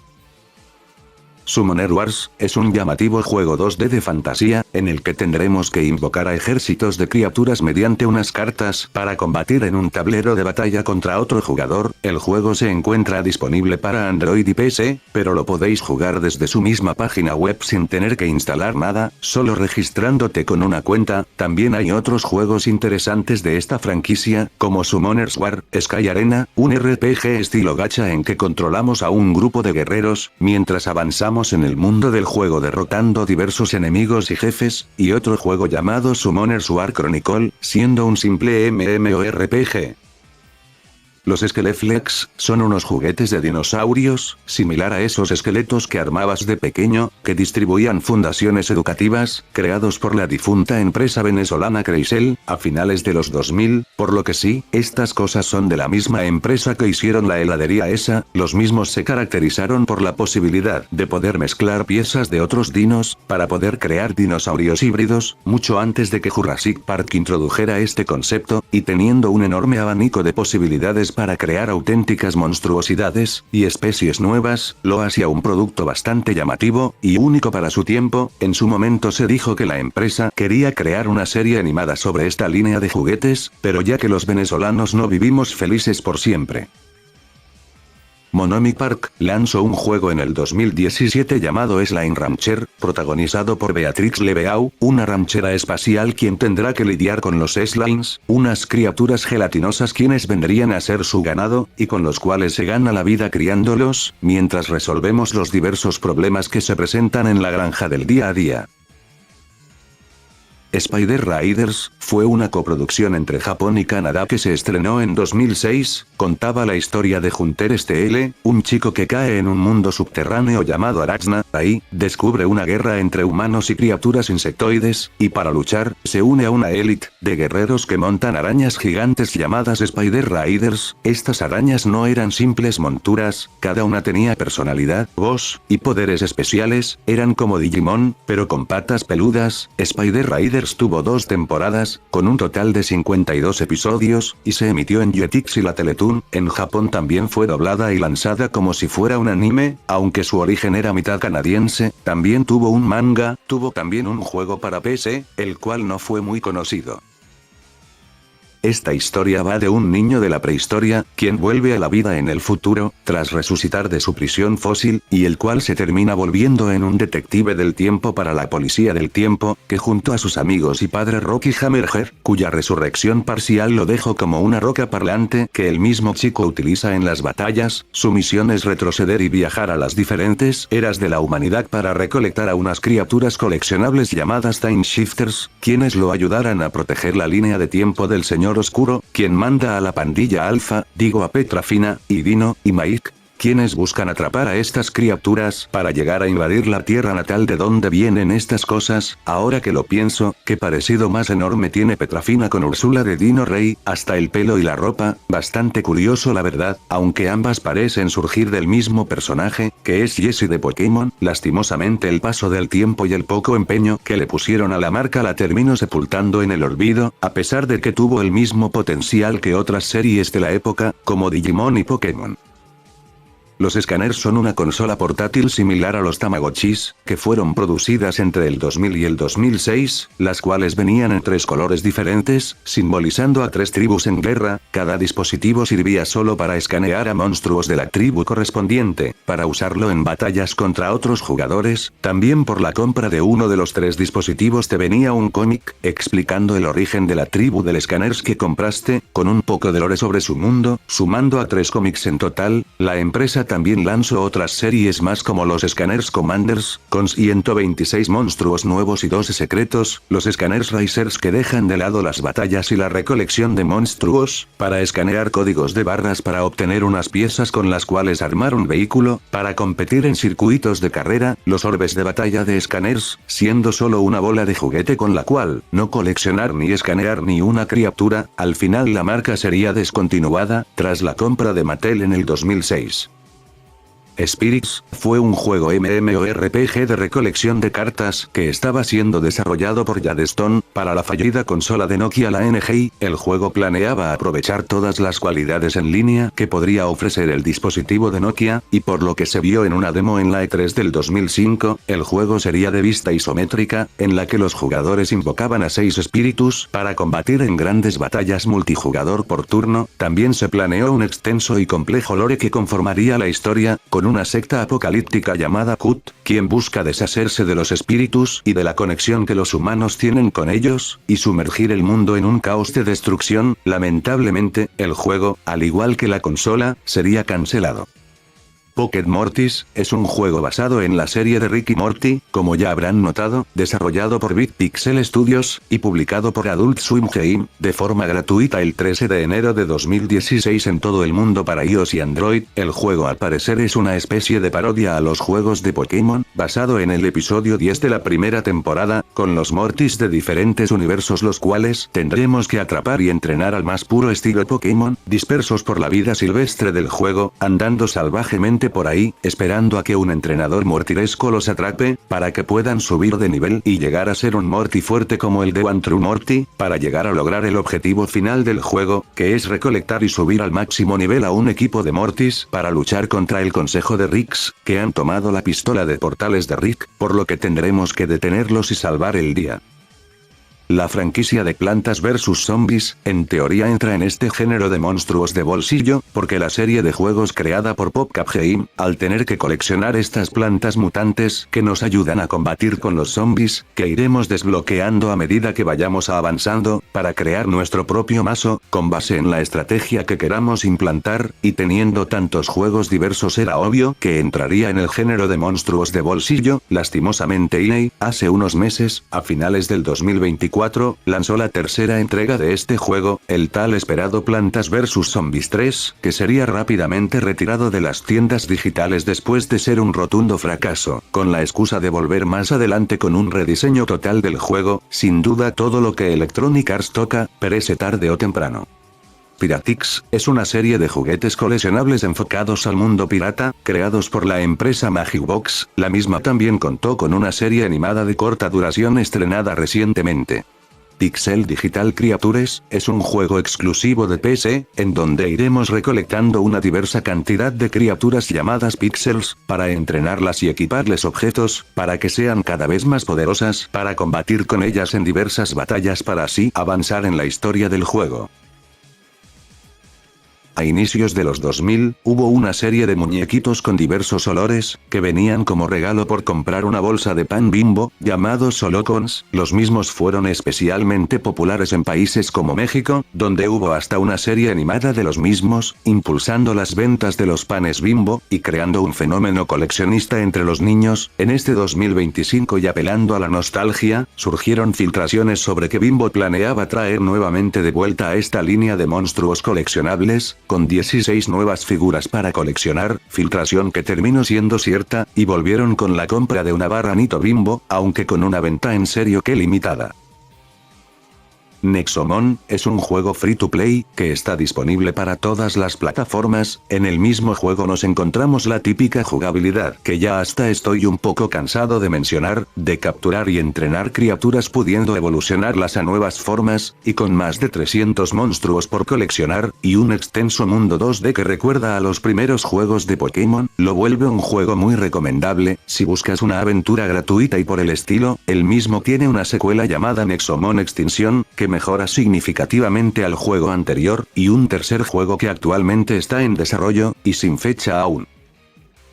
Summoner Wars, es un llamativo juego 2D de fantasía, en el que tendremos que invocar a ejércitos de criaturas mediante unas cartas para combatir en un tablero de batalla contra otro jugador. El juego se encuentra disponible para Android y PC, pero lo podéis jugar desde su misma página web sin tener que instalar nada, solo registrándote con una cuenta. También hay otros juegos interesantes de esta franquicia, como Summoners War, Sky Arena, un RPG estilo gacha en que controlamos a un grupo de guerreros, mientras avanzamos en el mundo del juego derrotando diversos enemigos y jefes, y otro juego llamado Summoners War Chronicle, siendo un simple MMORPG. Los Skeleflex son unos juguetes de dinosaurios, similar a esos esqueletos que armabas de pequeño, que distribuían fundaciones educativas, creados por la difunta empresa venezolana Kreisel, a finales de los 2000, por lo que sí, estas cosas son de la misma empresa que hicieron la heladería esa. Los mismos se caracterizaron por la posibilidad de poder mezclar piezas de otros dinos, para poder crear dinosaurios híbridos, mucho antes de que Jurassic Park introdujera este concepto, y teniendo un enorme abanico de posibilidades para crear auténticas monstruosidades y especies nuevas, lo hacía un producto bastante llamativo y único para su tiempo. En su momento se dijo que la empresa quería crear una serie animada sobre esta línea de juguetes, pero ya que los venezolanos no vivimos felices por siempre. Monomi Park lanzó un juego en el 2017 llamado Slime Rancher, protagonizado por Beatrix Lebeau, una ranchera espacial quien tendrá que lidiar con los slimes, unas criaturas gelatinosas quienes vendrían a ser su ganado, y con los cuales se gana la vida criándolos, mientras resolvemos los diversos problemas que se presentan en la granja del día a día. Spider Riders fue una coproducción entre Japón y Canadá que se estrenó en 2006, contaba la historia de Hunter STL, un chico que cae en un mundo subterráneo llamado Araxna. Ahí, descubre una guerra entre humanos y criaturas insectoides, y para luchar, se une a una élite de guerreros que montan arañas gigantes llamadas Spider Riders. Estas arañas no eran simples monturas, cada una tenía personalidad, voz, y poderes especiales, eran como Digimon, pero con patas peludas. Spider Riders tuvo 2 temporadas, con un total de 52 episodios, y se emitió en Jetix y la Teletoon. En Japón también fue doblada y lanzada como si fuera un anime, aunque su origen era mitad canadiense. También tuvo un manga, tuvo también un juego para PC, el cual no fue muy conocido. Esta historia va de un niño de la prehistoria, quien vuelve a la vida en el futuro, tras resucitar de su prisión fósil, y el cual se termina volviendo en un detective del tiempo para la policía del tiempo, que junto a sus amigos y padre Rocky Hammerhead, cuya resurrección parcial lo dejó como una roca parlante que el mismo chico utiliza en las batallas. Su misión es retroceder y viajar a las diferentes eras de la humanidad para recolectar a unas criaturas coleccionables llamadas Time Shifters, quienes lo ayudarán a proteger la línea de tiempo del Señor Oscuro, quien manda a la pandilla Alpha, digo a Petrafina, y Dino, y Mike, quienes buscan atrapar a estas criaturas para llegar a invadir la tierra natal de donde vienen estas cosas. Ahora que lo pienso, qué parecido más enorme tiene Petrafina con Úrsula de Dino Rey, hasta el pelo y la ropa, bastante curioso la verdad, aunque ambas parecen surgir del mismo personaje, que es Jessie de Pokémon. Lastimosamente el paso del tiempo y el poco empeño que le pusieron a la marca la terminó sepultando en el olvido, a pesar de que tuvo el mismo potencial que otras series de la época, como Digimon y Pokémon. Los escáneres son una consola portátil similar a los Tamagotchis, que fueron producidas entre el 2000 y el 2006, las cuales venían en 3 colores diferentes, simbolizando a 3 tribus en guerra. Cada dispositivo servía solo para escanear a monstruos de la tribu correspondiente, para usarlo en batallas contra otros jugadores. También por la compra de uno de los 3 dispositivos te venía un cómic, explicando el origen de la tribu del escáner que compraste, con un poco de lore sobre su mundo, sumando a 3 cómics en total. La empresa también lanzó otras series más como los Scanners Commanders, con 126 monstruos nuevos y 12 secretos, los Scanners Racers que dejan de lado las batallas y la recolección de monstruos, para escanear códigos de barras para obtener unas piezas con las cuales armar un vehículo, para competir en circuitos de carrera, los orbes de batalla de Scanners, siendo solo una bola de juguete con la cual no coleccionar ni escanear ni una criatura. Al final la marca sería descontinuada, tras la compra de Mattel en el 2006. Spirits fue un juego MMORPG de recolección de cartas que estaba siendo desarrollado por Jadestone, Para la fallida consola de Nokia, la NGI, el juego planeaba aprovechar todas las cualidades en línea que podría ofrecer el dispositivo de Nokia, y por lo que se vio en una demo en la E3 del 2005, el juego sería de vista isométrica, en la que los jugadores invocaban a 6 espíritus para combatir en grandes batallas multijugador por turno. También se planeó un extenso y complejo lore que conformaría la historia, con una secta apocalíptica llamada Kut, quien busca deshacerse de los espíritus y de la conexión que los humanos tienen con ellos, y sumergir el mundo en un caos de destrucción. Lamentablemente, el juego, al igual que la consola, sería cancelado. Pocket Mortis, es un juego basado en la serie de Rick y Morty, como ya habrán notado, desarrollado por Big Pixel Studios, y publicado por Adult Swim Game, de forma gratuita el 13 de enero de 2016 en todo el mundo para iOS y Android. El juego al parecer es una especie de parodia a los juegos de Pokémon, basado en el episodio 10 de la primera temporada, con los Mortis de diferentes universos, los cuales tendremos que atrapar y entrenar al más puro estilo Pokémon, dispersos por la vida silvestre del juego, andando salvajemente por ahí, esperando a que un entrenador mortiresco los atrape, para que puedan subir de nivel y llegar a ser un Morty fuerte como el de One True Morty, para llegar a lograr el objetivo final del juego, que es recolectar y subir al máximo nivel a un equipo de Mortis para luchar contra el consejo de Ricks, que han tomado la pistola de portales de Rick, por lo que tendremos que detenerlos y salvar el día. La franquicia de Plantas vs Zombies, en teoría entra en este género de monstruos de bolsillo, porque la serie de juegos creada por PopCap Game, al tener que coleccionar estas plantas mutantes que nos ayudan a combatir con los zombies, que iremos desbloqueando a medida que vayamos avanzando, para crear nuestro propio mazo, con base en la estrategia que queramos implantar, y teniendo tantos juegos diversos era obvio que entraría en el género de monstruos de bolsillo. Lastimosamente EA, hace unos meses, a finales del 2024, lanzó la tercera entrega de este juego, el tal esperado Plantas vs Zombies 3, que sería rápidamente retirado de las tiendas digitales después de ser un rotundo fracaso, con la excusa de volver más adelante con un rediseño total del juego. Sin duda todo lo que Electronic Arts toca, perece tarde o temprano. Piratix, es una serie de juguetes coleccionables enfocados al mundo pirata, creados por la empresa Magic Box. La misma también contó con una serie animada de corta duración estrenada recientemente. Pixel Digital Creatures, es un juego exclusivo de PC, en donde iremos recolectando una diversa cantidad de criaturas llamadas pixels, para entrenarlas y equiparles objetos, para que sean cada vez más poderosas, para combatir con ellas en diversas batallas para así avanzar en la historia del juego. A inicios de los 2000, hubo una serie de muñequitos con diversos olores, que venían como regalo por comprar una bolsa de pan Bimbo, llamados Solocons. Los mismos fueron especialmente populares en países como México, donde hubo hasta una serie animada de los mismos, impulsando las ventas de los panes Bimbo, y creando un fenómeno coleccionista entre los niños. En este 2025 y apelando a la nostalgia, surgieron filtraciones sobre que Bimbo planeaba traer nuevamente de vuelta a esta línea de monstruos coleccionables, con 16 nuevas figuras para coleccionar, filtración que terminó siendo cierta, y volvieron con la compra de una barra Nito Bimbo, aunque con una venta en serio que limitada. Nexomon, es un juego free to play, que está disponible para todas las plataformas. En el mismo juego nos encontramos la típica jugabilidad, que ya hasta estoy un poco cansado de mencionar, de capturar y entrenar criaturas pudiendo evolucionarlas a nuevas formas, y con más de 300 monstruos por coleccionar, y un extenso mundo 2D que recuerda a los primeros juegos de Pokémon, lo vuelve un juego muy recomendable. Si buscas una aventura gratuita y por el estilo, el mismo tiene una secuela llamada Nexomon Extinción, que mejora significativamente al juego anterior, y un tercer juego que actualmente está en desarrollo, y sin fecha aún.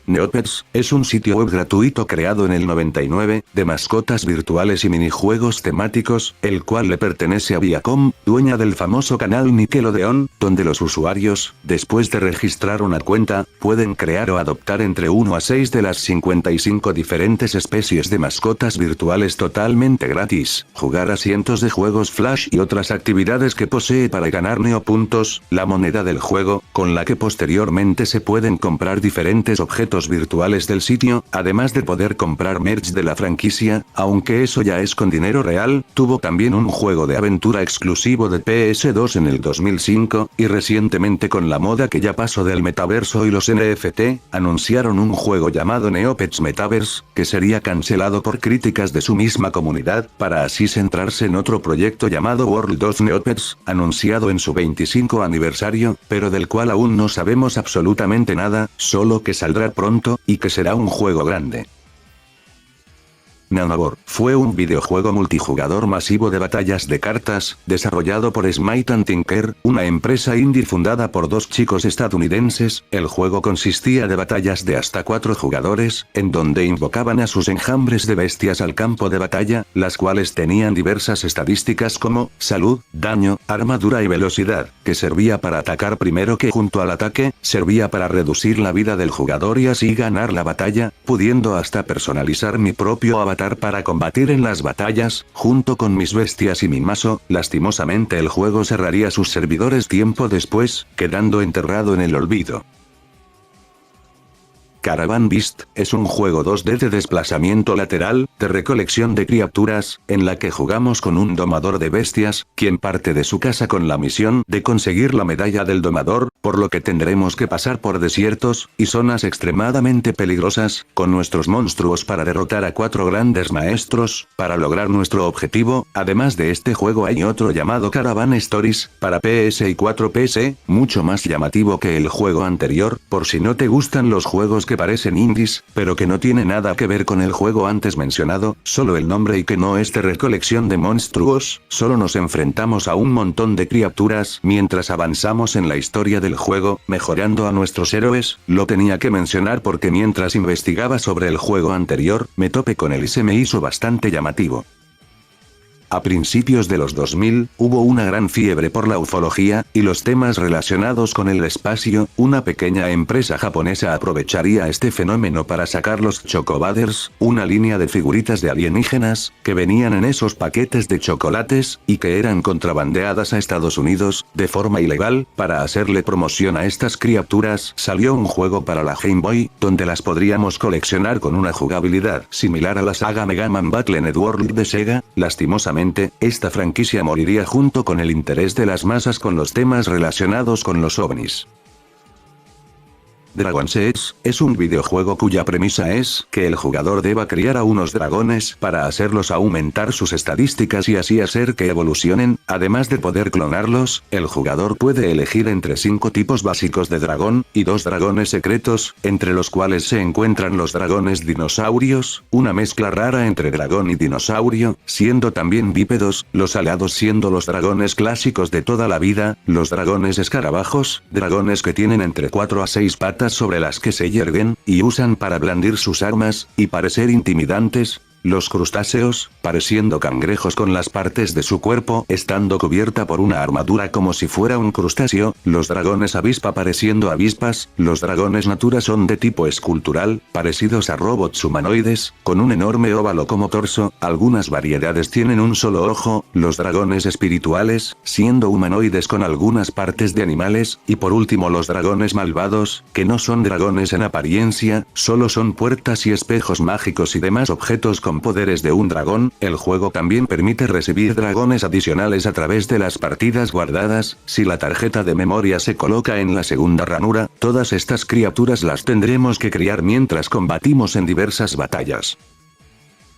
Neopets, es un sitio web gratuito creado en el 99, de mascotas virtuales y minijuegos temáticos, el cual le pertenece a Viacom, dueña del famoso canal Nickelodeon, donde los usuarios, después de registrar una cuenta, pueden crear o adoptar entre 1 a 6 de las 55 diferentes especies de mascotas virtuales totalmente gratis, jugar a cientos de juegos Flash y otras actividades que posee para ganar neopuntos, la moneda del juego, con la que posteriormente se pueden comprar diferentes objetos eventos virtuales del sitio, además de poder comprar merch de la franquicia, aunque eso ya es con dinero real. Tuvo también un juego de aventura exclusivo de PS2 en el 2005, y recientemente, con la moda que ya pasó del metaverso y los NFT, anunciaron un juego llamado Neopets Metaverse, que sería cancelado por críticas de su misma comunidad, para así centrarse en otro proyecto llamado World of Neopets, anunciado en su 25 aniversario, pero del cual aún no sabemos absolutamente nada, solo que saldrá pronto, y que será un juego grande. Nanobor fue un videojuego multijugador masivo de batallas de cartas, desarrollado por Smite and Tinker, una empresa indie fundada por dos chicos estadounidenses. El juego consistía de batallas de hasta 4 jugadores, en donde invocaban a sus enjambres de bestias al campo de batalla, las cuales tenían diversas estadísticas como salud, daño, armadura y velocidad, que servía para atacar primero, que junto al ataque, servía para reducir la vida del jugador y así ganar la batalla, pudiendo hasta personalizar mi propio avatar para combatir en las batallas, junto con mis bestias y mi mazo. Lastimosamente el juego cerraría sus servidores tiempo después, quedando enterrado en el olvido. Caravan Beast es un juego 2D de desplazamiento lateral, de recolección de criaturas, en la que jugamos con un domador de bestias, quien parte de su casa con la misión de conseguir la medalla del domador, por lo que tendremos que pasar por desiertos y zonas extremadamente peligrosas, con nuestros monstruos para derrotar a 4 grandes maestros, para lograr nuestro objetivo. Además de este juego hay otro llamado Caravan Stories, para PS y 4PC, mucho más llamativo que el juego anterior, por si no te gustan los juegos que parecen indies, pero que no tiene nada que ver con el juego antes mencionado, solo el nombre, y que no es de recolección de monstruos. Solo nos enfrentamos a un montón de criaturas mientras avanzamos en la historia del juego, mejorando a nuestros héroes. Lo tenía que mencionar porque mientras investigaba sobre el juego anterior, me topé con él y se me hizo bastante llamativo. A principios de los 2000, hubo una gran fiebre por la ufología, y los temas relacionados con el espacio. Una pequeña empresa japonesa aprovecharía este fenómeno para sacar los Chocobaders, una línea de figuritas de alienígenas, que venían en esos paquetes de chocolates, y que eran contrabandeadas a Estados Unidos, de forma ilegal. Para hacerle promoción a estas criaturas, salió un juego para la Game Boy, donde las podríamos coleccionar con una jugabilidad similar a la saga Mega Man Battle Network de Sega. Lastimosamente, esta franquicia moriría junto con el interés de las masas con los temas relacionados con los ovnis. Dragon's Edge es un videojuego cuya premisa es que el jugador deba criar a unos dragones para hacerlos aumentar sus estadísticas y así hacer que evolucionen. Además de poder clonarlos, el jugador puede elegir entre 5 tipos básicos de dragón, y 2 dragones secretos, entre los cuales se encuentran los dragones dinosaurios, una mezcla rara entre dragón y dinosaurio, siendo también bípedos, los alados siendo los dragones clásicos de toda la vida, los dragones escarabajos, dragones que tienen entre 4 a 6 patas sobre las que se yerguen, y usan para blandir sus armas, y parecer intimidantes. Los crustáceos, pareciendo cangrejos con las partes de su cuerpo estando cubierta por una armadura como si fuera un crustáceo. Los dragones avispa pareciendo avispas. Los dragones natura son de tipo escultural, parecidos a robots humanoides, con un enorme óvalo como torso. Algunas variedades tienen un solo ojo. Los dragones espirituales, siendo humanoides con algunas partes de animales. Y por último los dragones malvados, que no son dragones en apariencia, solo son puertas y espejos mágicos y demás objetos con poderes de un dragón. El juego también permite recibir dragones adicionales a través de las partidas guardadas. Si la tarjeta de memoria se coloca en la segunda ranura, todas estas criaturas las tendremos que criar mientras combatimos en diversas batallas.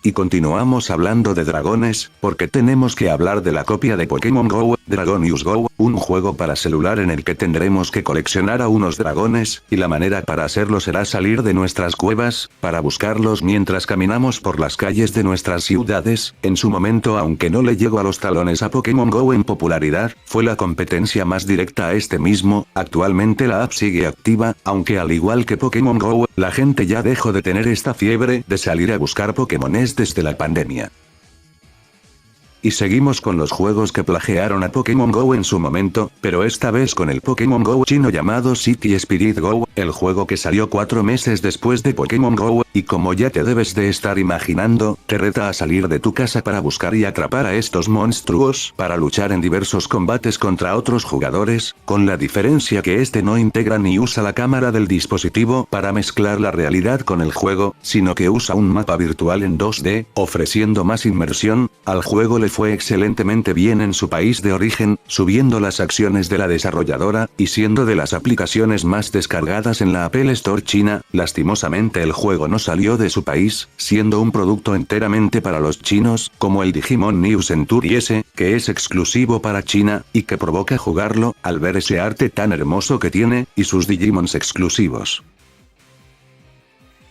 Y continuamos hablando de dragones, porque tenemos que hablar de la copia de Pokémon Go, Dragonius Go, un juego para celular en el que tendremos que coleccionar a unos dragones, y la manera para hacerlo será salir de nuestras cuevas, para buscarlos mientras caminamos por las calles de nuestras ciudades. En su momento, aunque no le llegó a los talones a Pokémon Go en popularidad, fue la competencia más directa a este mismo. Actualmente la app sigue activa, aunque al igual que Pokémon Go, la gente ya dejó de tener esta fiebre de salir a buscar Pokémones desde la pandemia. Y seguimos con los juegos que plagiaron a Pokémon Go en su momento, pero esta vez con el Pokémon Go chino llamado City Spirit Go, el juego que salió 4 meses después de Pokémon Go, y como ya te debes de estar imaginando, te reta a salir de tu casa para buscar y atrapar a estos monstruos, para luchar en diversos combates contra otros jugadores, con la diferencia que este no integra ni usa la cámara del dispositivo para mezclar la realidad con el juego, sino que usa un mapa virtual en 2D, ofreciendo más inmersión. Al juego le fue excelentemente bien en su país de origen, subiendo las acciones de la desarrolladora, y siendo de las aplicaciones más descargadas en la Apple Store china. Lastimosamente el juego no salió de su país, siendo un producto enteramente para los chinos, como el Digimon New Century S, que es exclusivo para China, y que provoca jugarlo, al ver ese arte tan hermoso que tiene, y sus Digimons exclusivos.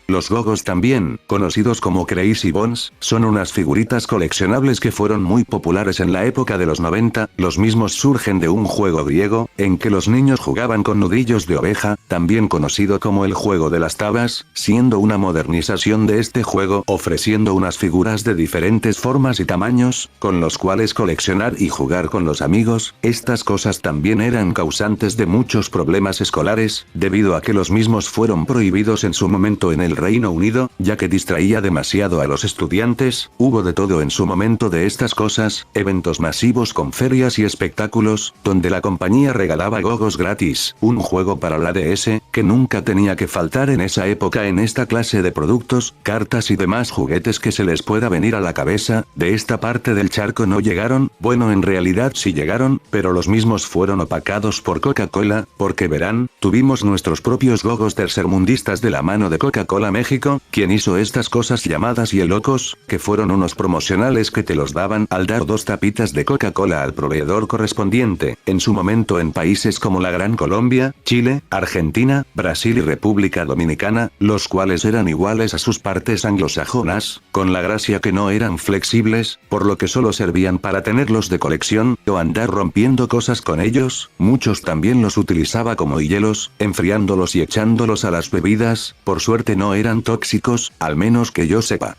Los Gogos también, conocidos como Crazy Bones, son unas figuritas coleccionables que fueron muy populares en la época de los 90, los mismos surgen de un juego griego, en que los niños jugaban con nudillos de oveja, también conocido como el juego de las tabas, siendo una modernización de este juego, ofreciendo unas figuras de diferentes formas y tamaños, con los cuales coleccionar y jugar con los amigos. Estas cosas también eran causantes de muchos problemas escolares, debido a que los mismos fueron prohibidos en su momento en el Reino Unido, ya que distraía demasiado a los estudiantes. Hubo de todo en su momento de estas cosas, eventos masivos con ferias y espectáculos, donde la compañía regalaba Gogos gratis, un juego para la DS, que nunca tenía que faltar en esa época en esta clase de productos, cartas y demás juguetes que se les pueda venir a la cabeza. De esta parte del charco no llegaron, bueno en realidad sí llegaron, pero los mismos fueron opacados por Coca-Cola, porque verán, tuvimos nuestros propios Gogos tercermundistas de la mano de Coca-Cola México, quien hizo estas cosas llamadas Hielocos, que fueron unos promocionales que te los daban al dar 2 tapitas de Coca-Cola al proveedor correspondiente, en su momento en países como la Gran Colombia, Chile, Argentina, Brasil y República Dominicana, los cuales eran iguales a sus partes anglosajonas, con la gracia que no eran flexibles, por lo que solo servían para tenerlos de colección, o andar rompiendo cosas con ellos. Muchos también los utilizaba como hielos, enfriándolos y echándolos a las bebidas. Por suerte no eran tóxicos, al menos que yo sepa.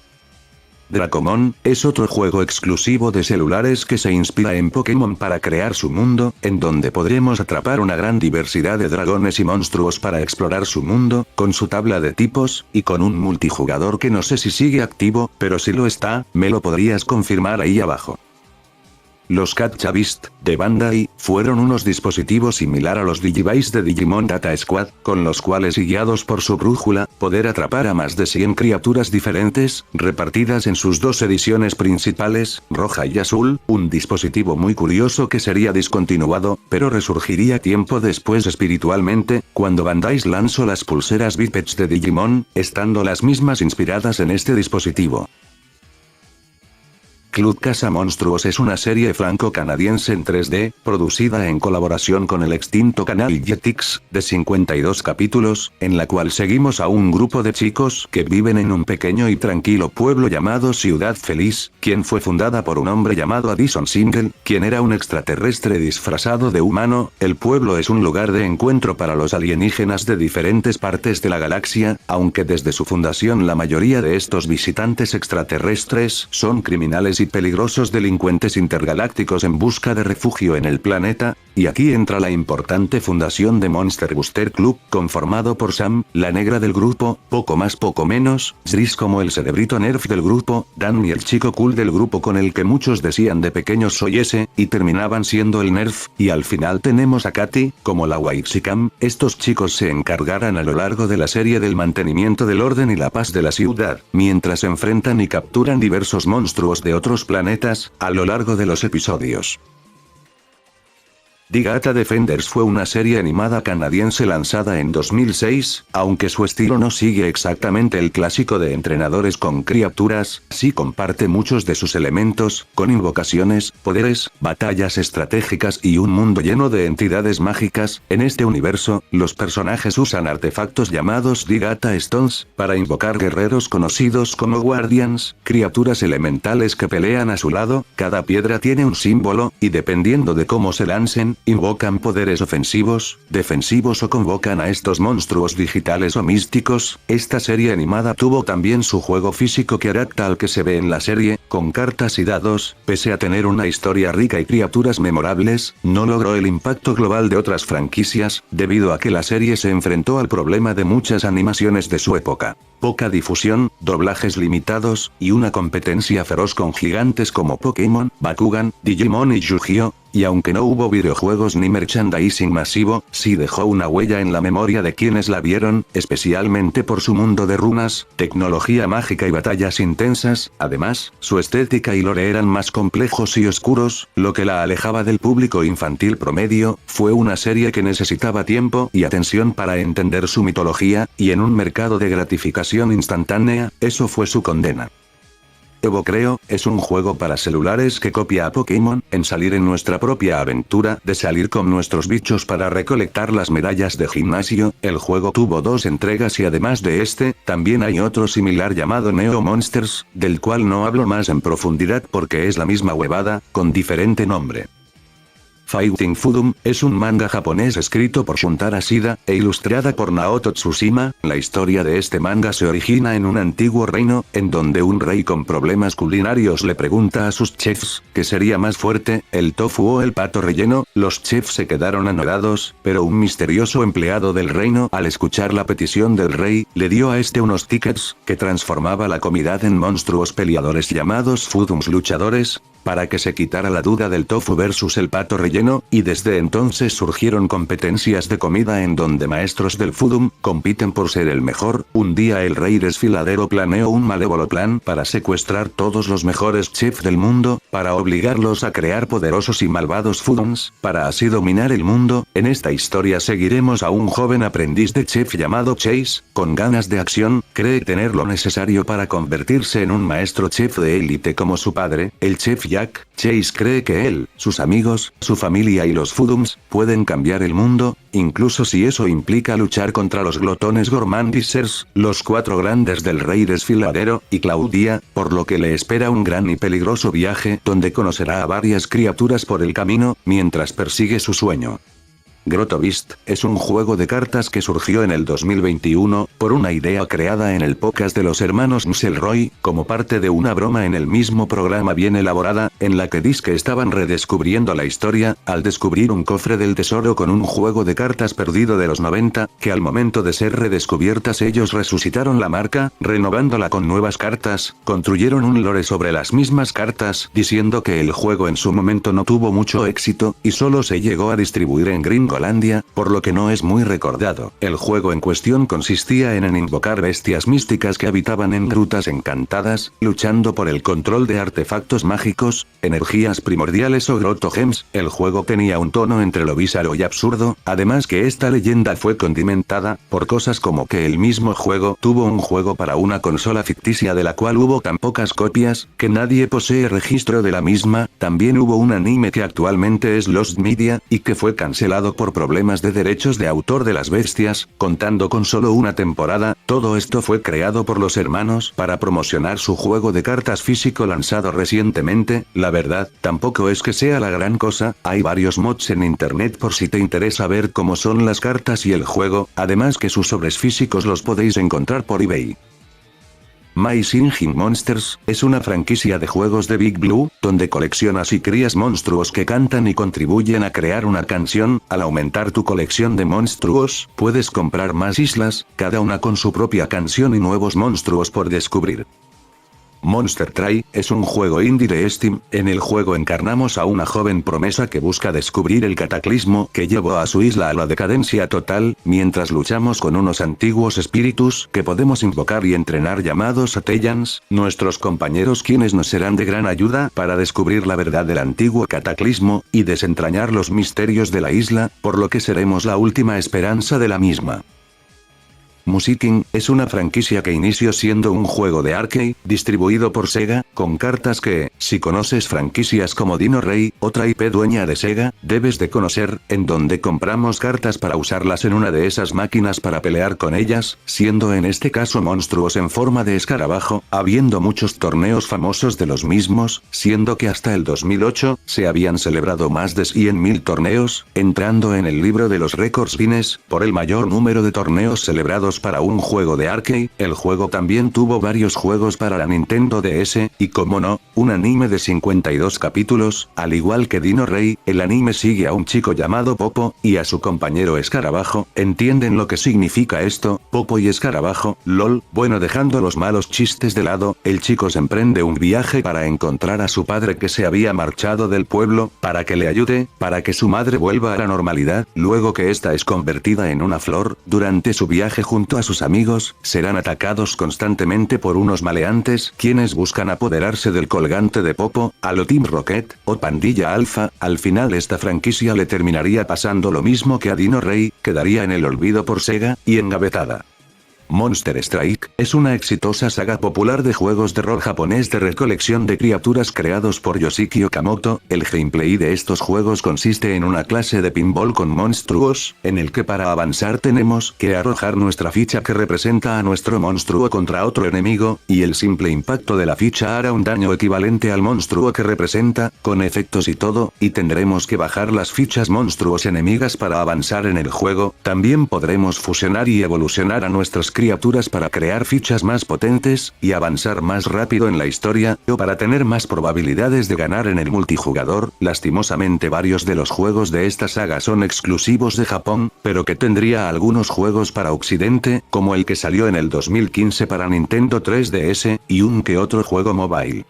Dracomon es otro juego exclusivo de celulares que se inspira en Pokémon para crear su mundo, en donde podremos atrapar una gran diversidad de dragones y monstruos para explorar su mundo, con su tabla de tipos, y con un multijugador que no sé si sigue activo, pero si lo está, me lo podrías confirmar ahí abajo. Los Gacha Beast, de Bandai, fueron unos dispositivos similar a los Digivice de Digimon Data Squad, con los cuales y guiados por su brújula, poder atrapar a más de 100 criaturas diferentes, repartidas en sus 2 ediciones principales, roja y azul, un dispositivo muy curioso que sería discontinuado, pero resurgiría tiempo después espiritualmente, cuando Bandai lanzó las pulseras Bipeds de Digimon, estando las mismas inspiradas en este dispositivo. Club Casa Monstruos es una serie franco-canadiense en 3D, producida en colaboración con el extinto canal Jetix, de 52 capítulos, en la cual seguimos a un grupo de chicos que viven en un pequeño y tranquilo pueblo llamado Ciudad Feliz, quien fue fundada por un hombre llamado Addison Single, quien era un extraterrestre disfrazado de humano. El pueblo es un lugar de encuentro para los alienígenas de diferentes partes de la galaxia, aunque desde su fundación la mayoría de estos visitantes extraterrestres son criminales y peligrosos delincuentes intergalácticos en busca de refugio en el planeta, y aquí entra la importante fundación de Monster Booster Club, conformado por Sam, la negra del grupo, poco más poco menos, Zris como el cerebrito nerf del grupo, Dan y el chico cool del grupo con el que muchos decían de pequeños soy ese, y terminaban siendo el nerf, y al final tenemos a Katy, como la Whimsicam. Estos chicos se encargarán a lo largo de la serie del mantenimiento del orden y la paz de la ciudad, mientras enfrentan y capturan diversos monstruos de otros planetas, a lo largo de los episodios. Digata Defenders fue una serie animada canadiense lanzada en 2006, aunque su estilo no sigue exactamente el clásico de entrenadores con criaturas, sí comparte muchos de sus elementos, con invocaciones, poderes, batallas estratégicas y un mundo lleno de entidades mágicas. En este universo, los personajes usan artefactos llamados Digata Stones, para invocar guerreros conocidos como Guardians, criaturas elementales que pelean a su lado. Cada piedra tiene un símbolo, y dependiendo de cómo se lancen, atacan, invocan poderes ofensivos, defensivos o convocan a estos monstruos digitales o místicos. Esta serie animada tuvo también su juego físico que adapta al que se ve en la serie, con cartas y dados. Pese a tener una historia rica y criaturas memorables, no logró el impacto global de otras franquicias, debido a que la serie se enfrentó al problema de muchas animaciones de su época. Poca difusión, doblajes limitados, y una competencia feroz con gigantes como Pokémon, Bakugan, Digimon y Yu-Gi-Oh! Y aunque no hubo videojuegos ni merchandising masivo, sí dejó una huella en la memoria de quienes la vieron, especialmente por su mundo de runas, tecnología mágica y batallas intensas. Además, su estética y lore eran más complejos y oscuros, lo que la alejaba del público infantil promedio. Fue una serie que necesitaba tiempo y atención para entender su mitología, y en un mercado de gratificación instantánea, eso fue su condena. Evo Creo, es un juego para celulares que copia a Pokémon, en salir en nuestra propia aventura, de salir con nuestros bichos para recolectar las medallas de gimnasio. El juego tuvo 2 entregas y además de este, también hay otro similar llamado Neo Monsters, del cual no hablo más en profundidad porque es la misma huevada, con diferente nombre. Fighting Fudum, es un manga japonés escrito por Shuntara Shida, e ilustrada por Naoto Tsushima. La historia de este manga se origina en un antiguo reino, en donde un rey con problemas culinarios le pregunta a sus chefs, ¿qué sería más fuerte, el tofu o el pato relleno? Los chefs se quedaron anonadados, pero un misterioso empleado del reino, al escuchar la petición del rey, le dio a este unos tickets, que transformaba la comida en monstruos peleadores llamados Fudums luchadores, para que se quitara la duda del tofu versus el pato relleno, y desde entonces surgieron competencias de comida en donde maestros del Fudum compiten por ser el mejor. Un día el rey desfiladero planeó un malévolo plan para secuestrar todos los mejores chefs del mundo, para obligarlos a crear poderosos y malvados Fudums, para así dominar el mundo. En esta historia seguiremos a un joven aprendiz de chef llamado Chase, con ganas de acción, cree tener lo necesario para convertirse en un maestro chef de élite como su padre, el chef Jack. Chase cree que él, sus amigos, su familia y los Fudums, pueden cambiar el mundo, incluso si eso implica luchar contra los glotones Gormandisers, los 4 grandes del rey desfiladero, y Claudia, por lo que le espera un gran y peligroso viaje donde conocerá a varias criaturas por el camino, mientras persigue su sueño. Grotto Beast, es un juego de cartas que surgió en el 2021, por una idea creada en el podcast de los hermanos McElroy, como parte de una broma en el mismo programa bien elaborada, en la que dizque estaban redescubriendo la historia, al descubrir un cofre del tesoro con un juego de cartas perdido de los 90, que al momento de ser redescubiertas ellos resucitaron la marca, renovándola con nuevas cartas, construyeron un lore sobre las mismas cartas, diciendo que el juego en su momento no tuvo mucho éxito, y solo se llegó a distribuir en Gringolandia, por lo que no es muy recordado. El juego en cuestión consistía en invocar bestias místicas que habitaban en grutas encantadas, luchando por el control de artefactos mágicos, energías primordiales o grotto gems. El juego tenía un tono entre lo bizarro y absurdo, además que esta leyenda fue condimentada por cosas como que el mismo juego tuvo un juego para una consola ficticia de la cual hubo tan pocas copias, que nadie posee registro de la misma. También hubo un anime que actualmente es Lost Media, y que fue cancelado por problemas de derechos de autor de las bestias, contando con solo una temporada. Todo esto fue creado por los hermanos para promocionar su juego de cartas físico lanzado recientemente. La verdad, tampoco es que sea la gran cosa, hay varios mods en internet por si te interesa ver cómo son las cartas y el juego, además que sus sobres físicos los podéis encontrar por eBay. My Singing Monsters, es una franquicia de juegos de Big Blue, donde coleccionas y crías monstruos que cantan y contribuyen a crear una canción. Al aumentar tu colección de monstruos, puedes comprar más islas, cada una con su propia canción y nuevos monstruos por descubrir. Monster Try, es un juego indie de Steam. En el juego encarnamos a una joven promesa que busca descubrir el cataclismo que llevó a su isla a la decadencia total, mientras luchamos con unos antiguos espíritus que podemos invocar y entrenar llamados Atellans, nuestros compañeros quienes nos serán de gran ayuda para descubrir la verdad del antiguo cataclismo, y desentrañar los misterios de la isla, por lo que seremos la última esperanza de la misma. Museiking es una franquicia que inició siendo un juego de arcade, distribuido por Sega, con cartas que, si conoces franquicias como Dino Rey, otra IP dueña de Sega, debes de conocer, en donde compramos cartas para usarlas en una de esas máquinas para pelear con ellas, siendo en este caso monstruos en forma de escarabajo, habiendo muchos torneos famosos de los mismos, siendo que hasta el 2008, se habían celebrado más de 100.000 torneos, entrando en el libro de los récords Guinness, por el mayor número de torneos celebrados para un juego de arcade. El juego también tuvo varios juegos para la Nintendo DS, y como no, un anime de 52 capítulos, al igual que Dino Rey, el anime sigue a un chico llamado Popo, y a su compañero Escarabajo. ¿Entienden lo que significa esto? Popo y Escarabajo, lol. Bueno, dejando los malos chistes de lado, el chico se emprende un viaje para encontrar a su padre que se había marchado del pueblo, para que le ayude, para que su madre vuelva a la normalidad, luego que esta es convertida en una flor. Durante su viaje junto a sus amigos, serán atacados constantemente por unos maleantes, quienes buscan apoderarse del colgante de Popo, a lo Team Rocket, o Pandilla Alpha. Al final esta franquicia le terminaría pasando lo mismo que a Dino Rey, quedaría en el olvido por Sega, y engavetada. Monster Strike es una exitosa saga popular de juegos de rol japonés de recolección de criaturas creados por Yoshiki Okamoto. El gameplay de estos juegos consiste en una clase de pinball con monstruos, en el que para avanzar tenemos que arrojar nuestra ficha que representa a nuestro monstruo contra otro enemigo, y el simple impacto de la ficha hará un daño equivalente al monstruo que representa, con efectos y todo, y tendremos que bajar las fichas monstruos enemigas para avanzar en el juego. También podremos fusionar y evolucionar a nuestras criaturas para crear fichas más potentes, y avanzar más rápido en la historia, o para tener más probabilidades de ganar en el multijugador. Lastimosamente varios de los juegos de esta saga son exclusivos de Japón, pero que tendría algunos juegos para Occidente, como el que salió en el 2015 para Nintendo 3DS, y un que otro juego mobile.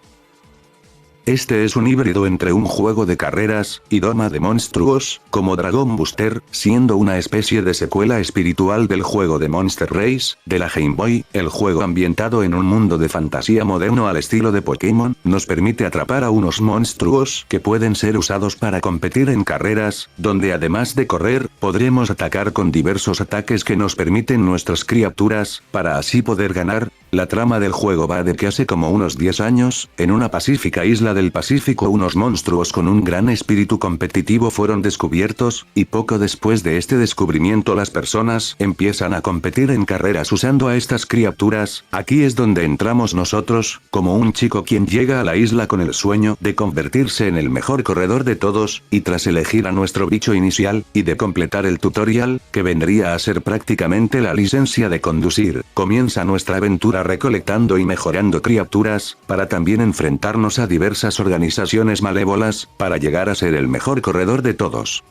Este es un híbrido entre un juego de carreras, y doma de monstruos, como Dragon Booster, siendo una especie de secuela espiritual del juego de Monster Race, de la Game Boy. El juego ambientado en un mundo de fantasía moderno al estilo de Pokémon, nos permite atrapar a unos monstruos que pueden ser usados para competir en carreras, donde además de correr, podremos atacar con diversos ataques que nos permiten nuestras criaturas, para así poder ganar. La trama del juego va de que hace como unos 10 años, en una pacífica isla del Pacífico unos monstruos con un gran espíritu competitivo fueron descubiertos, y poco después de este descubrimiento las personas empiezan a competir en carreras usando a estas criaturas. Aquí es donde entramos nosotros, como un chico quien llega a la isla con el sueño de convertirse en el mejor corredor de todos, y tras elegir a nuestro bicho inicial, y de completar el tutorial, que vendría a ser prácticamente la licencia de conducir, comienza nuestra aventura recolectando y mejorando criaturas, para también enfrentarnos a diversas organizaciones malévolas, para llegar a ser el mejor corredor de todos.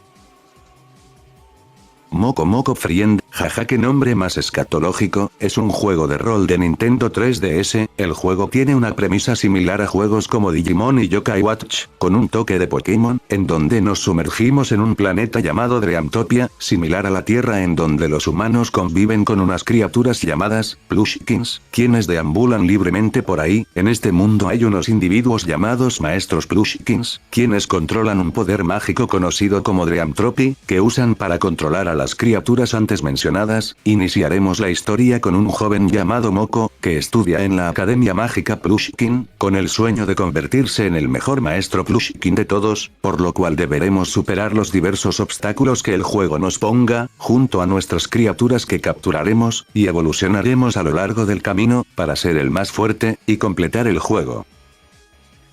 Moco Moco Friend, jaja, qué nombre más escatológico. Es un juego de rol de Nintendo 3DS. El juego tiene una premisa similar a juegos como Digimon y Yokai Watch, con un toque de Pokémon, en donde nos sumergimos en un planeta llamado Dreamtopia, similar a la Tierra, en donde los humanos conviven con unas criaturas llamadas Plushkins, quienes deambulan libremente por ahí. En este mundo hay unos individuos llamados Maestros Plushkins, quienes controlan un poder mágico conocido como Dreamtropy, que usan para controlar a las criaturas antes mencionadas. Iniciaremos la historia con un joven llamado Moco, que estudia en la Academia Mágica Plushkin, con el sueño de convertirse en el mejor maestro Plushkin de todos, por lo cual deberemos superar los diversos obstáculos que el juego nos ponga, junto a nuestras criaturas que capturaremos, y evolucionaremos a lo largo del camino, para ser el más fuerte, y completar el juego.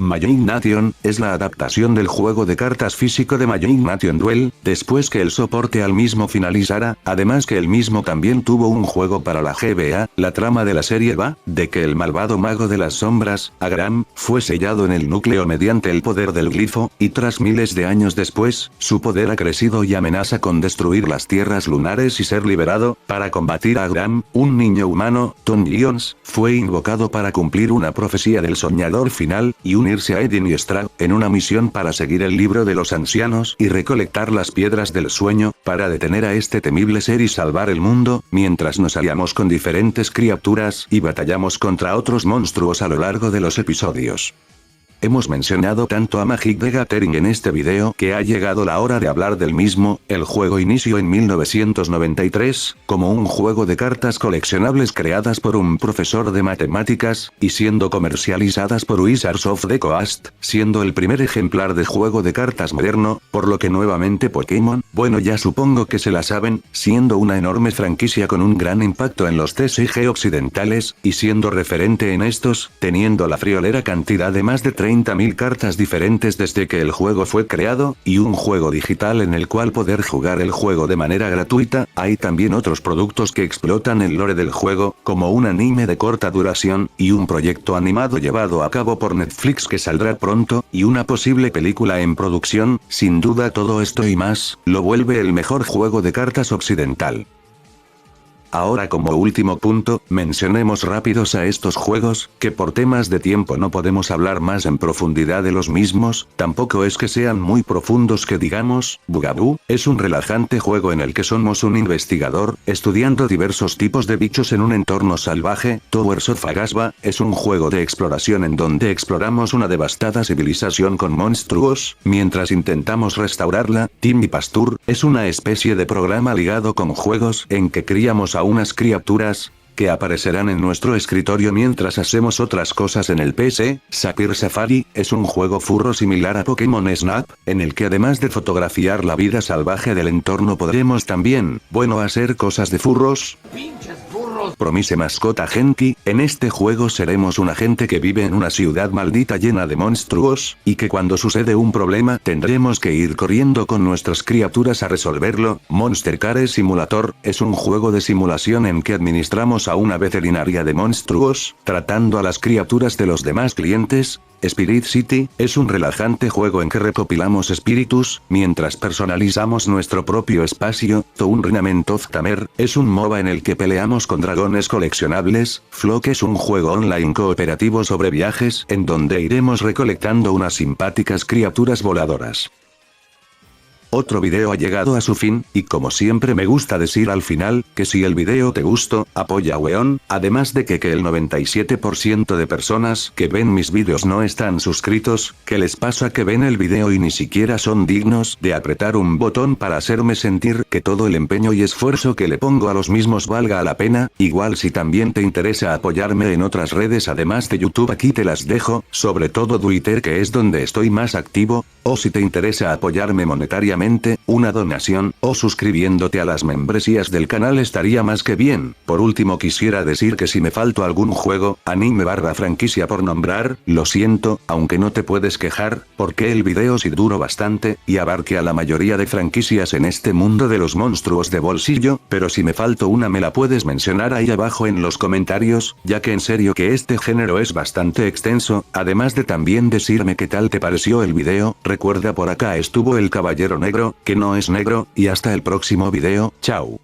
Magic Nation es la adaptación del juego de cartas físico de Magic Nation Duel, después que el soporte al mismo finalizara, además que el mismo también tuvo un juego para la GBA. La trama de la serie va de que el malvado mago de las sombras, Agram, fue sellado en el núcleo mediante el poder del glifo, y tras miles de años después, su poder ha crecido y amenaza con destruir las tierras lunares y ser liberado. Para combatir a Agram, un niño humano, Tom Jones, fue invocado para cumplir una profecía del soñador final, y unirse a Edin y Strahd, en una misión para seguir el libro de los ancianos y recolectar las piedras del sueño, para detener a este temible ser y salvar el mundo, mientras nos aliamos con diferentes criaturas y batallamos contra otros monstruos a lo largo de los episodios. Hemos mencionado tanto a Magic the Gathering en este video que ha llegado la hora de hablar del mismo. El juego inició en 1993, como un juego de cartas coleccionables creadas por un profesor de matemáticas, y siendo comercializadas por Wizards of the Coast, siendo el primer ejemplar de juego de cartas moderno, por lo que nuevamente Pokémon, bueno ya supongo que se la saben, siendo una enorme franquicia con un gran impacto en los TCG occidentales, y siendo referente en estos, teniendo la friolera cantidad de más de 30.000 cartas diferentes desde que el juego fue creado, y un juego digital en el cual poder jugar el juego de manera gratuita. Hay también otros productos que explotan el lore del juego, como un anime de corta duración, y un proyecto animado llevado a cabo por Netflix que saldrá pronto, y una posible película en producción. Sin duda todo esto y más, lo vuelve el mejor juego de cartas occidental. Ahora como último punto, mencionemos rápidos a estos juegos, que por temas de tiempo no podemos hablar más en profundidad de los mismos, tampoco es que sean muy profundos que digamos. Bugaboo, es un relajante juego en el que somos un investigador, estudiando diversos tipos de bichos en un entorno salvaje. Towers of Agasba, es un juego de exploración en donde exploramos una devastada civilización con monstruos, mientras intentamos restaurarla. Timmy Pasture, es una especie de programa ligado con juegos en que criamos a unas criaturas que aparecerán en nuestro escritorio mientras hacemos otras cosas en el PC. Sapphire Safari, es un juego furro similar a Pokémon Snap, en el que además de fotografiar la vida salvaje del entorno podremos también, bueno, hacer cosas de furros. Promise Mascota Genki, en este juego seremos un agente que vive en una ciudad maldita llena de monstruos, y que cuando sucede un problema tendremos que ir corriendo con nuestras criaturas a resolverlo. Monster Care Simulator, es un juego de simulación en que administramos a una veterinaria de monstruos, tratando a las criaturas de los demás clientes. Spirit City, es un relajante juego en que recopilamos espíritus, mientras personalizamos nuestro propio espacio. Tournament of Tamer, es un MOBA en el que peleamos con dragones coleccionables. Flock es un juego online cooperativo sobre viajes, en donde iremos recolectando unas simpáticas criaturas voladoras. Otro video ha llegado a su fin, y como siempre me gusta decir al final, que si el video te gustó, apoya weón, además de que el 97% de personas que ven mis vídeos no están suscritos. ¿Qué les pasa que ven el video y ni siquiera son dignos de apretar un botón para hacerme sentir que todo el empeño y esfuerzo que le pongo a los mismos valga la pena? Igual si también te interesa apoyarme en otras redes además de YouTube, aquí te las dejo, sobre todo Twitter, que es donde estoy más activo, o si te interesa apoyarme monetariamente, una donación, o suscribiéndote a las membresías del canal estaría más que bien. Por último quisiera decir que si me faltó algún juego, anime / franquicia por nombrar, lo siento, aunque no te puedes quejar, porque el video sí duró bastante, y abarque a la mayoría de franquicias en este mundo de los monstruos de bolsillo, pero si me faltó una me la puedes mencionar ahí abajo en los comentarios, ya que en serio que este género es bastante extenso, además de también decirme qué tal te pareció el video. Recuerda, por acá estuvo el Caballero Negro, que no es negro, y hasta el próximo video. Chao.